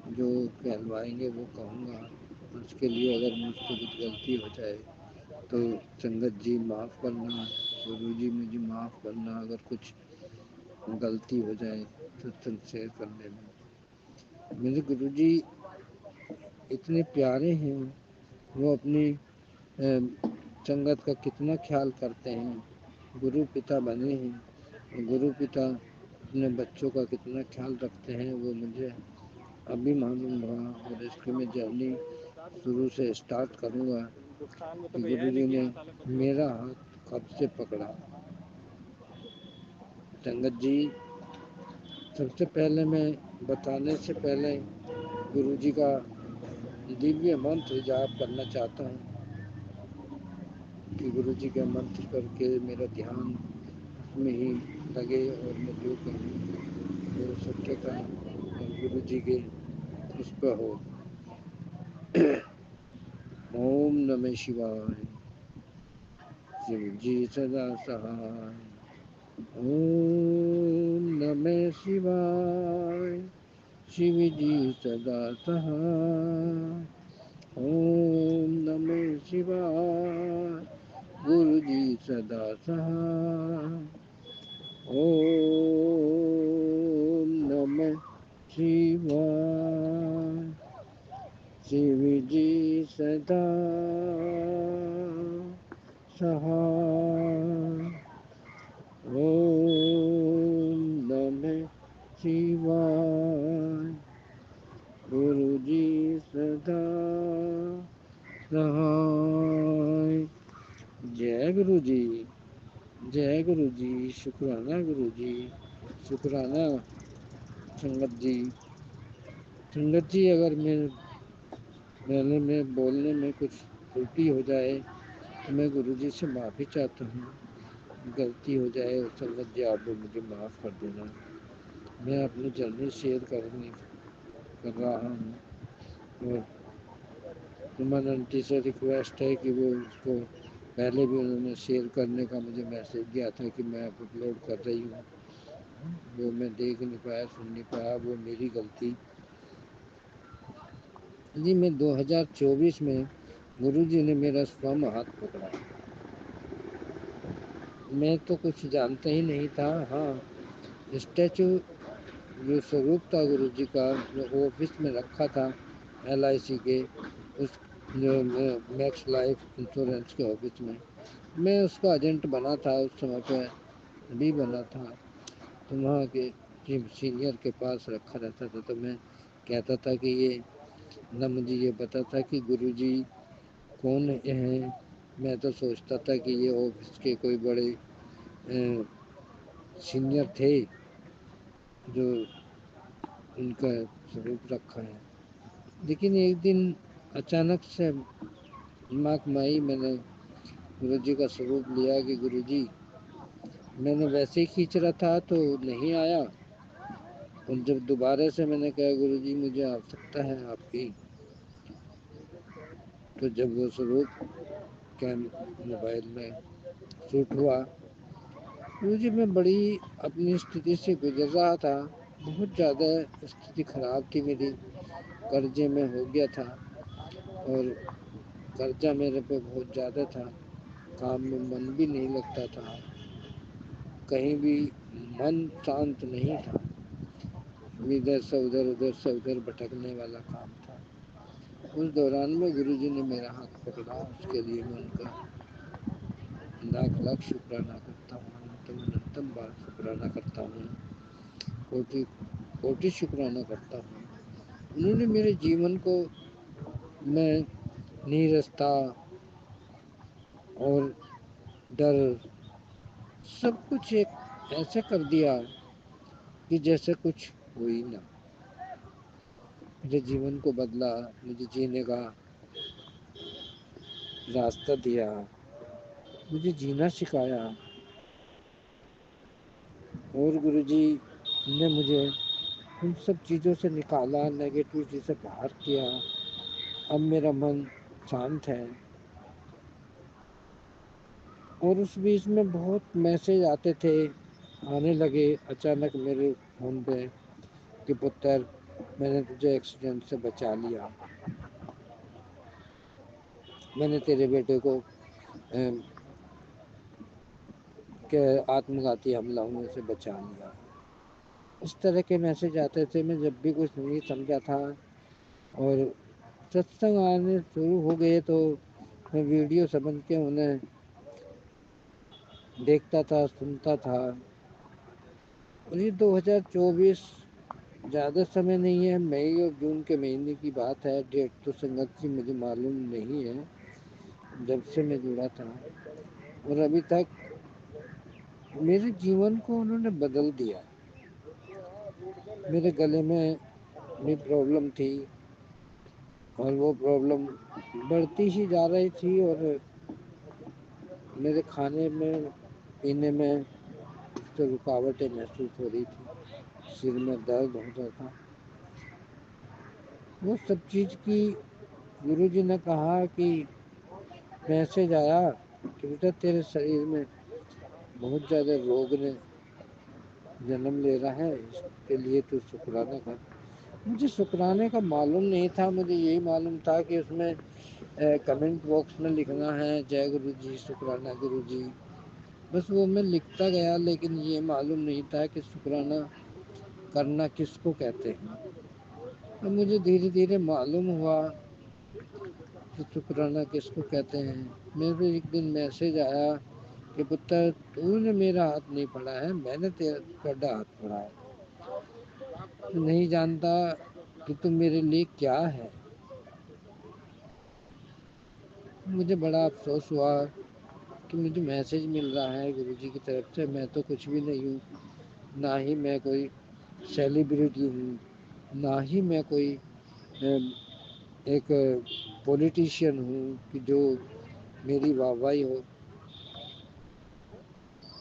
जो कहलवाएंगे वो कहूँगा। उसके लिए अगर मुझसे कुछ गलती हो जाए तो संगत जी माफ़ करना, गुरु जी मुझे माफ़ करना अगर कुछ गलती हो जाए सत्संग शेयर करने में। मेरे गुरु जी इतने प्यारे हैं, वो अपनी संगत का कितना ख्याल करते हैं, गुरु पिता बने हैं, और गुरु पिता अपने बच्चों का कितना ख्याल रखते हैं वो मुझे अभी मालूम हुआ। और इसकी मैं जर्नी शुरू से स्टार्ट करूँगा कि गुरु जी ने मेरा हाथ कब से पकड़ा। संगत जी, सबसे पहले मैं बताने से पहले गुरु जी का दिव्य मंत्र जाप करना चाहता हूँ कि गुरु जी का मंत्र करके मेरा ध्यान उसमें ही लगे और मैं जो करूँ वो सत्य का और गुरु जी के उस पर हो। ओम नमः शिवाय, शिव जी सदा सहाय। ओम नमः शिवाय, शिव जी सदा सहाय। ओम नमः शिवाय, गुरु जी सदा सहाय। ओम नमः शिवाय, शिव जी सदा सहाय। ओम नमः शिवाय, गुरु जी सदा सहाय। जय गुरु जी, जय गुरु जी, शुक्राना गुरु जी, शुक्राना संगत जी। संगत जी, अगर मैं बोलने में कुछ त्रुटि हो जाए तो मैं गुरु जी से माफ़ी चाहता हूँ। गलती हो जाए और संगत जी आप मुझे माफ़ कर देना। मैं अपनी जर्नी शेयर कर रहा हूँ और सुमन आंटी से रिक्वेस्ट है कि वो उसको पहले भी उन्होंने शेयर करने का मुझे मैसेज दिया था कि मैं अपलोड कर रही हूँ, वो मैं देख नहीं पाया, सुन नहीं पाया, वो मेरी गलती जी। मैं 2024 में गुरु जी ने मेरा स्वयं हाथ पकड़ा। मैं तो कुछ जानता ही नहीं था। हाँ, स्टैचू जो स्वरूप था गुरु जी का जो ऑफिस में रखा था LIC के उस जो मैक्स लाइफ इंश्योरेंस के ऑफिस में, मैं उसका एजेंट बना था उस समय पे भी बना था। तो वहाँ के सीनियर के पास रखा रहता था। तो मैं कहता था कि ये न मुझे ये पता था कि गुरु जी कौन हैं। मैं तो सोचता था कि ये ऑफिस के कोई बड़े सीनियर थे जो उनका स्वरूप रखा है। लेकिन एक दिन अचानक से दिमाग में आई, मैंने गुरु जी का स्वरूप लिया कि गुरु जी, मैंने वैसे ही खींच रहा था तो नहीं आया। और जब दोबारा से मैंने कहा गुरु जी मुझे आवश्यकता है आपकी, तो जब वो स्वरूप मोबाइल में शूट हुआ, गुरु जी मैं बड़ी अपनी स्थिति से गुजर रहा था। बहुत ज़्यादा स्थिति खराब थी मेरी, कर्जे में हो गया था और कर्जा मेरे पे बहुत ज़्यादा था। काम में मन भी नहीं लगता था, कहीं भी मन शांत नहीं था, इधर से उधर भटकने वाला काम था। उस दौरान में गुरु जी ने मेरा हाथ पकड़ा, उसके लिए मैं उनका लाख लाख शुक्राना करता हूँ, अनंतम बार शुक्राना करता हूँ, कोटि कोटि शुक्राना करता हूँ। उन्होंने मेरे जीवन को मैं नीरसता और डर सब कुछ एक ऐसे कर दिया कि जैसे कुछ हो ही ना। मेरे जीवन को बदला, मुझे जीने का रास्ता दिया, मुझे जीना सिखाया। और गुरु जी ने मुझे उन सब चीज़ों से निकाला, नेगेटिविटी से बाहर किया। अब मेरा मन शांत है। और उस बीच में बहुत मैसेज आते थे, आने लगे अचानक मेरे फ़ोन पे कि पुत्र मैंने तुझे एक्सीडेंट से बचा लिया, मैंने तेरे बेटे को के आत्मघाती हमला होने से बचा लिया। इस तरह के मैसेज आते थे। मैं जब भी कुछ नहीं समझा था और सत्संग आने शुरू हो गए तो मैं वीडियो समझ के उन्हें देखता था, सुनता था। और ये 2024 ज़्यादा समय नहीं है, मई और जून के महीने की बात है। डेट तो संगत जी मुझे मालूम नहीं है, जब से मैं जुड़ा था और अभी तक मेरे जीवन को उन्होंने बदल दिया। मेरे गले में भी प्रॉब्लम थी और वो प्रॉब्लम बढ़ती ही जा रही थी और मेरे खाने में पीने में तो रुकावटें महसूस हो रही थी, सिर में दर्द होता था। वो सब चीज़ की गुरुजी ने कहा कि मैसेज आया कि बेटा तेरे शरीर में बहुत ज़्यादा रोग ने जन्म ले रहा है, इसके लिए तू शुक्राना कर। मुझे शुक्राने का मालूम नहीं था, मुझे यही मालूम था कि उसमें कमेंट बॉक्स में लिखना है जय गुरु जी, शुक्राना गुरु जी। बस वो मैं लिखता गया, लेकिन ये मालूम नहीं था कि शुक्राना करना किसको कहते हैं। तो मुझे धीरे धीरे मालूम हुआ कि शुक्राना किसको कहते हैं। मेरे को एक दिन मैसेज आया कि पुत्र तूने मेरा हाथ नहीं पढ़ा है, मैंने तेरा हाथ पढ़ा है। तू नहीं जानता कि तुम मेरे लिए क्या है। मुझे बड़ा अफसोस हुआ कि मुझे मैसेज मिल रहा है गुरुजी की तरफ से। मैं तो कुछ भी नहीं हूँ, ना ही मैं कोई सेलिब्रिटी हूँ, ना ही मैं कोई एक पॉलिटिशियन हूँ कि जो मेरी वाहवाही हो।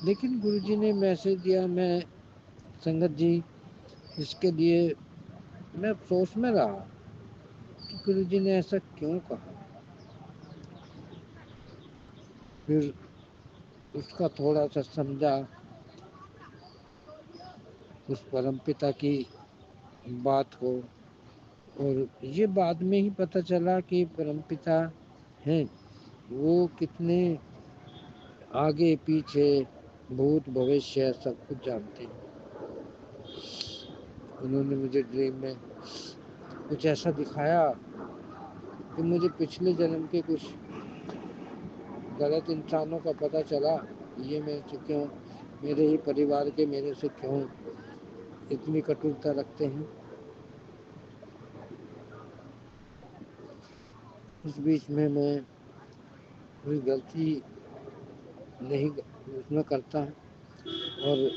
लेकिन गुरुजी ने मैसेज दिया। मैं संगत जी इसके लिए मैं अफसोस में रहा कि गुरुजी ने ऐसा क्यों कहा। फिर उसका थोड़ा सा समझा, उस परमपिता की बात को, और ये बाद में ही पता चला कि परमपिता हैं वो कितने आगे पीछे भूत भविष्य सब कुछ जानते हैं। उन्होंने मुझे ड्रीम में कुछ ऐसा दिखाया कि मुझे पिछले जन्म के कुछ गलत इंसानों का पता चला। ये मैं से क्यों, मेरे ही परिवार के मेरे से क्यों इतनी कटुरता रखते हैं। उस बीच में मैं कोई गलती नहीं उसमें करता और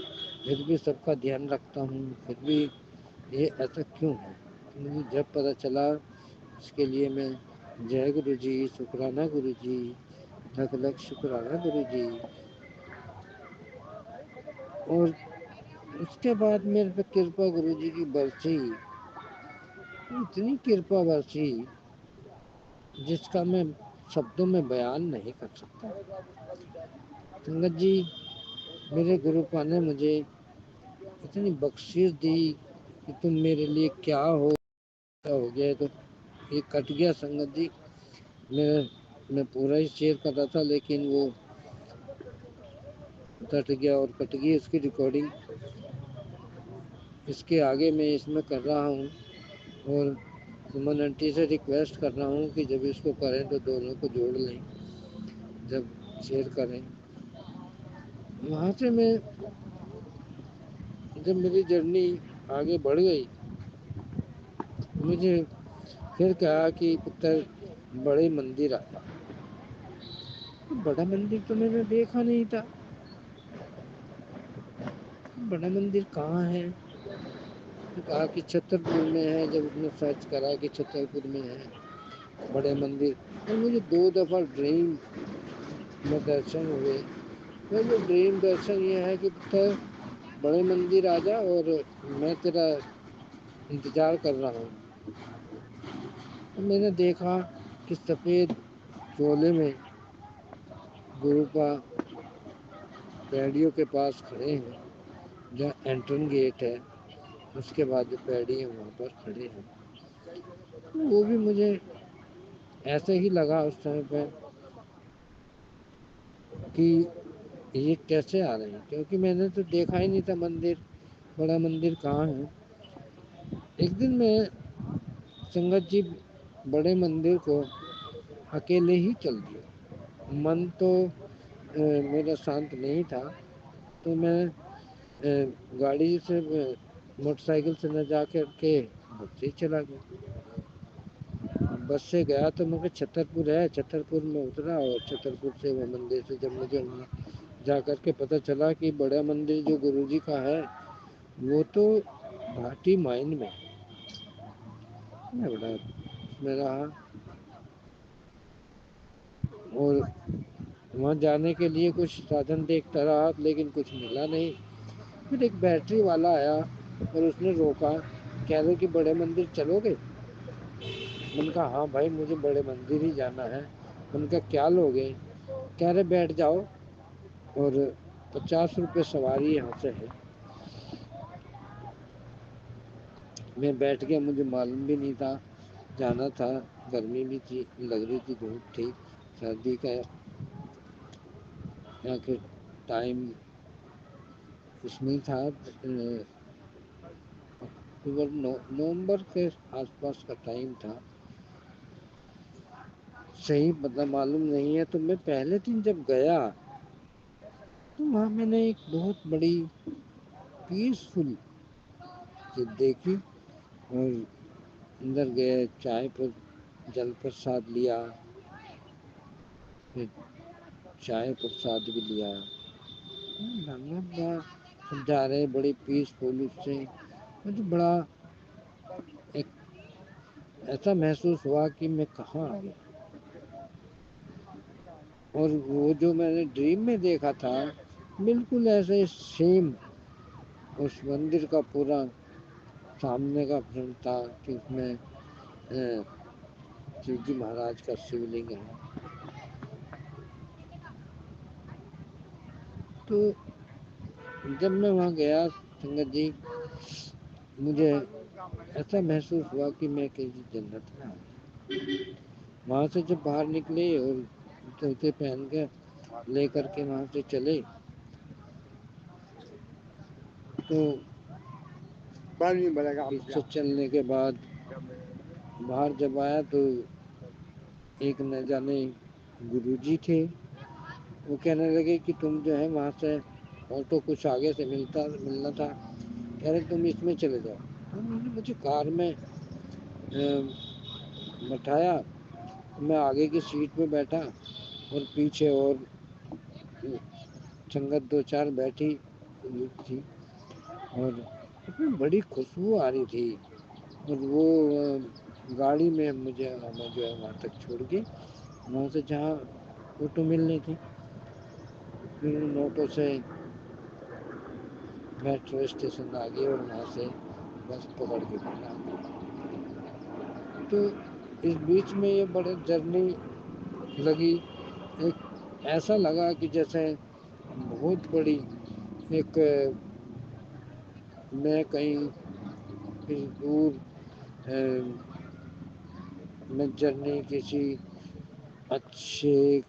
फिर भी सबका ध्यान रखता हूँ। फिर भी ये ऐसा क्यों है, मुझे जब पता चला इसके लिए मैं जय गुरु जी, शुक्राना गुरु जी, लख लख शुक्राना गुरु जी। और उसके बाद मेरे पे कृपा गुरु जी की बरसी, इतनी कृपा बरसी जिसका मैं शब्दों में बयान नहीं कर सकता। संगत जी, मेरे गुरुपा ने मुझे इतनी बख्शीश दी कि तुम मेरे लिए क्या हो गया। तो ये कट गया संगत जी, मैं पूरा ही शेयर कर रहा था लेकिन वो कट गया और कट गई इसकी रिकॉर्डिंग। इसके आगे मैं इसमें कर रहा हूँ और सुमन आंटी से रिक्वेस्ट कर रहा हूँ कि जब इसको करें तो दोनों को जोड़ लें, जब शेयर करें। वहाँ से मैं जब मेरी जर्नी आगे बढ़ गई, मुझे फिर कहा कि पुत्र बड़े मंदिर आया। तो बड़ा मंदिर तो मैंने देखा नहीं था। बड़ा मंदिर कहाँ है? तो कहा कि छतरपुर में है। जब उसने सर्च करा कि छतरपुर में है बड़े मंदिर, तो मुझे 2 दफ़ा ड्रीम में दर्शन हुए। तो वो ड्रीम दर्शन ये है कि पुत्र बड़े मंदिर आ जा और मैं तेरा इंतज़ार कर रहा हूँ। तो मैंने देखा कि सफ़ेद चोले में गुरुपा पैड़ियों के पास खड़े हैं, जहाँ एंट्रेंस गेट है, उसके बाद जो पैड़ी है वहाँ पर खड़े हैं। तो वो भी मुझे ऐसे ही लगा उस समय पे कि ये कैसे आ रहे हैं, क्योंकि मैंने तो देखा ही नहीं था मंदिर, बड़ा मंदिर कहाँ है। एक दिन मैं संगत जी बड़े मंदिर को अकेले ही चल दिया। मन तो मेरा शांत नहीं था, तो मैं गाड़ी से मोटरसाइकिल से न जा कर के बस से ही चला गया। बस से गया तो मैं छतरपुर है, छतरपुर में उतरा और छतरपुर से वो मंदिर से जब मुझे वहाँ जा कर के पता चला कि बड़ा मंदिर जो गुरुजी का है वो तो घाटी माइन में। मैं बड़ा उसमें रहा और वहाँ जाने के लिए कुछ साधन देखता रहा, लेकिन कुछ मिला नहीं। फिर एक बैटरी वाला आया और उसने रोका, कह रहे कि बड़े मंदिर चलोगे? मैंने कहा हाँ भाई, मुझे बड़े मंदिर ही जाना है। मैंने कहा क्या लोगे? कह रहे बैठ जाओ और 50 रुपये सवारी यहाँ से है। मैं बैठ गया, मुझे मालूम भी नहीं था जाना था, गर्मी भी थी, लग रही थी, धूप थी, सर्दी का यहाँ के टाइम उसमें था, अक्टूबर नवंबर के आसपास का टाइम था, सही मतलब मालूम नहीं है। तो मैं पहले दिन जब गया तो वहाँ मैंने एक बहुत बड़ी पीसफुल चीज देखी और अंदर गए, चाय पर जल प्रसाद लिया, फिर चाय प्रसाद भी लिया। सब जा रहे, बड़ी पीसफुल, उससे मुझे बड़ा एक ऐसा महसूस हुआ कि मैं कहाँ आ गया। और वो जो मैंने ड्रीम में देखा था बिल्कुल ऐसे सेम उस मंदिर का पूरा सामने का फ्रंट था कि उसमें शिव जी महाराज का शिवलिंग है। तो जब मैं वहाँ गया संगत जी, मुझे ऐसा महसूस हुआ कि मैं किसी जन्नत में आ गया। वहाँ से जब बाहर निकले और जूते पहन के लेकर के वहाँ से चले, तो इससे चलने के बाद बाहर जब आया तो एक न जाने गुरुजी थे, वो कहने लगे कि तुम जो है वहाँ से ऑटो कुछ आगे से मिलना था, कह रहे तुम इसमें चले जाओ। उन्होंने मुझे कार में बैठाया, मैं आगे की सीट पे बैठा और पीछे और संगत 2-4 बैठी थी और उसमें बड़ी खुशबू आ रही थी। और वो गाड़ी में मुझे हमें जो है वहाँ तक छोड़ के वहाँ से जहाँ ऑटो मिलनी थी, फिर उन ऑटो से मेट्रो स्टेशन आ गए और वहाँ से बस पकड़ के घर आ गए। तो इस बीच में ये बड़े जर्नी लगी, एक ऐसा लगा कि जैसे बहुत बड़ी एक मैं कहीं दूर मैं जर्नी किसी अच्छे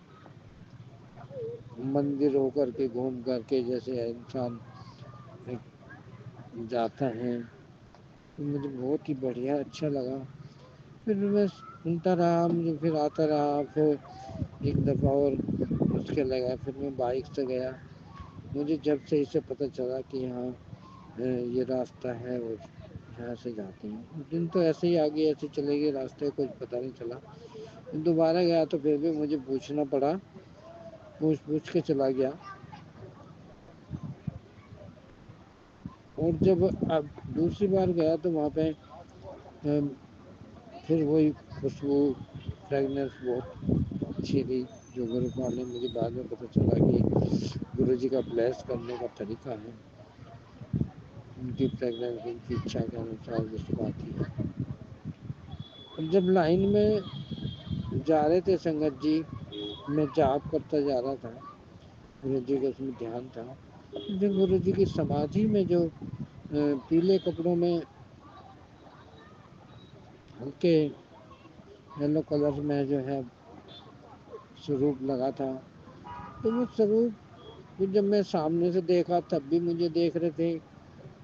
मंदिर होकर के घूम करके जैसे इंसान जाता है, तो मुझे बहुत ही बढ़िया अच्छा लगा। फिर मैं सुनता रहा, मुझे फिर आता रहा, फिर एक दफ़ा और मुझके लगा, फिर मैं बाइक से गया। मुझे जब से इसे पता चला कि यहाँ ये रास्ता है और यहाँ से जाते हैं, दिन तो ऐसे ही आगे ऐसे चले गए, रास्ते कुछ पता नहीं चला। दोबारा गया तो फिर भी मुझे पूछना पड़ा, पूछ के चला गया। और जब अब दूसरी बार गया तो वहाँ पे फिर वही खुशबू, फ्रेगनेंस बहुत अच्छी थी, जो गुरुपाल ने मुझे बाद में पता चला कि गुरुजी का ब्लेस करने का तरीका है, उनकी फ्रेगनेंस उनकी इच्छा के अनुसार वो सब आती है। अब जब लाइन में जा रहे थे संगत जी, मैं जाप करता जा रहा था, गुरु जी का उसमें ध्यान था। जब गुरु जी की समाधि में जो पीले कपड़ों में हल्के येलो कलर में जो है स्वरूप लगा था, तो वो स्वरूप फिर जब मैं सामने से देखा तब भी मुझे देख रहे थे,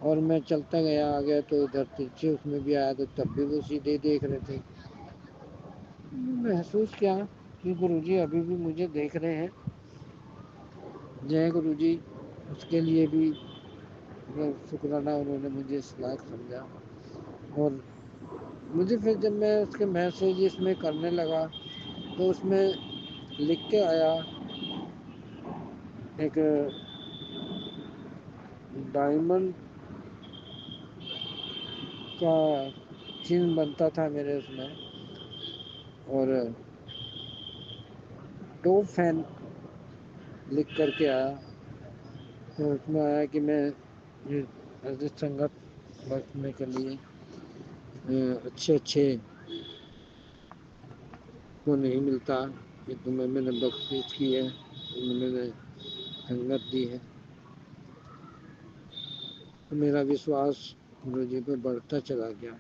और मैं चलता गया आगे तो उधर तिरछे उसमें भी आया तो तब भी वो सीधे देख रहे थे। महसूस किया कि गुरुजी अभी भी मुझे देख रहे हैं। जय गुरुजी, उसके लिए भी शुक्राना, उन्होंने मुझे इस लायक समझा। और मुझे फिर जब मैं उसके मैसेज इसमें करने लगा तो उसमें लिख के आया एक डायमंड का चिन्ह बनता था मेरे उसमें, और टॉप फैन लिख करके आया। तो उसमें आया कि मैं ये अर्जित संगत बरतने के लिए अच्छे को नहीं मिलता, ये तुम्हें मैंने बख्शिश की है, तुम्हें मैंने संगत दी है। तो मेरा विश्वास गुरु जी पे बढ़ता चला गया।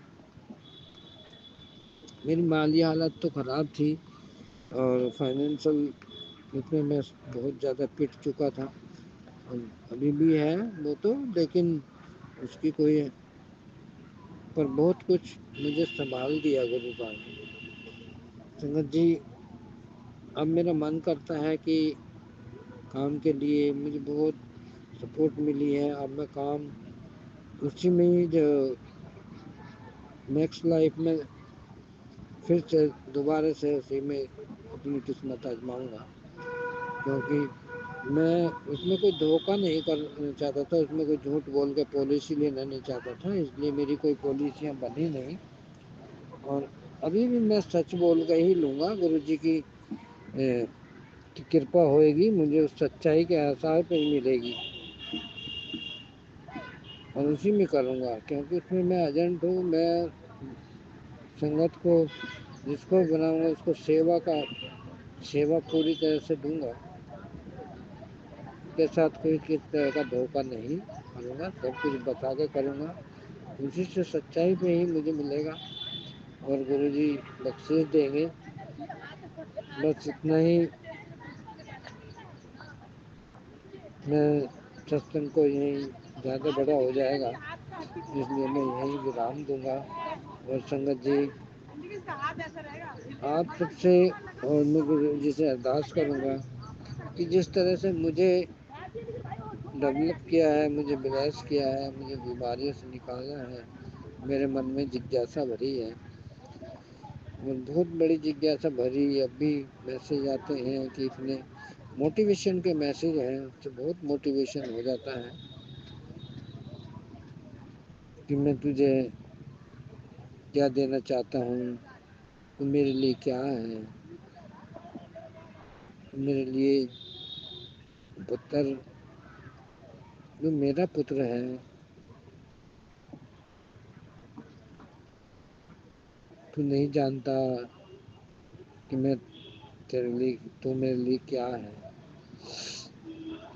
मेरी माली हालत तो ख़राब थी और फाइनेंशियल इसमें मैं बहुत ज़्यादा पिट चुका था, और अभी भी है वो तो, लेकिन उसकी कोई, पर बहुत कुछ मुझे संभाल दिया गुरु का। संगत जी, अब मेरा मन करता है कि काम के लिए मुझे बहुत सपोर्ट मिली है, अब मैं काम उसी में ही जो नेक्स्ट लाइफ में फिर से दोबारा से उसी में अपनी किस्मत आजमाऊंगा, क्योंकि मैं उसमें कोई धोखा नहीं करना चाहता था, उसमें कोई झूठ बोल के पॉलिसी लेना नहीं चाहता था, इसलिए मेरी कोई पॉलिसियाँ बनी नहीं। और अभी भी मैं सच बोल के ही लूँगा, गुरु जी की कृपा होएगी, मुझे उस सच्चाई के आसार पर मिलेगी और उसी में करूँगा, क्योंकि उसमें मैं एजेंट हूँ। मैं संगत को जिसको बनाऊँगा उसको सेवा पूरी तरह से दूंगा, के साथ कोई किस तरह का धोखा नहीं करूँगा, सब कुछ बता के करूँगा, उसी से सच्चाई पे ही मुझे मिलेगा और गुरु जी बख्शीश देंगे। बस इतना ही मैं सत्संग को यहीं ज़्यादा बड़ा हो जाएगा, इसलिए मैं यहीं विराम दूंगा। और संगत जी, आप सबसे और मैं गुरु जी से अरदास करूँगा कि जिस तरह से मुझे डेवलप किया है, मुझे ब्लेस किया है, मुझे बीमारियों से निकाला है, मेरे मन में जिज्ञासा भरी है, बहुत बड़ी जिज्ञासा भरी। अभी मैसेज आते हैं कि इतने मोटिवेशन के मैसेज हैं, उससे बहुत मोटिवेशन हो जाता है कि मैं तुझे क्या देना चाहता हूँ, तू मेरे लिए क्या है, मेरे लिए पुत्र, जो मेरा पुत्र है, तू नहीं जानता कि मैं तेरे लिए, तू मेरे लिए क्या है।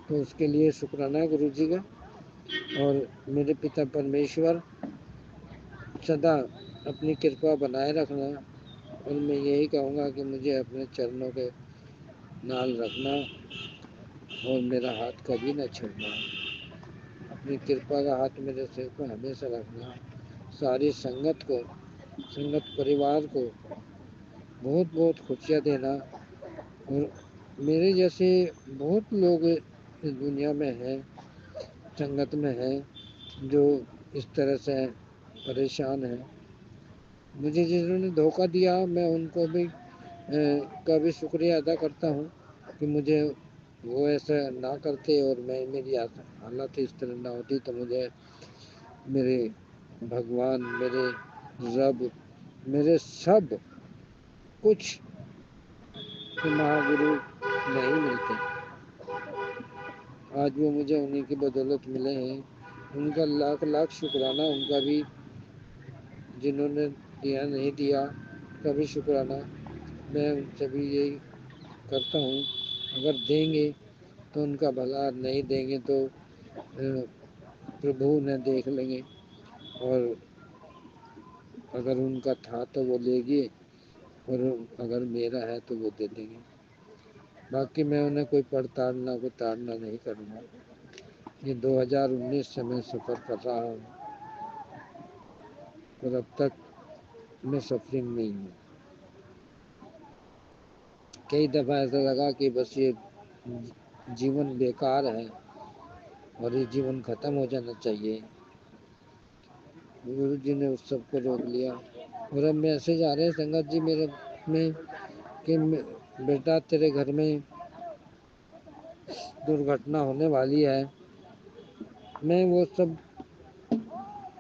तो उसके लिए शुक्राना गुरु जी का। और मेरे पिता परमेश्वर सदा अपनी कृपा बनाए रखना, और मैं यही कहूँगा कि मुझे अपने चरणों के नाल रखना और मेरा हाथ कभी न छोड़ना, अपनी कृपा का हाथ मेरे सिर पर हमेशा रखना। सारी संगत को, संगत परिवार को बहुत बहुत खुशियाँ देना। और मेरे जैसे बहुत लोग इस दुनिया में हैं, संगत में हैं, जो इस तरह से परेशान हैं। मुझे जिन्होंने धोखा दिया, मैं उनको भी का भी शुक्रिया अदा करता हूँ कि मुझे वो ऐसा ना करते और मैं, मेरी हालत इस तरह ना होती, तो मुझे मेरे भगवान, मेरे रब, मेरे सब कुछ महागुरु नहीं मिलते। आज वो मुझे उन्हीं की बदौलत मिले हैं, उनका लाख लाख शुक्राना, उनका भी, जिन्होंने दिया नहीं दिया का भी शुक्राना। मैं उनसे भी यही करता हूँ, अगर देंगे तो उनका भला, नहीं देंगे तो प्रभु उन्हें देख लेंगे, और अगर उनका था तो वो लेंगे, और अगर मेरा है तो वो दे देंगे। बाकी मैं उन्हें कोई प्रताड़ना को ताड़ना नहीं करूँगा। ये 2019 से मैं सफ़र कर रहा हूँ, और अब तक मैं सफरिंग में ही हूँ। कई दफ़ा ऐसा लगा कि बस ये जीवन बेकार है और ये जीवन ख़त्म हो जाना चाहिए। गुरु जी ने उस सब को रोक लिया और अब मैसेज आ रहे हैं संगत जी मेरे में कि बेटा तेरे घर में दुर्घटना होने वाली है। मैं वो सब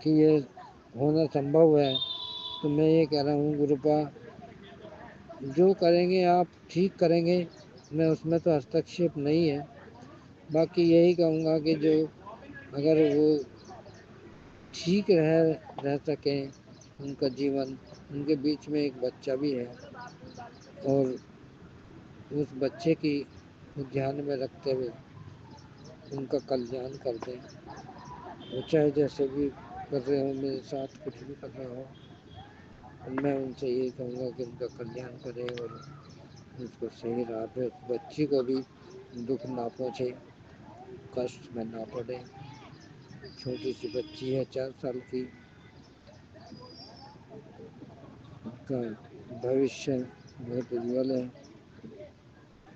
कि ये होना संभव है, तो मैं ये कह रहा हूँ गुरुपा जो करेंगे आप ठीक करेंगे, मैं उसमें तो हस्तक्षेप नहीं है। बाकी यही कहूँगा कि जो अगर वो ठीक रह सकें उनका जीवन, उनके बीच में एक बच्चा भी है और उस बच्चे की ध्यान में रखते हुए उनका कल्याण कर दें। वो चाहे जैसे भी कर रहे हो, मेरे साथ कुछ भी कर रहा हो, मैं उनसे यही कहूँगा कि उनका कल्याण करें और उसको सही राह पे, उस बच्ची को भी दुख ना पहुँचे, कष्ट में ना पड़े। छोटी सी बच्ची है 4 साल की, उसका भविष्य बहुत उज्ज्वल है।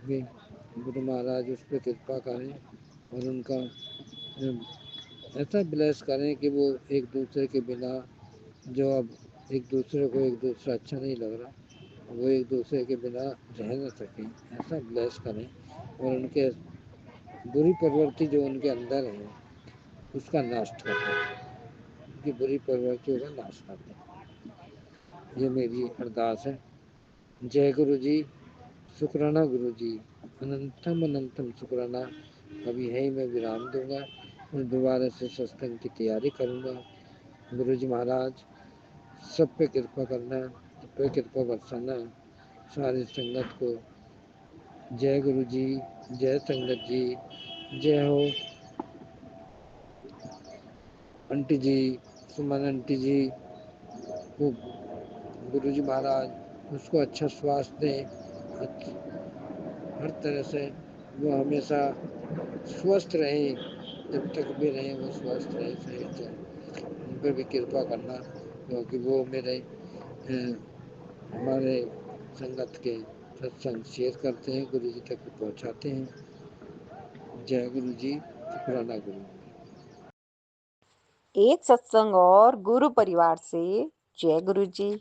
भी गुरु महाराज उस पर कृपा करें और उनका ऐसा ब्लेस करें कि वो एक दूसरे के बिना, जो अब एक दूसरे को एक दूसरा अच्छा नहीं लग रहा, वो एक दूसरे के बिना रह न सकें, ऐसा ब्लेस करें और उनके बुरी प्रवृत्ति जो उनके अंदर है उसका नाश कर दें, उनकी बुरी प्रवृत्तियों का नाश कर दें। ये मेरी अरदास है। जय गुरु जी, शुक्राना गुरु जी, अनंतम अनंतम शुक्राना। अभी है ही मैं विराम दूंगा और दोबारा से सत्संग की तैयारी करूंगा। गुरु जी महाराज सब पे कृपा करना, सब पे कृपा बरसाना, सारी संगत को। जय गुरु जी, जय संगत जी, जय हो आंटी जी, सुमन आंटी जी को गुरु जी महाराज उसको अच्छा स्वास्थ्य दें, हर तरह से वो हमेशा स्वस्थ रहे, जब तक भी रहे वो स्वस्थ रहे, सही चले, उन पर भी कृपा करना, क्योंकि वो मेरे हमारे संगत के सत्संग शेयर करते हैं, गुरु जी तक पहुंचाते हैं। जय गुरु जी, शुक्राना गुरु। एक सत्संग और गुरु परिवार से जय गुरु जी।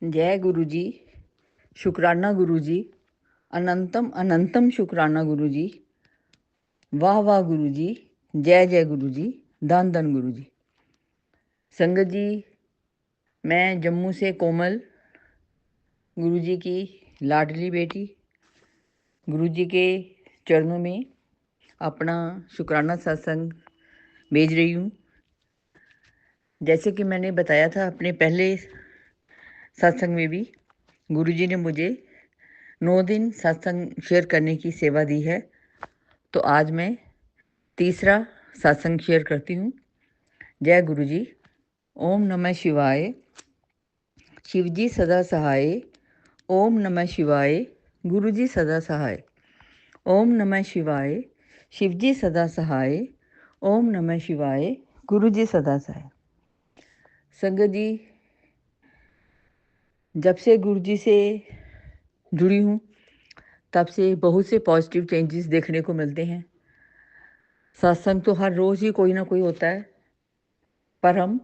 जय गुरु जी, शुक्राना गुरु जी, अनंतम अनंतम शुक्राना गुरु जी, वाह वाह गुरु जी, जय जय गुरु जी, धन धन गुरु जी। संगत जी, मैं जम्मू से कोमल, गुरु जी की लाडली बेटी, गुरु जी के चरणों में अपना शुक्राना सत्संग भेज रही हूँ। जैसे कि मैंने बताया था अपने पहले सत्संग में भी, गुरु जी ने मुझे 9 दिन सत्संग शेयर करने की सेवा दी है, तो आज मैं तीसरा सत्संग शेयर करती हूँ। जय गुरु जी। ओम नमः शिवाय, शिवजी सदा सहाय। ओम नमः शिवाय, गुरु जी सदा सहाय। ओम नमः शिवाय, शिवजी सदा सहाय। ओम नमः शिवाय, गुरु जी सदा सहाय। संगत जी, जब से गुरु जी से जुड़ी हूँ तब से बहुत से पॉजिटिव चेंजेस देखने को मिलते हैं। सत्संग तो हर रोज़ ही कोई ना कोई होता है, पर हम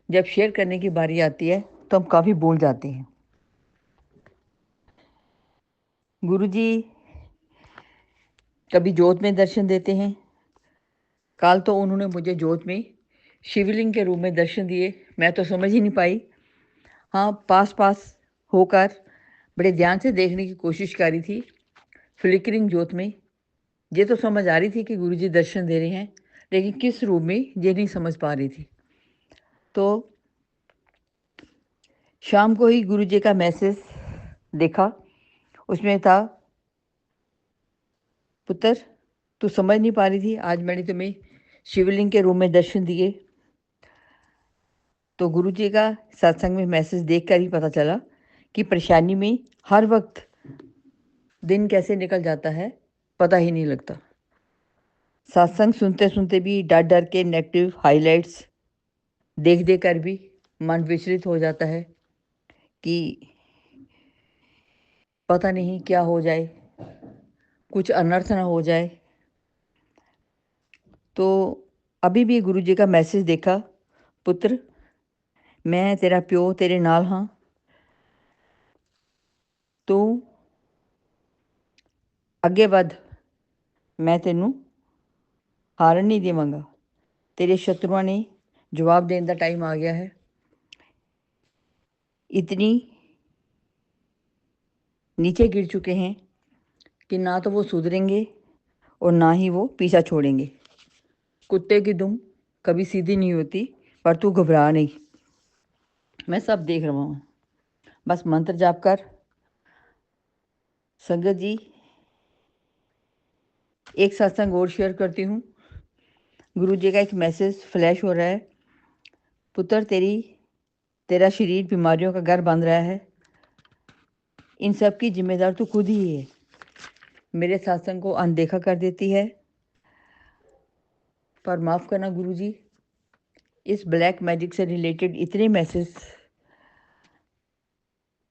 जब शेयर करने की बारी आती है तो हम काफ़ी भूल जाते हैं। गुरु जी कभी जोत में दर्शन देते हैं। कल तो उन्होंने मुझे जोत में शिवलिंग के रूप में दर्शन दिए, मैं तो समझ ही नहीं पाई। हाँ, पास होकर बड़े ध्यान से देखने की कोशिश करी थी फ्लिकरिंग जोत में। ये तो समझ आ रही थी कि गुरु जी दर्शन दे रहे हैं, लेकिन किस रूप में ये नहीं समझ पा रही थी। तो शाम को ही गुरु जी का मैसेज देखा, उसमें था, पुत्र तू समझ नहीं पा रही थी, आज मैंने तुम्हें शिवलिंग के रूप में दर्शन दिए। तो गुरु जी का सत्संग में मैसेज देखकर ही पता चला कि परेशानी में हर वक्त दिन कैसे निकल जाता है पता ही नहीं लगता। सत्संग सुनते सुनते भी डर डर के नेगेटिव हाइलाइट्स देख कर भी मन विचलित हो जाता है कि पता नहीं क्या हो जाए, कुछ अनर्थ ना हो जाए। तो अभी भी गुरु जी का मैसेज देखा, पुत्र मैं तेरा प्यो तेरे नाल हाँ, तू ਅੱਗੇ ਵੱਧ, मैं तेनू हारन नहीं देवांगा। तेरे शत्रुआं ने जवाब देने का टाइम आ गया है। इतनी नीचे गिर चुके हैं कि ना तो वो सुधरेंगे और ना ही वो पीछा छोड़ेंगे। कुत्ते की दुम कभी सीधी नहीं होती, पर तू घबरा नहीं, मैं सब देख रहा हूँ। बस मंत्र जाप कर। संगत जी, एक सत्संग और शेयर करती हूँ। गुरु जी का एक मैसेज फ्लैश हो रहा है। पुत्र तेरा शरीर बीमारियों का घर बन रहा है, इन सब की जिम्मेदार तो खुद ही है। मेरे सत्संग को अनदेखा कर देती है, पर माफ़ करना गुरु जी, इस ब्लैक मैजिक से रिलेटेड इतने मैसेज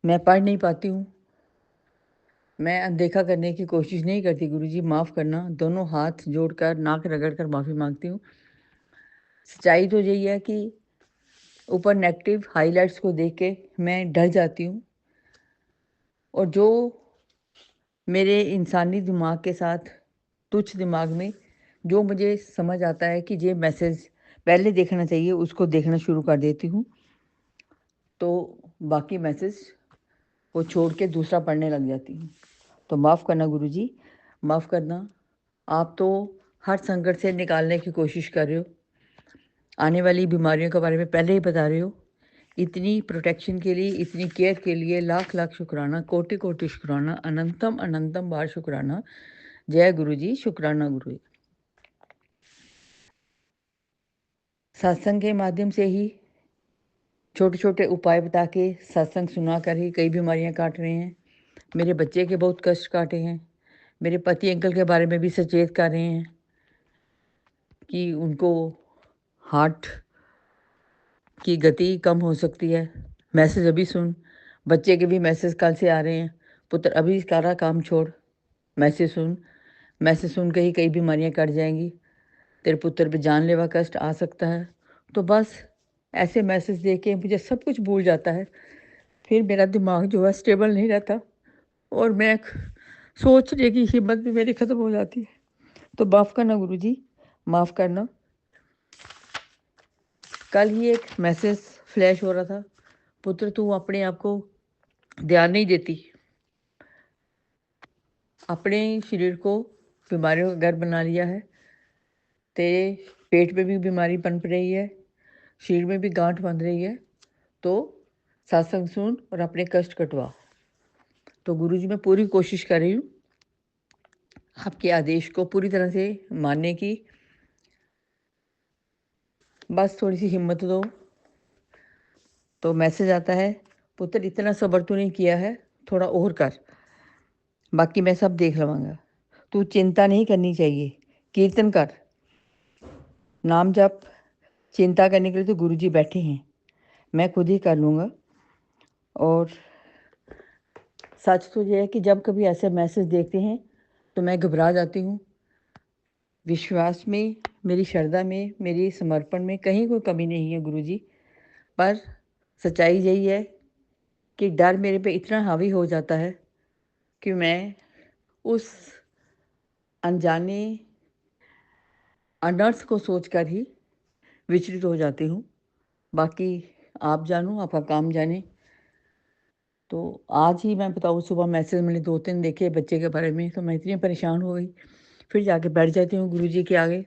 मैं पढ़ नहीं पाती हूँ। मैं अनदेखा करने की कोशिश नहीं करती गुरु जी, माफ़ करना। दोनों हाथ जोड़कर नाक रगड़ कर माफ़ी मांगती हूँ। सच्चाई तो यही है कि ऊपर नेगेटिव हाइलाइट्स को देख के मैं डर जाती हूँ, और जो मेरे इंसानी दिमाग के साथ, तुच्छ दिमाग में जो मुझे समझ आता है कि ये मैसेज पहले देखना चाहिए, उसको देखना शुरू कर देती हूँ। तो बाकी मैसेज को छोड़ के दूसरा पढ़ने लग जाती हूँ। तो माफ़ करना गुरु जी, माफ़ करना। आप तो हर संकट से निकालने की कोशिश कर रहे हो, आने वाली बीमारियों के बारे में पहले ही बता रहे हो। इतनी प्रोटेक्शन के लिए, इतनी केयर के लिए लाख लाख शुक्राना, कोटि कोटि शुक्राना, अनंतम अनंतम बार शुक्राना। जय गुरु जी, शुक्राना गुरु जी। सत्संग के माध्यम से ही, छोटे छोटे उपाय बता के, सत्संग सुना कर ही कई बीमारियां काट रहे हैं। मेरे बच्चे के बहुत कष्ट काटे हैं। मेरे पति अंकल के बारे में भी सचेत कर रहे हैं कि उनको हार्ट की गति कम हो सकती है। मैसेज अभी सुन। बच्चे के भी मैसेज कल से आ रहे हैं, पुत्र अभी सारा काम छोड़, मैसेज सुन। मैसेज सुन के ही कई बीमारियां कट जाएंगी, तेरे पुत्र पे जानलेवा कष्ट आ सकता है। तो बस ऐसे मैसेज देख के मुझे सब कुछ भूल जाता है। फिर मेरा दिमाग जो है स्टेबल नहीं रहता, और मैं सोचने की हिम्मत भी मेरी ख़त्म हो जाती है। तो माफ़ करना गुरु जी, माफ़ करना। कल ही एक मैसेज फ्लैश हो रहा था, पुत्र तू अपने आप को ध्यान नहीं देती, अपने शरीर को बीमारियों का घर बना लिया है। तेरे पेट में भी बीमारी पनप रही है, शरीर में भी गांठ बन रही है। तो सत्संग सुन और अपने कष्ट कटवा। तो गुरु जी, मैं पूरी कोशिश कर रही हूँ आपके आदेश को पूरी तरह से मानने की। बस थोड़ी सी हिम्मत दो। तो मैसेज आता है, पुत्र इतना सब्र तूने किया है, थोड़ा और कर, बाकी मैं सब देख लवांगा। तू चिंता नहीं करनी चाहिए, कीर्तन कर, नाम जप। चिंता करने के लिए तो गुरु जी बैठे हैं, मैं खुद ही कर लूँगा। और सच तो ये है कि जब कभी ऐसे मैसेज देखते हैं तो मैं घबरा जाती हूँ। विश्वास में, मेरी श्रद्धा में, मेरी समर्पण में कहीं कोई कमी नहीं है गुरु जी, पर सच्चाई यही है कि डर मेरे पे इतना हावी हो जाता है कि मैं उस अनजाने अनर्थ को सोचकर ही विचलित हो जाती हूँ। बाकी आप जानो, आपका काम जाने। तो आज ही मैं बताऊँ, सुबह मैसेज मैंने 2-3 देखे बच्चे के बारे में, तो मैं इतनी परेशान हो गई। फिर जाके बैठ जाती हूँ गुरु जी के आगे।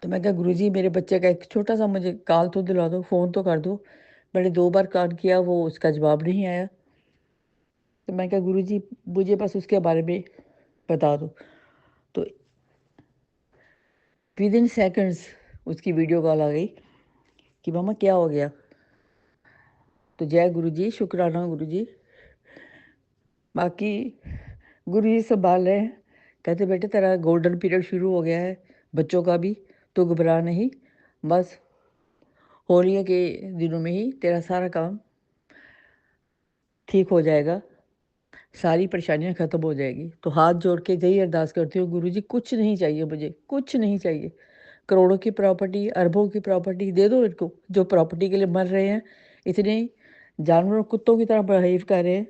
तो मैं कहा गुरु जी, मेरे बच्चे का एक छोटा सा मुझे कॉल तो दिला दो, फ़ोन तो कर दो। मैंने 2 बार कॉल किया, वो उसका जवाब नहीं आया। तो मैं कहा गुरु जी, मुझे बस उसके बारे में बता दो। तो विदिन सेकंड्स उसकी वीडियो कॉल आ गई कि मामा क्या हो गया। तो जय गुरु जी, शुक्राना गुरु जी। बाकी गुरु जी संभाल रहे हैं, कहते बेटे तेरा गोल्डन पीरियड शुरू हो गया है, बच्चों का भी, तो घबरा नहीं, बस होली के दिनों में ही तेरा सारा काम ठीक हो जाएगा, सारी परेशानियां खत्म हो जाएगी। तो हाथ जोड़ के यही अरदास करती हूँ, गुरुजी कुछ नहीं चाहिए मुझे, कुछ नहीं चाहिए। करोड़ों की प्रॉपर्टी, अरबों की प्रॉपर्टी दे दो इनको, जो प्रॉपर्टी के लिए मर रहे हैं, इतने जानवरों कुत्तों की तरह बिहेव कर रहे हैं,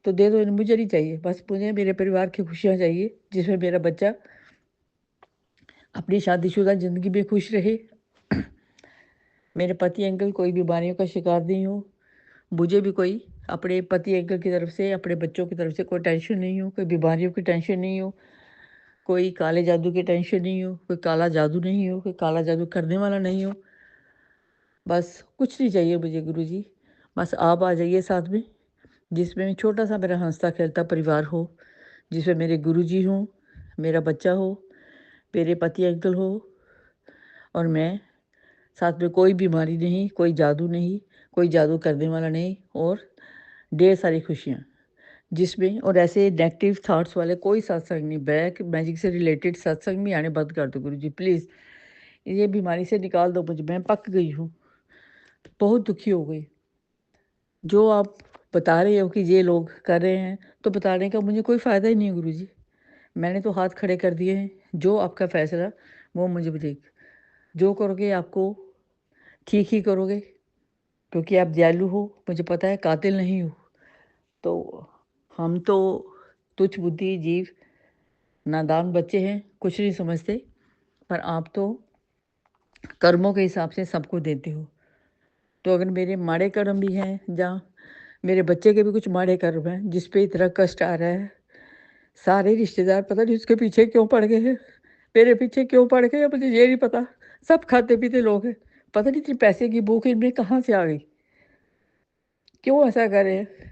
तो दे दो इन्हें, मुझे नहीं चाहिए। बस मुझे मेरे परिवार की खुशियाँ चाहिए, जिसमें मेरा बच्चा अपनी शादीशुदा ज़िंदगी में खुश रहे, मेरे पति अंकल कोई बीमारियों का शिकार नहीं हो, मुझे भी कोई अपने पति अंकल की तरफ से, अपने बच्चों की तरफ से कोई टेंशन नहीं हो, कोई बीमारियों की टेंशन नहीं हो, कोई काले जादू की टेंशन नहीं हो, कोई काला जादू नहीं हो, कोई काला जादू करने वाला नहीं हो। बस कुछ नहीं चाहिए मुझे गुरुजी, बस आप आ जाइए साथ में, जिसमें छोटा सा मेरा हंसता खेलता परिवार हो, जिसमें मेरे गुरुजी हों, मेरा बच्चा हो, मेरे पति अंकल हो, और मैं साथ में। कोई बीमारी नहीं, कोई जादू नहीं, कोई जादू करने वाला नहीं, और ढेर सारी खुशियाँ जिसमें। और ऐसे नेगेटिव थॉट्स वाले कोई सत्संग नहीं, ब्लैक मैजिक से रिलेटेड सत्संग भी आने बंद कर दो गुरुजी प्लीज़। ये बीमारी से निकाल दो मुझे, मैं पक गई हूँ, बहुत दुखी हो गई। जो आप बता रहे हो कि ये लोग कर रहे हैं, तो बताने का मुझे कोई फ़ायदा ही नहीं है गुरुजी। मैंने तो हाथ खड़े कर दिए हैं, जो आपका फैसला वो मुझे बताइए। जो करोगे आपको ठीक ही करोगे, क्योंकि आप दयालु हो, मुझे पता है, कातिल नहीं हो। तो हम तो तुच्छ बुद्धि जीव, नादान बच्चे हैं, कुछ नहीं समझते, पर आप तो कर्मों के हिसाब से सबको देते हो। तो अगर मेरे माड़े कर्म भी हैं, जहाँ मेरे बच्चे के भी कुछ माड़े कर्म हैं, जिस पे इतना कष्ट आ रहा है, सारे रिश्तेदार पता नहीं उसके पीछे क्यों पड़ गए हैं, मेरे पीछे क्यों पड़ गए, मुझे ये नहीं पता। सब खाते पीते लोग हैं, पता नहीं इतनी पैसे की भूख इनमें कहाँ से आ गई, क्यों ऐसा कर रहे हैं।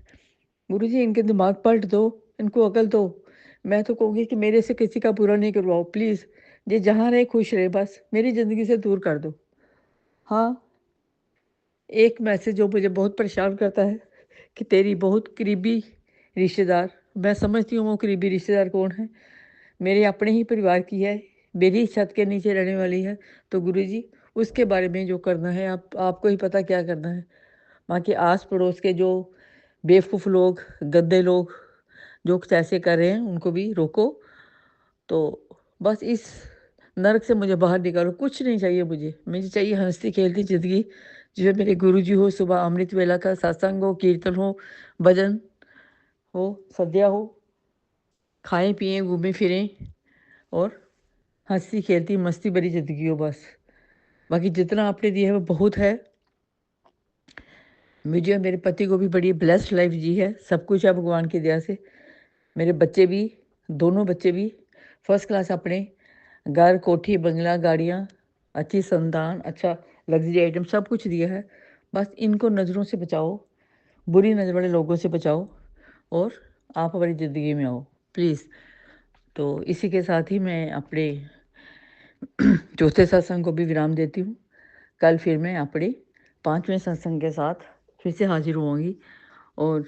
गुरुजी इनके दिमाग पलट दो, इनको अकल दो। मैं तो कहूँगी कि मेरे से किसी का बुरा नहीं करवाओ प्लीज़, ये जहाँ रहे खुश रहे, बस मेरी ज़िंदगी से दूर कर दो। हाँ, एक मैसेज जो मुझे बहुत परेशान करता है कि तेरी बहुत करीबी रिश्तेदार, मैं समझती हूँ वो करीबी रिश्तेदार कौन है, मेरे अपने ही परिवार की है, मेरी ही छत के नीचे रहने वाली है। तो गुरुजी उसके बारे में जो करना है, आपको ही पता क्या करना है। वहाँ के आस पड़ोस के जो बेवकूफ़ लोग, गद्दे लोग जो कुछ ऐसे कर रहे हैं, उनको भी रोको। तो बस इस नर्क से मुझे बाहर निकालो, कुछ नहीं चाहिए मुझे चाहिए हंसती खेलती ज़िंदगी, जिसमें मेरे गुरुजी हो, सुबह अमृत वेला का सत्संग हो, कीर्तन हो, भजन हो, सद्या हो, खाएं पिएं घूमें फिरें, और हंसती खेलती मस्ती भरी ज़िंदगी हो बस। बाकी जितना आपने दिया है वो बहुत है। मुझे और मेरे पति को भी बड़ी ब्लेस्ड लाइफ जी है, सब कुछ है भगवान की दया से। मेरे बच्चे भी, दोनों बच्चे भी फर्स्ट क्लास, अपने घर, कोठी, बंगला, गाड़ियाँ, अच्छी संतान, अच्छा लग्जरी आइटम, सब कुछ दिया है। बस इनको नज़रों से बचाओ, बुरी नज़र वाले लोगों से बचाओ, और आप हमारी ज़िंदगी में आओ प्लीज़। तो इसी के साथ ही मैं अपने चौथे सत्संग को भी विराम देती हूँ। कल फिर मैं अपने 5वें सत्संग के साथ फिर से हाजिर होंगी। और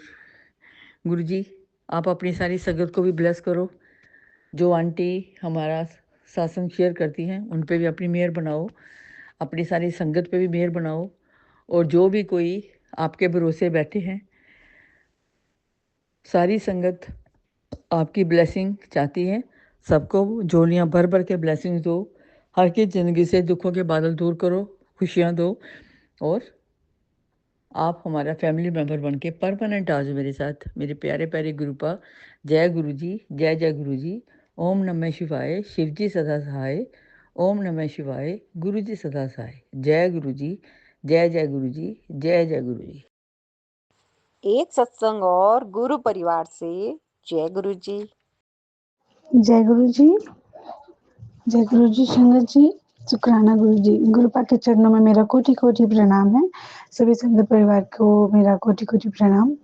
गुरुजी आप अपनी सारी संगत को भी ब्लेस करो, जो आंटी हमारा सत्संग शेयर करती हैं उन पे भी अपनी मेहर बनाओ, अपनी सारी संगत पे भी मेहर बनाओ, और जो भी कोई आपके भरोसे बैठे हैं, सारी संगत आपकी ब्लेसिंग चाहती है, सबको झोलियाँ भर भर के ब्लेसिंग दो, हर की ज़िंदगी से दुखों के बादल दूर करो, खुशियाँ दो, और आप हमारा फैमिली मेम्बर बन के परमानेंट आ जाओ मेरे साथ, मेरे प्यारे प्यारे गुरुपा। जय गुरु जी, जय जय गुरु जी। ओम नमः शिवाय, शिव जी सदा सहाय। ओम नमः शिवाय, गुरु जी सदा सहाय। जय गुरु जी, जय जय गुरु जी, जय जय गुरु जी। एक सत्संग और गुरु परिवार से जय गुरु जी। जय गुरु जी, जय गुरु जी, संगत जी, शुक्राना गुरु जी। गुरुपा के चरणों में मेरा कोटि कोटि प्रणाम है। सभी संगत परिवार को मेरा कोटि कोटि प्रणाम।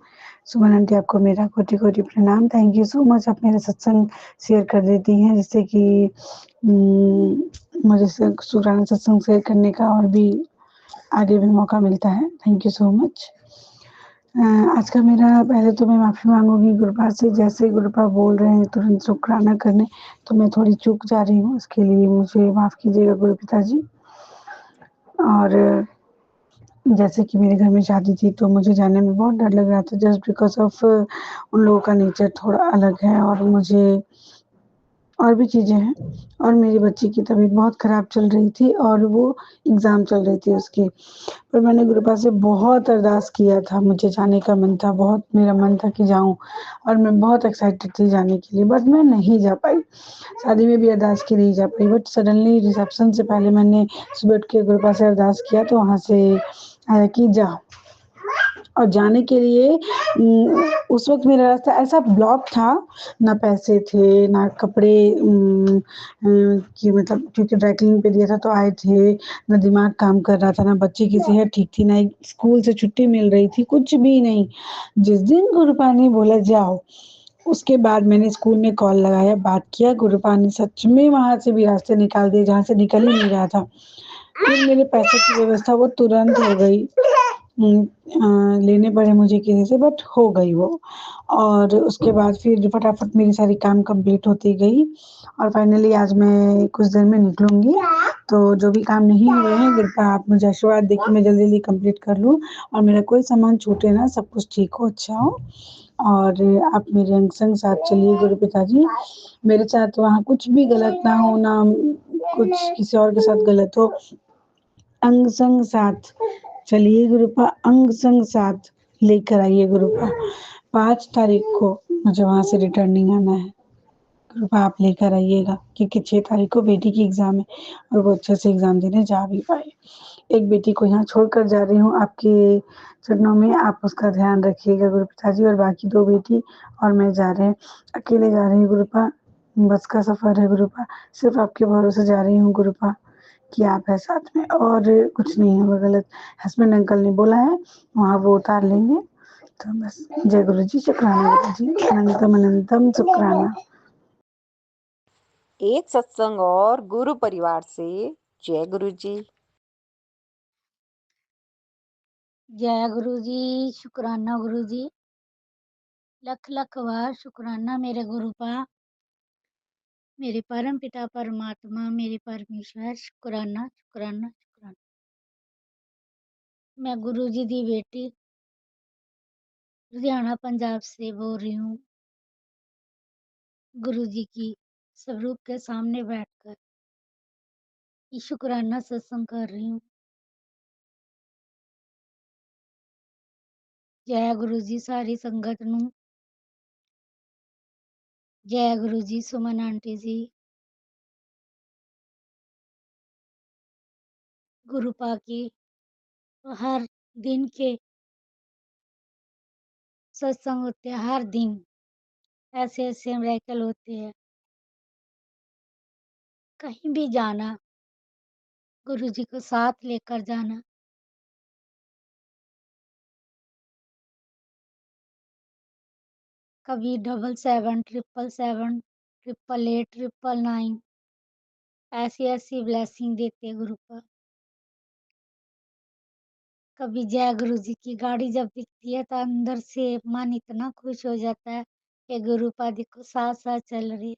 सुमन आंटी आपको मेरा कोटि कोटि प्रणाम। थैंक यू सो मच, आप मेरा सत्संग शेयर कर देती हैं, जिससे कि मुझे शुक्राना सत्संग शेयर करने का और भी आगे भी मौका मिलता है। Thank you so much. आज का मेरा, पहले तो मैं माफ़ी मांगूंगी गुरुपा से, जैसे गुरुपा बोल रहे हैं तुरंत शुक्राना करने, तो मैं थोड़ी चूक जा रही हूँ, इसके लिए मुझे माफ़ कीजिएगा गुरु पिताजी। और जैसे कि मेरे घर में शादी थी तो मुझे जाने में बहुत डर लग रहा था जस्ट बिकॉज़ ऑफ उन लोगों का नेचर थोड़ा अलग है और मुझे और भी चीज़ें हैं और मेरी बच्ची की तबीयत बहुत ख़राब चल रही थी और वो एग्ज़ाम चल रही थी उसकी। पर मैंने गुरुपा से बहुत अरदास किया था, मुझे जाने का मन था, बहुत मेरा मन था कि जाऊँ और मैं बहुत एक्साइटेड थी जाने के लिए बट मैं नहीं जा पाई। शादी में भी अरदास की नहीं जा पाई बट सडनली रिसेप्शन से पहले मैंने सुबह उठ के गुरुपा से अरदास किया तो वहाँ से आया कि जा। और जाने के लिए उस वक़्त मेरा रास्ता ऐसा ब्लॉक था, ना पैसे थे, ना कपड़े कि मतलब क्योंकि ड्राई क्लीनिंग पे दिया था तो आए थे, ना दिमाग काम कर रहा था, ना बच्चे की सेहत ठीक थी, ना एक स्कूल से छुट्टी मिल रही थी, कुछ भी नहीं। जिस दिन गुरुपा ने बोला जाओ, उसके बाद मैंने स्कूल में कॉल लगाया, बात किया, गुरुपा ने सच में वहाँ से भी रास्ते निकाल दिए जहाँ से निकल ही नहीं रहा था। फिर मेरे पैसे की व्यवस्था वो तुरंत हो गई। लेने पड़े मुझे किसी से बट हो गई वो और उसके बाद फिर फटाफट मेरी सारी काम कंप्लीट होती गई और फाइनली आज मैं कुछ देर में निकलूँगी। तो जो भी काम नहीं हुए हैं कृपया आप मुझे आशीर्वाद दें कि मैं जल्दी-जल्दी कंप्लीट कर लूँ और मेरा कोई सामान छूटे ना, सब कुछ ठीक हो, अच्छा हो और आप मेरे अंग संग साथ चलिए गुरु पिताजी। मेरे साथ वहाँ कुछ भी गलत ना हो, ना कुछ किसी और के साथ गलत हो। अंग संग साथ चलिए गुरुपा, अंग संग साथ लेकर आइए गुरुपा। 5 तारीख को मुझे वहाँ से रिटर्निंग आना है। गुरुपा आप लेकर आइएगा क्योंकि 6 तारीख को बेटी की एग्ज़ाम है और वो अच्छे से एग्ज़ाम देने जा भी पाए। एक बेटी को यहाँ छोड़कर जा रही हूँ आपके चरणों में, आप उसका ध्यान रखिएगा गुरु पिताजी और बाकी 2 बेटी और मैं जा रहे हैं। अकेले जा रही हूँ गुरुपा, बस का सफ़र है गुरुपा, सिर्फ़ आपके भरोसे जा रही हूँ गुरुपा। कि आप है साथ में और कुछ नहीं होगा गलत। हस्बैंड अंकल ने बोला है, वहाँ वो उतार लेंगे। तो बस जय गुरु जी, शुक्राना गुरु जी, अनंतम अनंतम शुक्राना। एक सत्संग और गुरु परिवार से जय गुरु जी। जय गुरु जी, शुक्राना गुरु जी। लख लख बार शुक्राना मेरे गुरुपा, मेरे परम पिता परमात्मा, मेरे परमेश्वर, शुक्राना शुक्राना शुक्राना। मैं गुरु जी दी बेटी लुधियाना पंजाब से बोल रही हूँ। गुरु जी की स्वरूप के सामने बैठकर ये शुक्राना सत्संग कर रही हूँ। जय गुरु जी सारी संगत नू, जय गुरु जी सुमन आंटी जी, गुरुपा की हर दिन के सत्संग होते हैं, हर दिन ऐसे ऐसे मिरेकल होते हैं। कहीं भी जाना, गुरु जी को साथ लेकर जाना। कभी 77 777 888 999 ऐसी ऐसी ब्लेसिंग देते हैं गुरु पर। कभी जय गुरु जी की गाड़ी जब दिखती है तो अंदर से मन इतना खुश हो जाता है कि गुरु पा देखो साथ साथ चल रही है।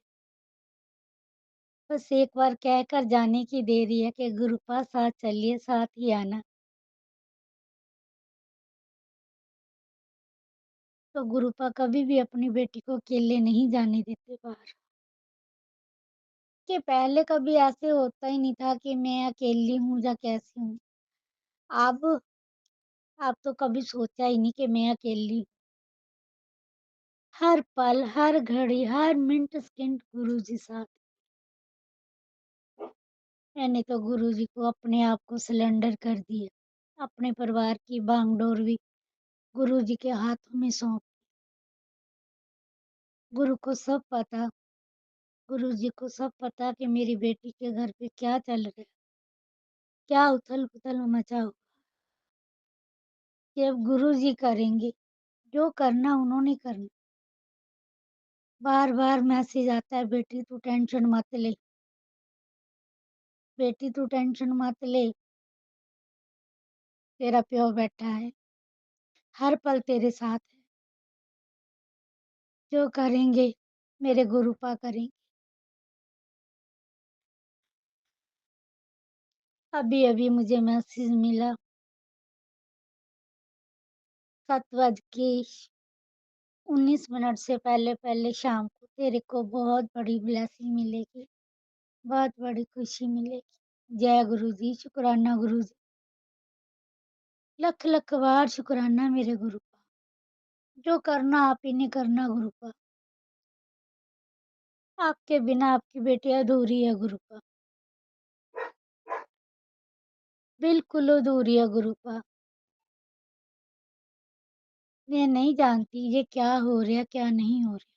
बस एक बार कहकर जाने की देरी है कि गुरु पा साथ चलिए, साथ ही आना। तो गुरु पा कभी भी अपनी बेटी को अकेले नहीं जाने देते बाहर। कि पहले कभी ऐसे होता ही नहीं था कि मैं अकेली हूँ या कैसी हूँ। अब तो कभी सोचा ही नहीं कि मैं अकेली हूँ। हर पल, हर घड़ी, हर मिनट सेकंड गुरु जी साथ। मैंने तो गुरु जी को अपने आप को सिलेंडर कर दिया। अपने परिवार की बागडोर भी गुरु जी के हाथों में सौंप। गुरु को सब पता, गुरु जी को सब पता कि मेरी बेटी के घर पे क्या चल रहा है, क्या उथल-पुथल मचा हुआ। कि अब गुरु जी करेंगे, जो करना उन्होंने करना। बार-बार मैसेज आता है, बेटी तू टेंशन मत ले, बेटी तू टेंशन मत ले, तेरा प्यो बैठा है, हर पल तेरे साथ है। जो करेंगे मेरे गुरुपा करेंगे। अभी-अभी मुझे मैसेज मिला 7:19 से पहले पहले शाम को तेरे को बहुत बड़ी ब्लेसिंग मिलेगी, बहुत बड़ी खुशी मिलेगी। जय गुरु जी, शुक्राना गुरु जी, लख लख बार शुक्राना मेरे गुरु का। जो करना आप ही ने करना गुरु का। आपके बिना आपकी बेटी अधूरी है गुरु का, बिल्कुल अधूरी है गुरु का। मैं नहीं जानती ये क्या हो रहा क्या नहीं हो रहा।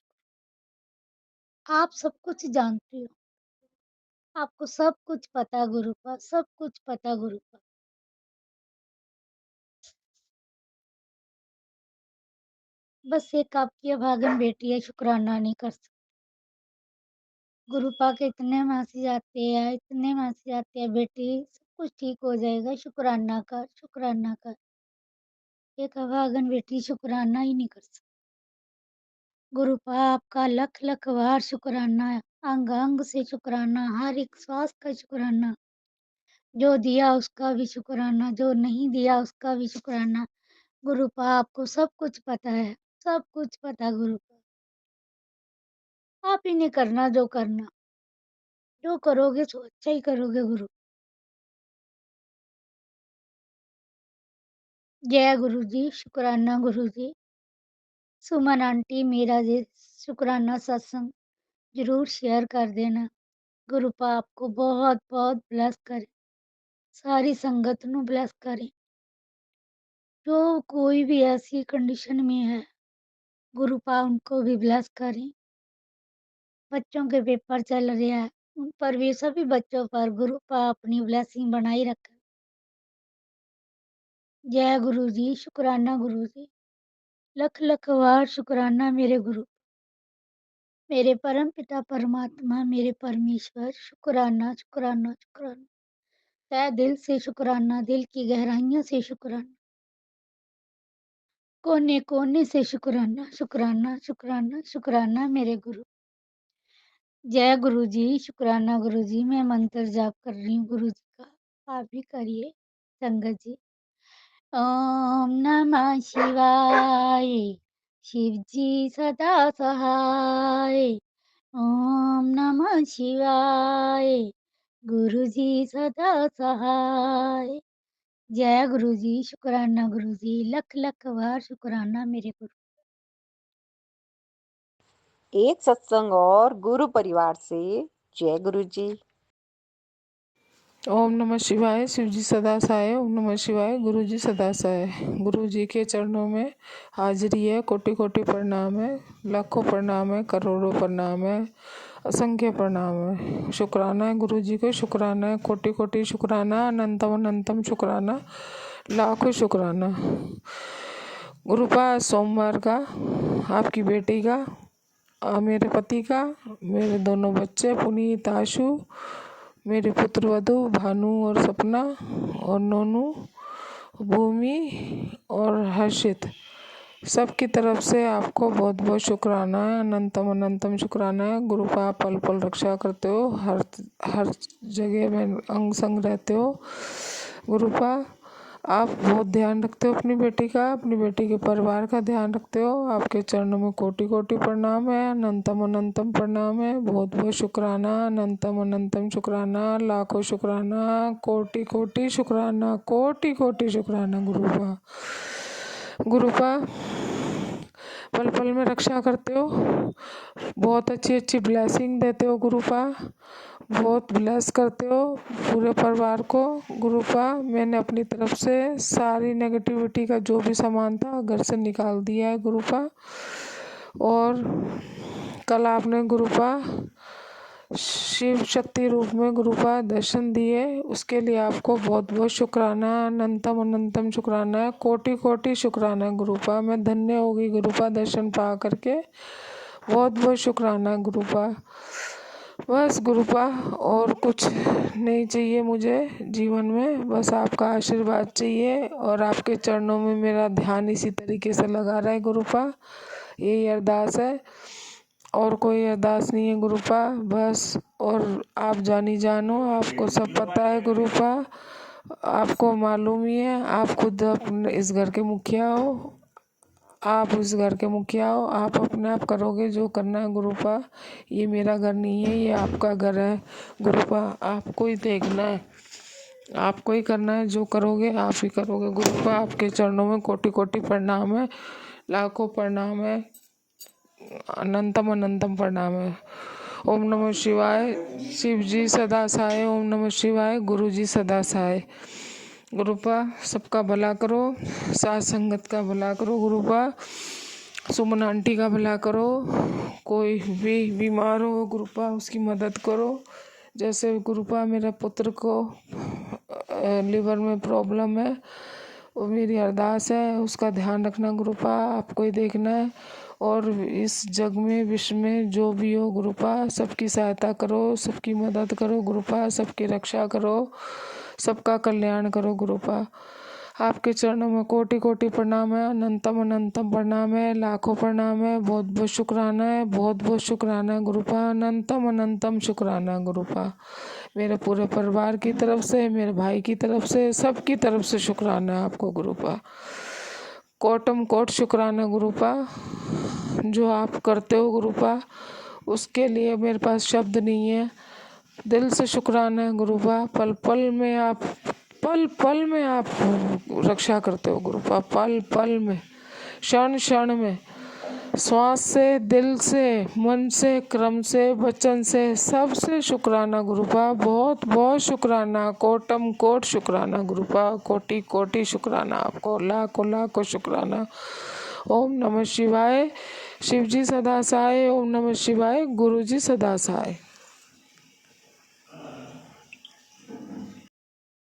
आप सब कुछ जानते हो, आपको सब कुछ पता गुरु का, सब कुछ पता गुरु का। बस एक आपकी अभागन बेटी है, शुक्राना नहीं कर सकती। गुरु पाक इतने मैसेज आते हैं, इतने मैसेज आते हैं, बेटी सब कुछ ठीक हो जाएगा, शुक्राना कर, शुक्राना कर। एक अभागन बेटी शुक्राना ही नहीं कर सकती। गुरु पाक आपका लख लख बार शुक्राना है, अंग अंग से शुक्राना, हर एक श्वास का शुक्राना। जो दिया उसका भी शुक्राना, जो नहीं दिया उसका भी शुक्राना। गुरु पाक आपको सब कुछ पता है, सब कुछ पता गुरु पाक। आप ही ने करना जो करना, जो करोगे सो अच्छा ही करोगे गुरु। जय गुरु जी, शुक्राना गुरु जी। सुमन आंटी मेरा जी शुक्राना सत्संग जरूर शेयर कर देना। गुरु पाक आपको बहुत बहुत ब्लेस करे, सारी संगत नु ब्लेस करे। जो कोई भी ऐसी कंडीशन में है, गुरु पाक उनको भी ब्लेस करें। बच्चों के पेपर चल रहे हैं, उन पर भी सभी बच्चों पर गुरु पाक अपनी ब्लेसिंग बनाई रखे। जय गुरु जी, शुक्राना गुरु जी, लख लख बार शुक्राना मेरे गुरु, मेरे परम पिता परमात्मा, मेरे परमेश्वर। शुक्राना शुक्राना शुक्राना, तहे दिल से शुक्राना, दिल की गहराइयों से शुक्राना, कोने कोने से शुक्राना शुक्राना शुक्राना शुक्राना मेरे गुरु। जय गुरु जी, शुक्राना गुरु जी। मैं मंत्र जाप कर रही हूँ गुरु जी का, आप भी करिए संगत जी। ओम नमः शिवाय, शिव जी सदा सहाय। ओम नमः शिवाय, गुरु जी सदा सहाय। जय गुरु जी, शुक्राना गुरु जी, लख लख बार शुक्राना मेरे गुरु। एक सत्संग और गुरु परिवार से। जय गुरु जी। ओम नमः शिवाय, शिव जी सदा सहाय। ओम नमः शिवाय, गुरु जी सदा सहाय। गुरु जी के चरणों में हाजिरी है, कोटि कोटि प्रणाम है, लाखों प्रणाम है, करोड़ों प्रणाम है, असंख्य प्रणाम है। शुक्राना है गुरु जी को, शुक्राना है, कोटि कोटि शुक्राना, अनंतम अनंतम शुक्राना, लाखों शुक्राना। गुरु पास सोमवार का आपकी बेटी का, मेरे पति का, मेरे दोनों बच्चे पुनीत आशु, मेरे पुत्र वधु भानु और सपना और नोनू, भूमि और हर्षित, सबकी तरफ से आपको बहुत बहुत शुक्राना है, अनंतम अनंतम शुक्राना है। गुरु का आप पल पल रक्षा करते हो, हर जगह में अंग संग रहते हो। गुरु का आप बहुत ध्यान रखते हो अपनी बेटी का, अपनी बेटी के परिवार का ध्यान रखते हो। आपके चरणों में कोटि कोटि प्रणाम है, अनंतम अनंतम प्रणाम है, बहुत बहुत शुक्राना, अनंतम अनंतम शुक्राना, लाखों शुक्राना, कोटि कोटि शुक्राना, कोटि कोटि शुक्राना। गुरु का पल पल में रक्षा करते हो, बहुत अच्छी अच्छी ब्लेसिंग देते हो गुरु का, बहुत ब्लेस करते हो पूरे परिवार को। गुरु का मैंने अपनी तरफ से सारी नेगेटिविटी का जो भी सामान था घर से निकाल दिया है गुरु का। और कल आपने गुरु का शिव शक्ति रूप में गुरु का दर्शन दिए, उसके लिए आपको बहुत बहुत शुक्राना, अनंतम अनंतम शुक्राना है, कोटि कोटि शुक्राना गुरु का। मैं धन्य होगी गुरु का दर्शन पा करके, बहुत बहुत शुक्राना गुरु का। बस गुरु का और कुछ नहीं चाहिए मुझे जीवन में, बस आपका आशीर्वाद चाहिए और आपके चरणों में मेरा ध्यान इसी तरीके से लगा रहा है गुरु का, यही अरदास है और कोई अरदास नहीं है गुरु का बस। और आप जानी जानो, आपको सब पता है गुरु का, आपको मालूम ही है, आप खुद अपने इस घर के मुखिया हो, आप इस घर के मुखिया हो, आप अपने आप करोगे जो करना है गुरुपा। ये मेरा घर नहीं है, ये आपका घर है गुरुपा। आपको ही देखना है, आपको ही करना है, जो करोगे आप ही करोगे गुरुपा। आपके चरणों में कोटि कोटि प्रणाम है, लाखों प्रणाम है, अनंतम अनंतम प्रणाम है। ओम नमः शिवाय। शिव जी सदा सहाय। ओम नमः शिवाय। गुरु जी सदा सहाय। गुरुपा सबका भला करो, साथ संगत का भला करो गुरुपा। सुमन आंटी का भला करो, कोई भी बीमार हो गुरुपा उसकी मदद करो। जैसे गुरुपा मेरे पुत्र को लिवर में प्रॉब्लम है, वो मेरी अरदास है, उसका ध्यान रखना गुरुपा। आपको ही देखना है, और इस जग में विश्व में जो भी हो गुरुपा सबकी सहायता करो, सबकी मदद करो गुरुपा, सबकी रक्षा करो, सबका कल्याण करो गुरुपा। आपके चरणों में कोटि कोटि प्रणाम है, अनंतम अनंतम प्रणाम है, लाखों प्रणाम है, बहुत बहुत शुक्राना है, बहुत बहुत शुक्राना है गुरुपा, अनंतम अनंतम शुक्राना गुरुपा। मेरे पूरे परिवार की तरफ से, मेरे भाई की तरफ से, सबकी तरफ से शुक्राना है आपको गुरुपा। कोटम कोट शुक्राना गुरुपा। जो आप करते हो गुरुपा उसके लिए मेरे पास शब्द नहीं है। दिल से शुक्राना है गुरुपा। पल पल में आप रक्षा करते हो गुरुपा, पल पल में, क्षण क्षण में, श्वास से, दिल से, मन से, क्रम से, वचन से, सबसे शुक्राना गुरुपा। बहुत बहुत शुक्राना, कोटम कोट शुक्राना गुरुपा, कोटि कोटि शुक्राना आपको, लाखों लाखों शुक्राना। ओम नमः शिवाय। शिव जी सदा सहाय। ओम नमः शिवाय। गुरु जी सदा सहाय।